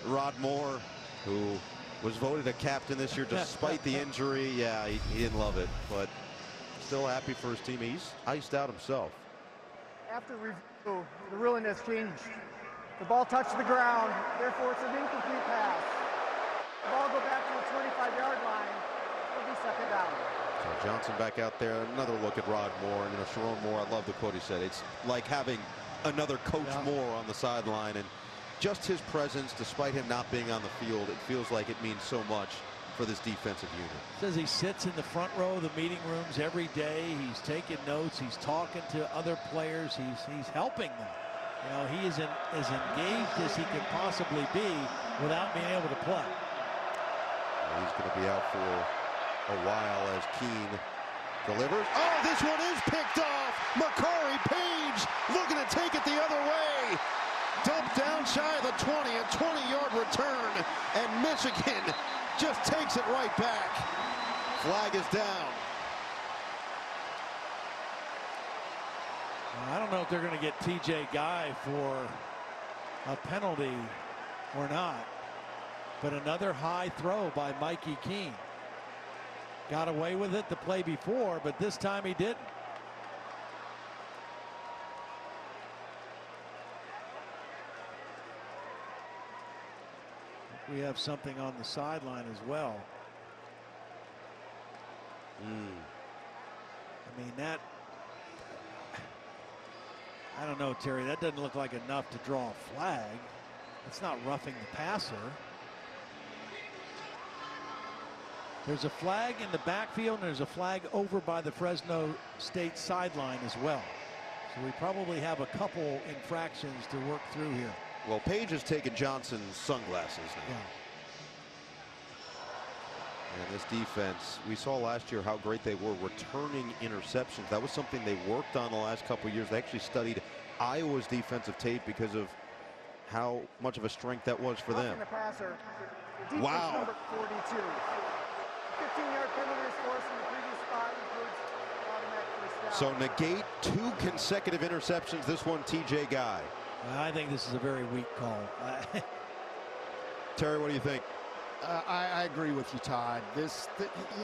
Rod Moore, who was voted a captain this year despite the injury. Yeah, he didn't love it, but still happy for his team. He's iced out himself. After review, the ruling has changed. The ball touched the ground, therefore it's an incomplete pass. The ball go back to the 25-yard line. It'll be second down. So Johnson back out there. Another look at Rod Moore. You know, Sharon Moore, I love the quote he said. It's like having another coach more on the sideline, and just his presence, despite him not being on the field, it feels like it means so much for this defensive unit. Says he sits in the front row of the meeting rooms every day. He's taking notes. He's talking to other players. He's helping them. You know, he is as engaged as he can possibly be without being able to play. He's going to be out for a while as Keene delivers. Oh, this one is picked off. Makari Page looking to take it the other way. Dumped down shy of the 20, a 20-yard return, and Michigan just takes it right back. Flag is down. I don't know if they're going to get TJ Guy for a penalty or not, but another high throw by Mikey Keene. Got away with it the play before, but this time he didn't. We have something on the sideline as well. I mean, that, I don't know, Terry, that doesn't look like enough to draw a flag. It's not roughing the passer. There's a flag in the backfield, and there's a flag over by the Fresno State sideline as well. So we probably have a couple infractions to work through here. Well, Page has taken Johnson's sunglasses now. Yeah. And this defense, we saw last year how great they were returning interceptions. That was something they worked on the last couple of years. They actually studied Iowa's defensive tape because of how much of a strength that was for them. The passer, defense wow. Number 42. 15-yard penalty is forced in the previous spot, includes automatic first down. So negate 2 consecutive interceptions. This one, TJ Guy. I think this is a very weak call. Terry, what do you think? I agree with you, Todd. You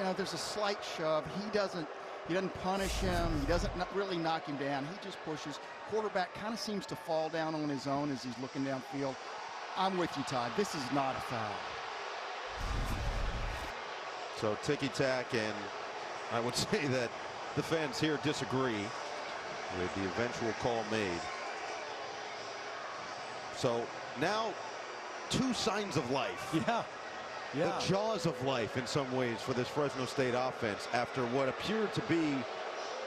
know, there's a slight shove. He doesn't punish him. He doesn't really knock him down. He just pushes. Quarterback kind of seems to fall down on his own as he's looking downfield. I'm with you, Todd. This is not a foul. So ticky-tack, and I would say that the fans here disagree with the eventual call made. So now 2 signs of life. Yeah. The jaws of life in some ways for this Fresno State offense after what appeared to be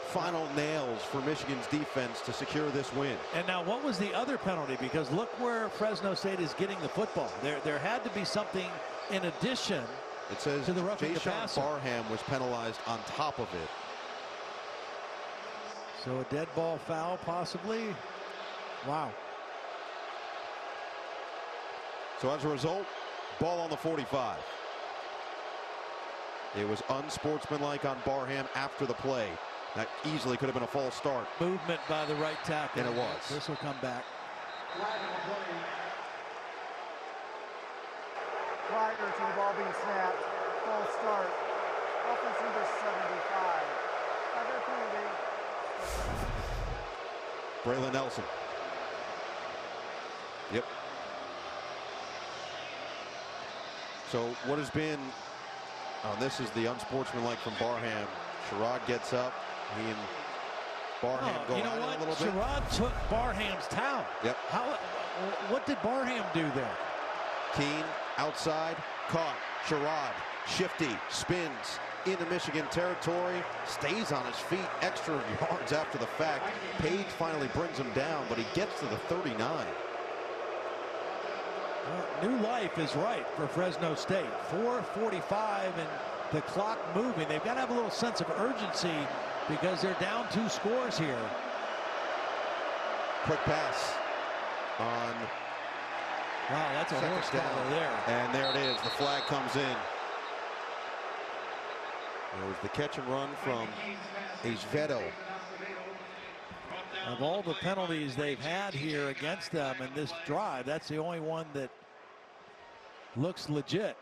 final nails for Michigan's defense to secure this win. And now what was the other penalty? Because look where Fresno State is getting the football. There had to be something in addition. It says to the roughing the Jason passer. Barham was penalized on top of it. So a dead ball foul possibly. Wow. So as a result, ball on the 45. It was unsportsmanlike on Barham after the play. That easily could have been a false start. Movement by the right tackle. And it was. This will come back. Prior to the ball being snapped, false start. Offense number 75. Other penalty. Braylon Nelson. Yep. So what has been, this is the unsportsmanlike from Barham. Sherrod gets up. He and Barham go you know at it what? a little bit. Sherrod took Barham's towel. Yep. What did Barham do there? Keene outside, caught. Sherrod, shifty, spins into Michigan territory, stays on his feet, extra yards after the fact. Page finally brings him down, but he gets to the 39. Well, new life is right for Fresno State. 4:45 and the clock moving. They've got to have a little sense of urgency because they're down 2 scores here. Quick pass on. Wow, that's a horse collar there. And there it is. The flag comes in. It was the catch and run from Azevedo. Of all the penalties they've had here against them in this drive, that's the only one that looks legit.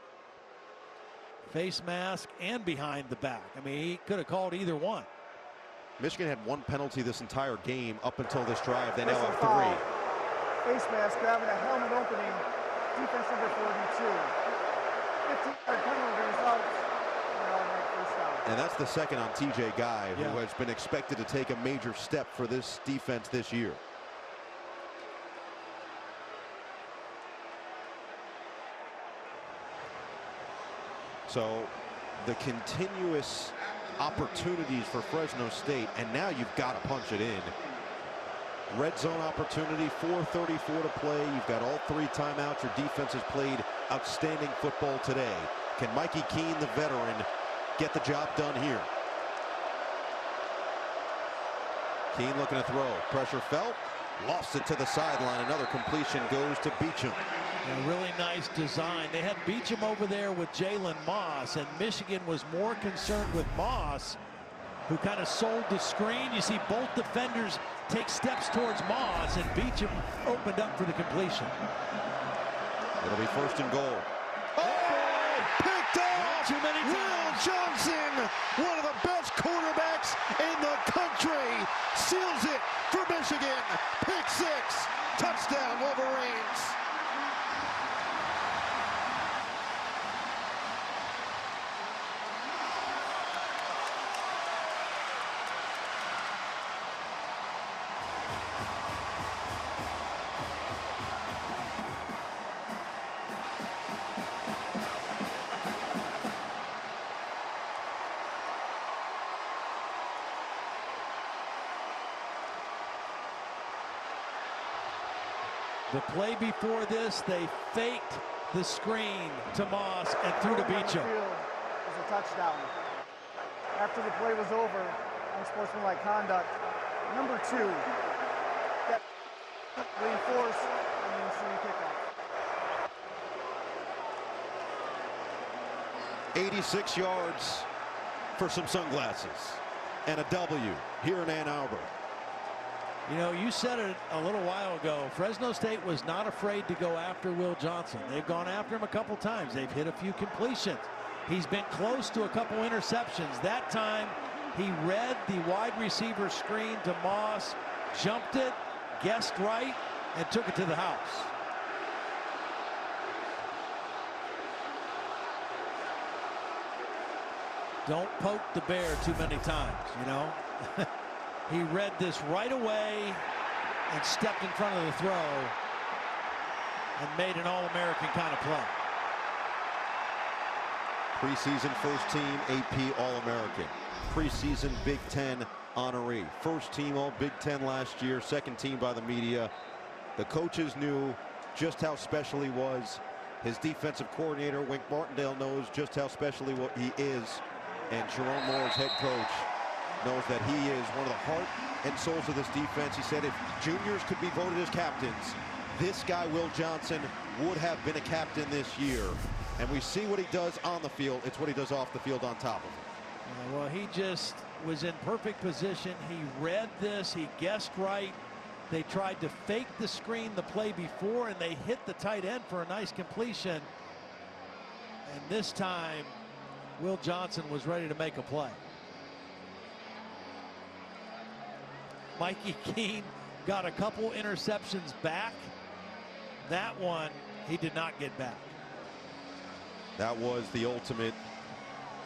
Face mask and behind the back. I mean, he could have called either one. Michigan had 1 penalty this entire game up until this drive. They now have 3. Face mask grabbing a helmet opening. Defense number 42. 15-yard penalty results. And that's the second on TJ Guy, who has been expected to take a major step for this defense this year. So the continuous opportunities for Fresno State, and now you've got to punch it in. Red zone opportunity, 4:34 to play. You've got all 3 timeouts. Your defense has played outstanding football today. Can Mikey Keene, the veteran, get the job done here? Keene looking to throw. Pressure felt. Lost it to the sideline. Another completion goes to Beecham. A really nice design. They had Beecham over there with Jalen Moss, and Michigan was more concerned with Moss, who kind of sold the screen. You see both defenders take steps towards Moss, and Beecham opened up for the completion. It'll be 1st and goal. Oh, picked off! Too many times. Will Johnson, one of the best quarterbacks in the country, seals it for Michigan. Pick 6, touchdown Wolverines. The play before this, they faked the screen to Moss and threw to Beecham. It was a touchdown. After the play was over, unsportsmanlike conduct. Number 2, that reinforced and then ensuing kickoff. 86 yards for some sunglasses and a W here in Ann Arbor. You know, you said it a little while ago. Fresno State was not afraid to go after Will Johnson. They've gone after him a couple times. They've hit a few completions. He's been close to a couple interceptions. That time, he read the wide receiver screen to Moss, jumped it, guessed right, and took it to the house. Don't poke the bear too many times, you know. He read this right away and stepped in front of the throw and made an All-American kind of play. Preseason first team AP All-American. Preseason Big Ten honoree. First team All Big Ten last year. Second team by the media. The coaches knew just how special he was. His defensive coordinator, Wink Martindale, knows just how special he is. And Jerome Moore's head coach knows that he is one of the heart and souls of this defense. He said if juniors could be voted as captains, this guy, Will Johnson, would have been a captain this year. And we see what he does on the field. It's what he does off the field on top of it. Well, he just was in perfect position. He read this. He guessed right. They tried to fake the screen the play before, and they hit the tight end for a nice completion. And this time, Will Johnson was ready to make a play. Mikey Keene got a couple interceptions back. That one, he did not get back. That was the ultimate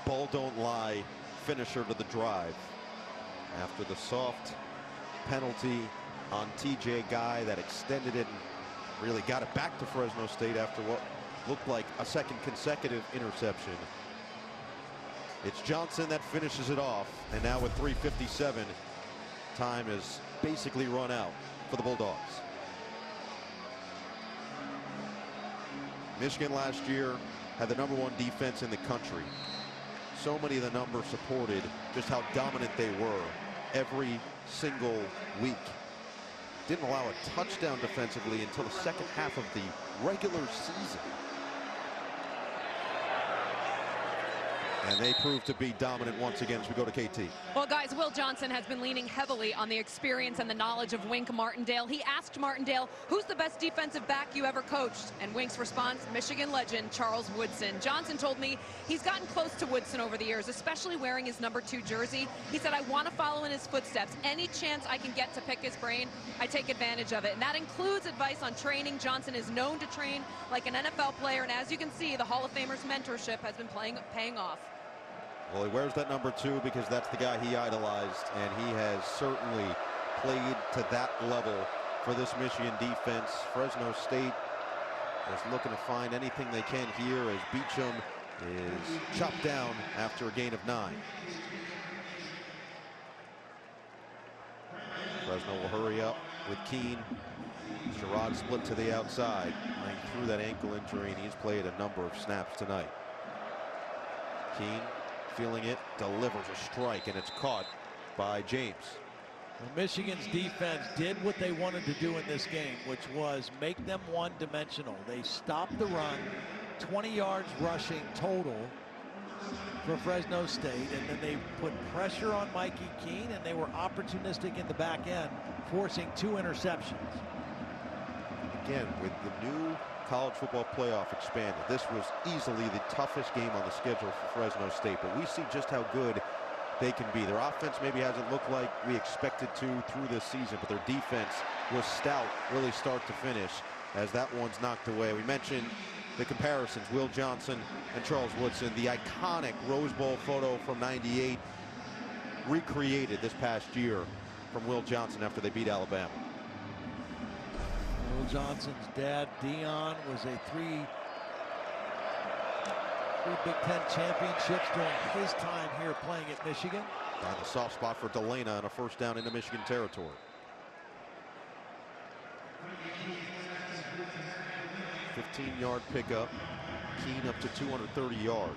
ball don't lie finisher to the drive. After the soft penalty on TJ Guy that extended it and really got it back to Fresno State after what looked like a second consecutive interception. It's Johnson that finishes it off, and now with 3:57, time is basically run out for the Bulldogs. Michigan last year had the #1 defense in the country. So many of the numbers supported just how dominant they were every single week. Didn't allow a touchdown defensively until the second half of the regular season. And they proved to be dominant once again as we go to KT. Well, guys, Will Johnson has been leaning heavily on the experience and the knowledge of Wink Martindale. He asked Martindale, who's the best defensive back you ever coached? And Wink's response, Michigan legend Charles Woodson. Johnson told me he's gotten close to Woodson over the years, especially wearing his #2 jersey. He said, I want to follow in his footsteps. Any chance I can get to pick his brain, I take advantage of it. And that includes advice on training. Johnson is known to train like an NFL player. And as you can see, the Hall of Famer's mentorship has been paying off. Well, he wears that #2 because that's the guy he idolized, and he has certainly played to that level for this Michigan defense. Fresno State is looking to find anything they can here as Beecham is chopped down after a gain of 9. Fresno will hurry up with Keene. Sherrod split to the outside, playing through that ankle injury, and he's played a number of snaps tonight. Keene feeling it, delivers a strike, and it's caught by James. Well, Michigan's defense did what they wanted to do in this game, which was make them one-dimensional. They stopped the run, 20 yards rushing total for Fresno State, and then they put pressure on Mikey Keene, and they were opportunistic in the back end, forcing 2 interceptions. Again, with the new college football playoff expanded, this was easily the toughest game on the schedule for Fresno State, but we see just how good they can be. Their offense maybe hasn't looked like we expected to through this season, but their defense was stout really start to finish as that one's knocked away. We mentioned the comparisons, Will Johnson and Charles Woodson, the iconic Rose Bowl photo from '98 recreated this past year from Will Johnson after they beat Alabama. Will Johnson's dad, Dion, was a three Big Ten championships during his time here playing at Michigan. Find the soft spot for Delana on a first down into Michigan territory. A 15-yard pickup. Keene up to 230 yards.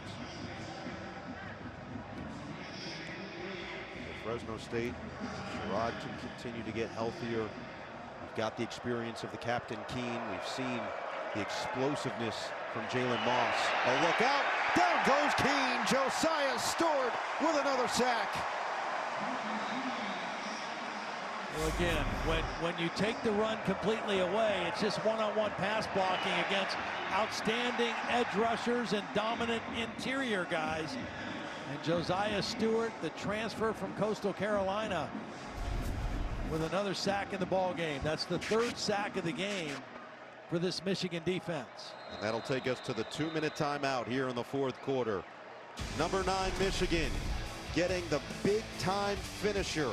For Fresno State, Sherrod can continue to get healthier. We've got the experience of the captain Keene. We've seen the explosiveness from Jalen Moss. Oh, look out! Down goes Keene. Josiah Stewart with another sack. Well, again, when you take the run completely away, it's just one-on-one pass blocking against outstanding edge rushers and dominant interior guys. And Josiah Stewart, the transfer from Coastal Carolina, with another sack in the ball game. That's the 3rd sack of the game for this Michigan defense. And that'll take us to the 2-minute timeout here in the 4th quarter. Number 9 Michigan getting the big-time finisher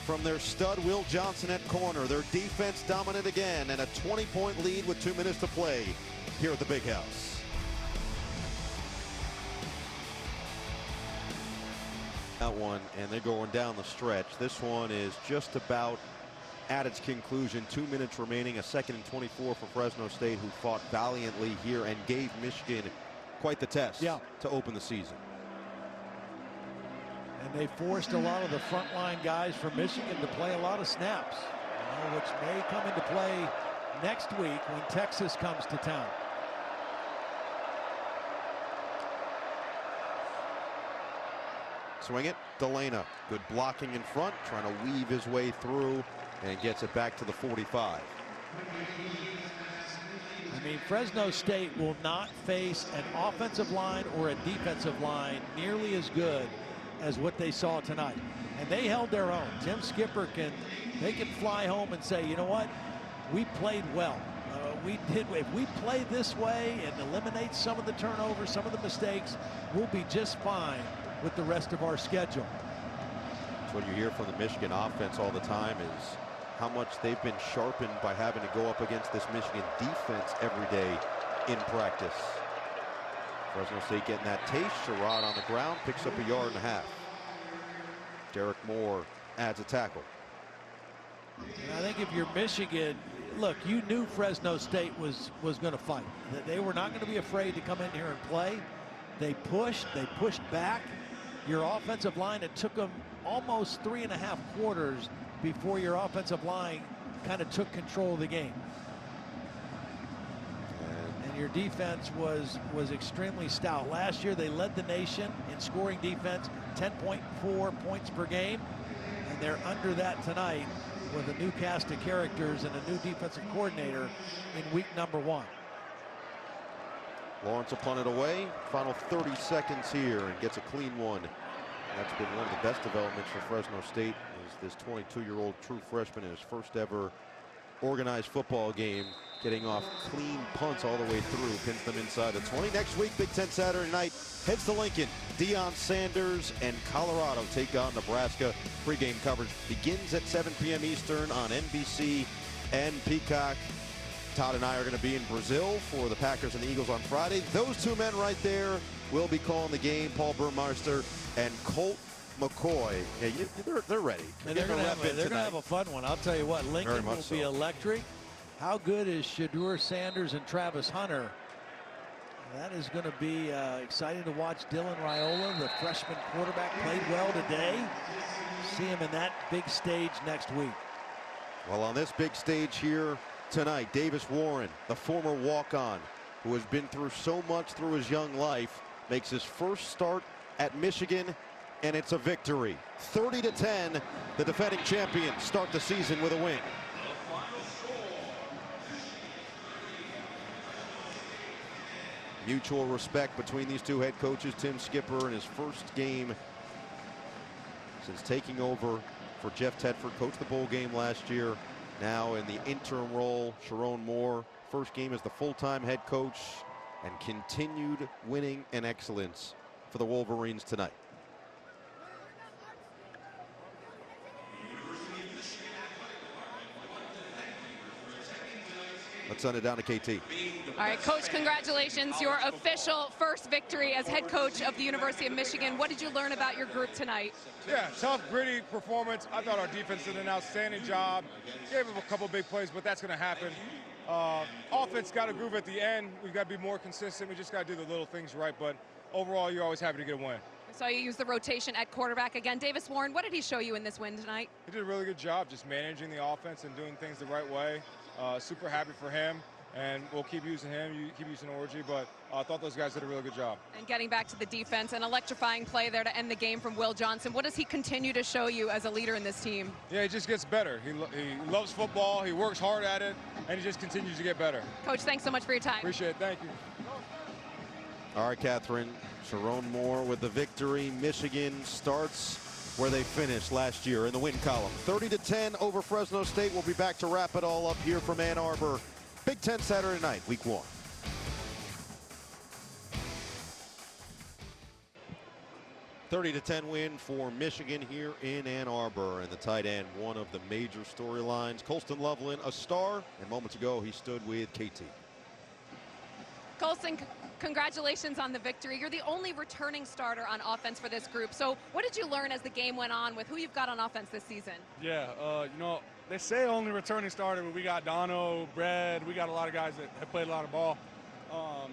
from their stud Will Johnson at corner. Their defense dominant again, and a 20-point lead with 2 minutes to play here at the Big House. That one, and they're going down the stretch. This one is just about at its conclusion. 2 minutes remaining, a 2nd and 24 for Fresno State, who fought valiantly here and gave Michigan quite the test to open the season. And they forced a lot of the frontline guys from Michigan to play a lot of snaps, which may come into play next week when Texas comes to town. Swing it, Delana. Good blocking in front, trying to weave his way through, and gets it back to the 45. I mean, Fresno State will not face an offensive line or a defensive line nearly as good as what they saw tonight. And they held their own. Tim Skipper can fly home and say, you know what, we played well. If we play this way and eliminate some of the turnovers, some of the mistakes, we'll be just fine with the rest of our schedule. That's what you hear from the Michigan offense all the time, is how much they've been sharpened by having to go up against this Michigan defense every day in practice. Fresno State getting that taste. Sherrod on the ground, picks up a 1.5 yards. Derek Moore adds a tackle. And I think if you're Michigan, look, you knew Fresno State was going to fight. They were not going to be afraid to come in here and play. They pushed back. Your offensive line, it took them almost 3.5 quarters before your offensive line kind of took control of the game. And your defense was extremely stout. Last year they led the nation in scoring defense, 10.4 points per game, and they're under that tonight with a new cast of characters and a new defensive coordinator in week number 1. Lawrence will punt it away. Final 30 seconds here, and gets a clean one. That's been one of the best developments for Fresno State, is this 22-year-old true freshman in his first ever organized football game, getting off clean punts all the way through, pins them inside the 20. Next week, Big Ten Saturday night, heads to Lincoln. Deion Sanders and Colorado take on Nebraska. Pre-game coverage begins at 7 p.m. Eastern on NBC and Peacock. Todd and I are going to be in Brazil for the Packers and the Eagles on Friday. Those two men right there will be calling the game, Paul Burmeister and Colt McCoy. Yeah, they're ready. And they're going to have a fun one. I'll tell you what, Lincoln will be electric. How good is Shadur Sanders and Travis Hunter? That is going to be exciting to watch. Dylan Raiola, the freshman quarterback, played well today. See him in that big stage next week. Well, on this big stage here tonight, Davis Warren, the former walk-on, who has been through so much through his young life, makes his first start at Michigan, and it's a victory. 30-10, the defending champions start the season with a win. Mutual respect between these two head coaches. Tim Skipper in his first game since taking over for Jeff Tedford, coached the bowl game last year. Now in the interim role, Sharon Moore, first game as the full-time head coach, and continued winning and excellence for the Wolverines tonight. Let's send it down to KT. All right, Coach, congratulations. Your official first victory as head coach of the University of Michigan. What did you learn about your group tonight? Yeah, tough, gritty performance. I thought our defense did an outstanding job. Gave them a couple big plays, but that's going to happen. Offense got a groove at the end. We've got to be more consistent. We just got to do the little things right. But overall, you're always happy to get a win. So you used the rotation at quarterback again. Davis Warren, what did he show you in this win tonight? He did a really good job just managing the offense and doing things the right way. Super happy for him, and we'll keep using him, keep using Orgy, but I thought those guys did a really good job. And getting back to the defense, an electrifying play there to end the game from Will Johnson. What does he continue to show you as a leader in this team? Yeah, he just gets better. He loves football, he works hard at it, and he just continues to get better. Coach, thanks so much for your time. Appreciate it, thank you. All right, Catherine, Sharon Moore with the victory. Michigan starts where they finished last year in the win column. 30-10 over Fresno State. We'll be back to wrap it all up here from Ann Arbor. Big Ten Saturday night, week 1. (30-10) win for Michigan here in Ann Arbor, and the tight end, one of the major storylines. Colston Loveland, a star, and moments ago he stood with KT. Colston, congratulations on the victory. You're the only returning starter on offense for this group. So what did you learn as the game went on with who you've got on offense this season? Yeah, you know, they say only returning starter, but we got Dono, Brad, we got a lot of guys that have played a lot of ball.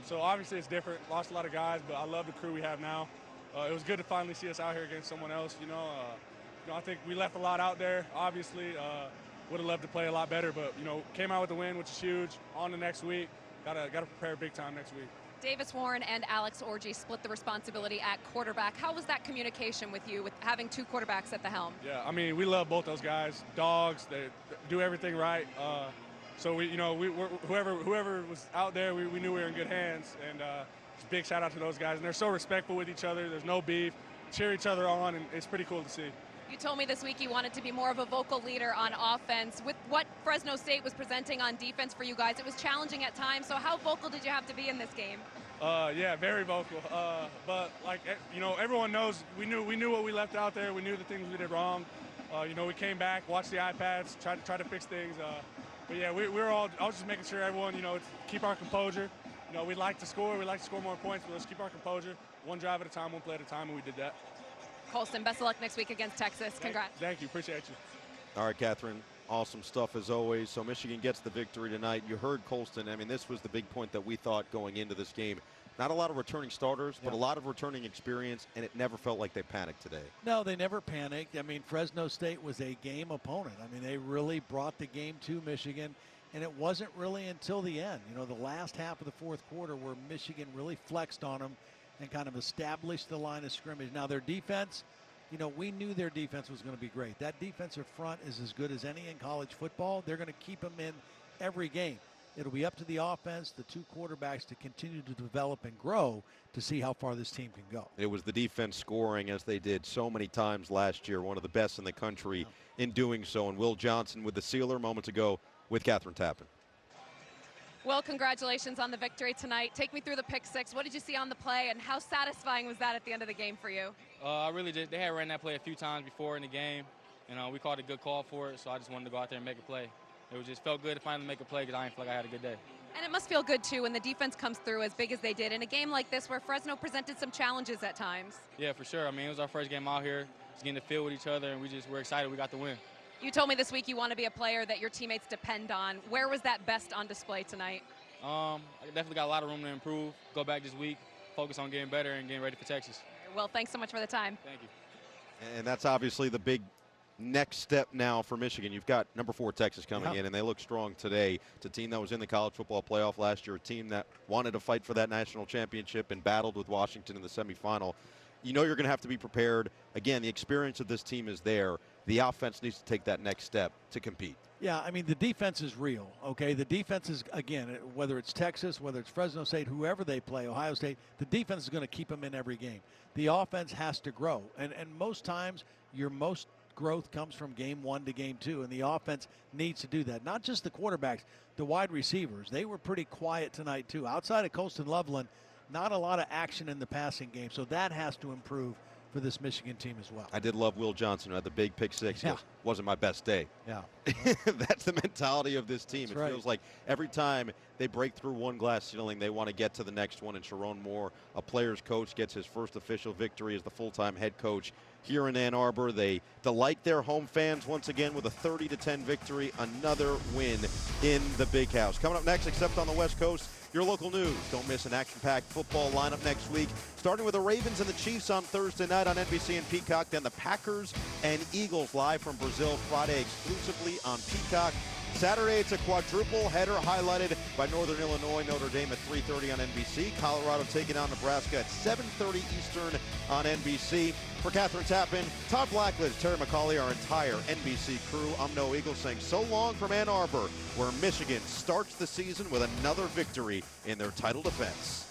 So obviously it's different, lost a lot of guys, but I love the crew we have now. It was good to finally see us out here against someone else, you know. I think we left a lot out there, obviously. Would have loved to play a lot better, but, you know, came out with the win, which is huge. On to next week. Gotta prepare big time next week. Davis Warren and Alex Orgy split the responsibility at quarterback. How was that communication with you, with having two quarterbacks at the helm? Yeah, I mean, we love both those guys. Dogs, they do everything right. So whoever was out there, we knew we were in good hands. And just big shout out to those guys. And they're so respectful with each other. There's no beef. Cheer each other on, and it's pretty cool to see. You told me this week you wanted to be more of a vocal leader on offense. With what Fresno State was presenting on defense for you guys, it was challenging at times. So how vocal did you have to be in this game? Yeah, very vocal. But like, you know, everyone knows we knew what we left out there. We knew the things we did wrong. You know, we came back, watched the iPads, tried to fix things. But yeah, I was just making sure everyone, you know, keep our composure. You know, we'd like to score more points, but let's keep our composure. One drive at a time, one play at a time, and we did that. Colston, best of luck next week against Texas. Congrats. Thank you. Appreciate you. All right, Catherine. Awesome stuff as always. So Michigan gets the victory tonight. You heard Colston. I mean, this was the big point that we thought going into this game. Not a lot of returning starters, but a lot of returning experience, and it never felt like they panicked today. No, they never panicked. I mean, Fresno State was a game opponent. I mean, they really brought the game to Michigan, and it wasn't really until the end, you know, the last half of the fourth quarter where Michigan really flexed on them and kind of established the line of scrimmage. Now, their defense, you know, we knew their defense was going to be great. That defensive front is as good as any in college football. They're going to keep them in every game. It'll be up to the offense, the two quarterbacks, to continue to develop and grow to see how far this team can go. It was the defense scoring, as they did so many times last year, one of the best in the country in doing so. And Will Johnson with the sealer moments ago with Catherine Tappan. Well, congratulations on the victory tonight. Take me through the pick six. What did you see on the play, and how satisfying was that at the end of the game for you? I really did. They had ran that play a few times before in the game, and we called a good call for it, so I just wanted to go out there and make a play. It just felt good to finally make a play because I didn't feel like I had a good day. And it must feel good, too, when the defense comes through as big as they did in a game like this where Fresno presented some challenges at times. Yeah, for sure. I mean, it was our first game out here. Just getting to feel with each other, and we're excited we got the win. You told me this week you want to be a player that your teammates depend on. Where was that best on display tonight? I definitely got a lot of room to improve. Go back this week, focus on getting better and getting ready for Texas. Well, thanks so much for the time. Thank you. And that's obviously the big next step now for Michigan. You've got number 4 Texas coming in, and they look strong today. It's a team that was in the college football playoff last year, a team that wanted to fight for that national championship and battled with Washington in the semifinal. You know you're going to have to be prepared. Again, the experience of this team is there. The offense needs to take that next step to compete. Yeah, I mean, the defense is real, okay? The defense is, again, whether it's Texas, whether it's Fresno State, whoever they play, Ohio State, the defense is going to keep them in every game. The offense has to grow. And most times, your most growth comes from game 1 to game 2, and the offense needs to do that. Not just the quarterbacks, the wide receivers. They were pretty quiet tonight, too. Outside of Colston Loveland, not a lot of action in the passing game, so that has to improve for this Michigan team as well. I did love Will Johnson, who had the big pick 6. Yeah. Wasn't my best day. Yeah. That's the mentality of this team. That's it right. feels like every time they break through one glass ceiling, they want to get to the next one. And Sharon Moore, a player's coach, gets his first official victory as the full-time head coach here in Ann Arbor. They delight their home fans once again with a 30-10 victory, another win in the Big House. Coming up next, except on the West Coast, your local news. Don't miss an action-packed football lineup next week, starting with the Ravens and the Chiefs on Thursday night on NBC and Peacock, then the Packers and Eagles live from Brazil Friday exclusively on Peacock. Saturday, it's a quadruple header highlighted by Northern Illinois, Notre Dame at 3:30 on NBC. Colorado taking on Nebraska at 7:30 Eastern on NBC. For Catherine Tappan, Todd Blackledge, Terry McCauley, our entire NBC crew, I'm Noah Eagle saying so long from Ann Arbor, where Michigan starts the season with another victory in their title defense.